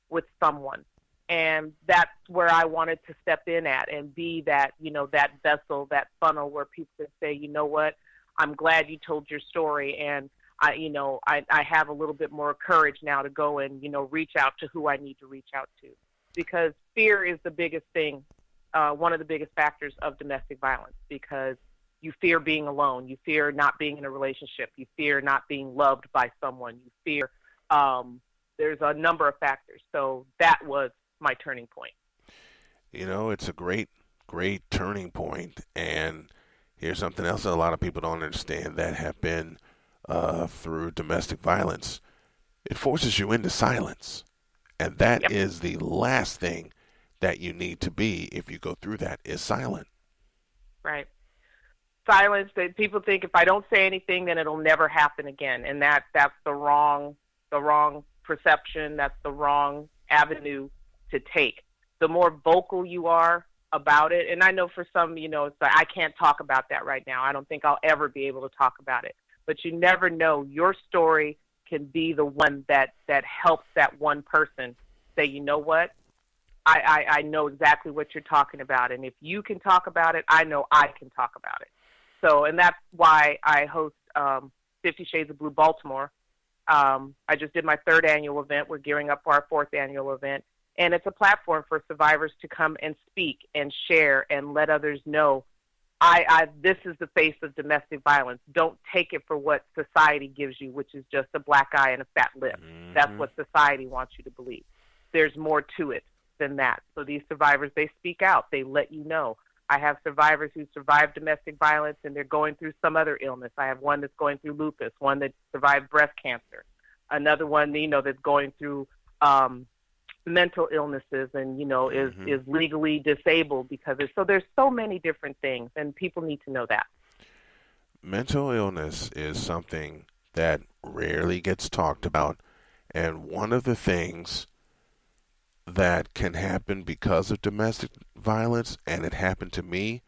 R: with someone. And that's where I wanted to step in at and be that, that vessel, that funnel where people can say, you know what, I'm glad you told your story, and I have a little bit more courage now to go and, reach out to who I need to reach out to. Because fear is the biggest thing, one of the biggest factors of domestic violence, because you fear being alone. You fear not being in a relationship. You fear not being loved by someone. You fear there's a number of factors. So that was my turning point.
G: It's a great, great turning point. And here's something else that a lot of people don't understand that have been through domestic violence. It forces you into silence. And that is the last thing that you need to be if you go through that, is silent.
R: Right. Silence, that people think if I don't say anything, then it'll never happen again. And that's the wrong perception. That's the wrong avenue to take. The more vocal you are about it, and I know for some, it's like, I can't talk about that right now. I don't think I'll ever be able to talk about it. But you never know. Your story can be the one that helps that one person say, you know what, I know exactly what you're talking about. And if you can talk about it, I know I can talk about it. So, and that's why I host 50 Shades of Blue Baltimore. I just did my 3rd annual event. We're gearing up for our 4th annual event. And it's a platform for survivors to come and speak and share and let others know, this is the face of domestic violence. Don't take it for what society gives you, which is just a black eye and a fat lip. Mm-hmm. That's what society wants you to believe. There's more to it than that. So these survivors, they speak out. They let you know. I have survivors who survived domestic violence and they're going through some other illness. I have one that's going through lupus, one that survived breast cancer, another one, that's going through mental illnesses and, is legally disabled because there's so many different things, and people need to know that.
G: Mental illness is something that rarely gets talked about, and one of the things that can happen because of domestic violence, and it happened to me,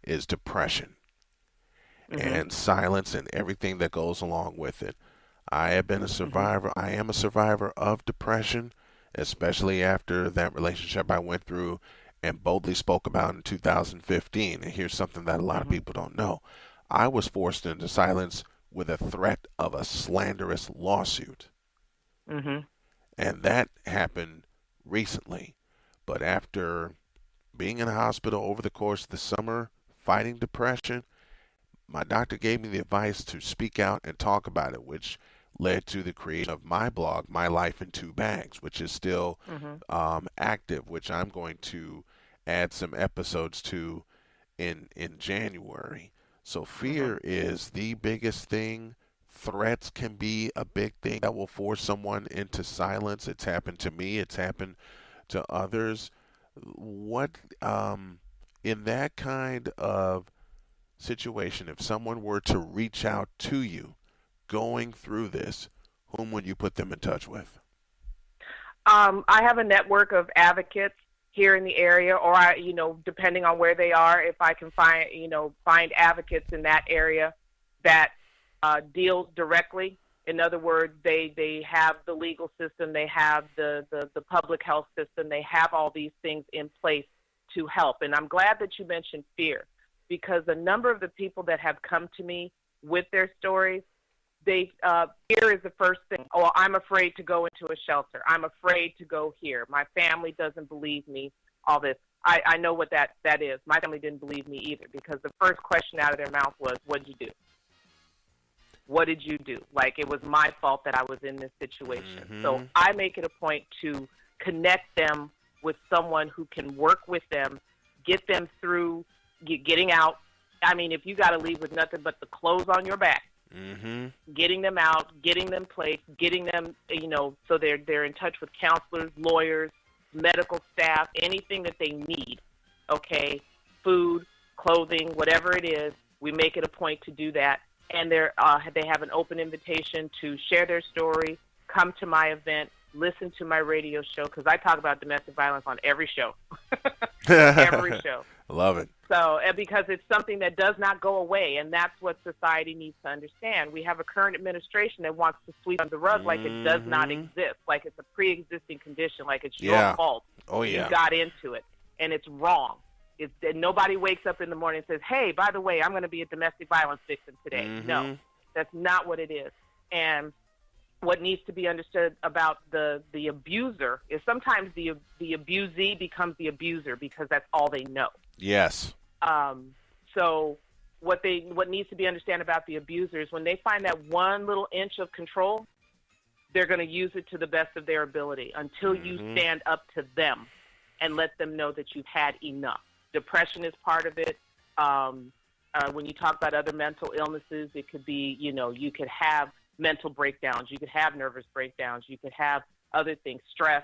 G: is depression and silence and everything that goes along with it. I have been a survivor. I am a survivor of depression, especially after that relationship I went through and boldly spoke about in 2015. And here's something that a lot of people don't know. I was forced into silence with a threat of a slanderous lawsuit. And that happened recently. But after being in a hospital over the course of the summer, fighting depression, my doctor gave me the advice to speak out and talk about it, which led to the creation of my blog, My Life in 2 Bags, which is still active, which I'm going to add some episodes to in January. So fear is the biggest thing. Threats can be a big thing that will force someone into silence. It's happened to me. It's happened to others. What, in that kind of situation, if someone were to reach out to you going through this, whom would you put them in touch with?
R: I have a network of advocates here in the area, or depending on where they are, if I can find advocates in that area that deal directly. In other words, they have the legal system, they have the public health system, they have all these things in place to help. And I'm glad that you mentioned fear, because a number of the people that have come to me with their stories, fear is the first thing. Oh, I'm afraid to go into a shelter. I'm afraid to go here. My family doesn't believe me, all this. I know what that is. My family didn't believe me either, because the first question out of their mouth was, what'd you do? What did you do? Like, it was my fault that I was in this situation. So I make it a point to connect them with someone who can work with them, get them through getting out. I mean, if you got to leave with nothing but the clothes on your back, getting them out, getting them placed, getting them, so they're in touch with counselors, lawyers, medical staff, anything that they need, okay, food, clothing, whatever it is, we make it a point to do that. And they have an open invitation to share their story, come to my event, listen to my radio show because I talk about domestic violence on every show. Every show.
G: Love it.
R: So, and because it's something that does not go away, and that's what society needs to understand. We have a current administration that wants to sweep under the rug like it does not exist, like it's a pre-existing condition, like it's your fault.
G: Oh, yeah.
R: You got into it, and it's wrong. Nobody wakes up in the morning and says, hey, by the way, I'm going to be a domestic violence victim today. No, that's not what it is. And what needs to be understood about the abuser is sometimes the abusee becomes the abuser because that's all they know.
G: Yes.
R: So what needs to be understood about the abuser is when they find that one little inch of control, they're going to use it to the best of their ability until you stand up to them and let them know that you've had enough. Depression is part of it. When you talk about other mental illnesses, it could be, you could have mental breakdowns, you could have nervous breakdowns, you could have other things, stress,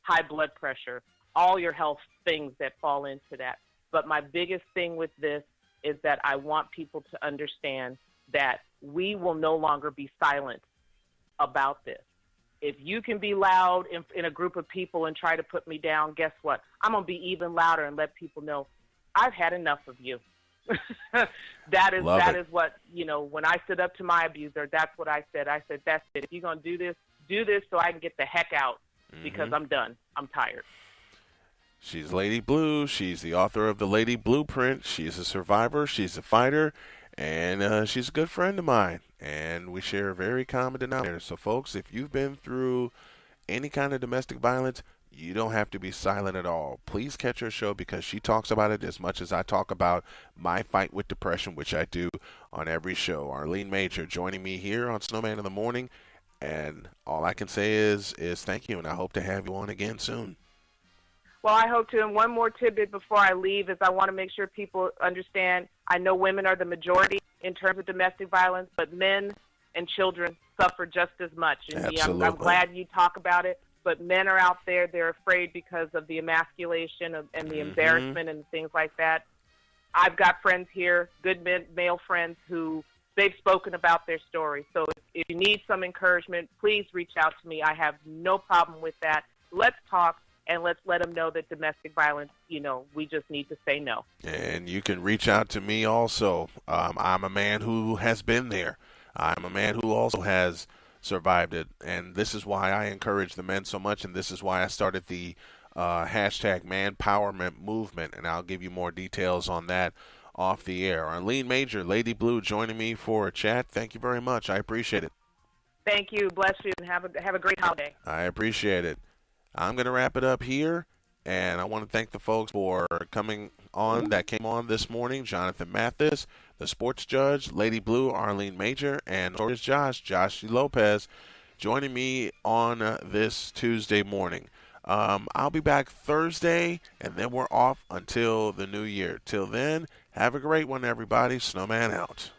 R: high blood pressure, all your health things that fall into that. But my biggest thing with this is that I want people to understand that we will no longer be silent about this. If you can be loud in a group of people and try to put me down, guess what? I'm going to be even louder and let people know I've had enough of you. That is what, when I stood up to my abuser, that's what I said. I said, that's it. If you're going to do this so I can get the heck out because I'm done. I'm tired.
G: She's Lady Blue. She's the author of The Lady Blueprint. She's a survivor. She's a fighter. And she's a good friend of mine. And we share a very common denominator. So, folks, if you've been through any kind of domestic violence, you don't have to be silent at all. Please catch her show because she talks about it as much as I talk about my fight with depression, which I do on every show. Arlene Major joining me here on Snowman in the Morning. And all I can say is thank you, and I hope to have you on again soon.
R: Well, I hope to. And one more tidbit before I leave is I want to make sure people understand, I know women are the majority in terms of domestic violence, but men and children suffer just as much. And
G: Absolutely.
R: I'm glad you talk about it. But men are out there, they're afraid because of the emasculation and the embarrassment and things like that. I've got friends here, good male friends, who they've spoken about their story. So if you need some encouragement, please reach out to me. I have no problem with that. Let's talk, and let's let them know that domestic violence, we just need to say no.
G: And you can reach out to me also. I'm a man who has been there. I'm a man who also has survived it, and this is why I encourage the men so much, and this is why I started the hashtag Manpowerment movement, and I'll give you more details on that off the air. Arlene Major, Lady Blue, joining me for a chat. Thank you very much. I appreciate it.
R: Thank you. Bless you, and have a great holiday.
G: I appreciate it. I'm going to wrap it up here, and I want to thank the folks for coming on that came on this morning. Jonathan Mathis, the sports judge, Lady Blue, Arlene Major, and so is Josh Lopez, joining me on this Tuesday morning. I'll be back Thursday, and then we're off until the new year. Till then, have a great one, everybody. Snowman out.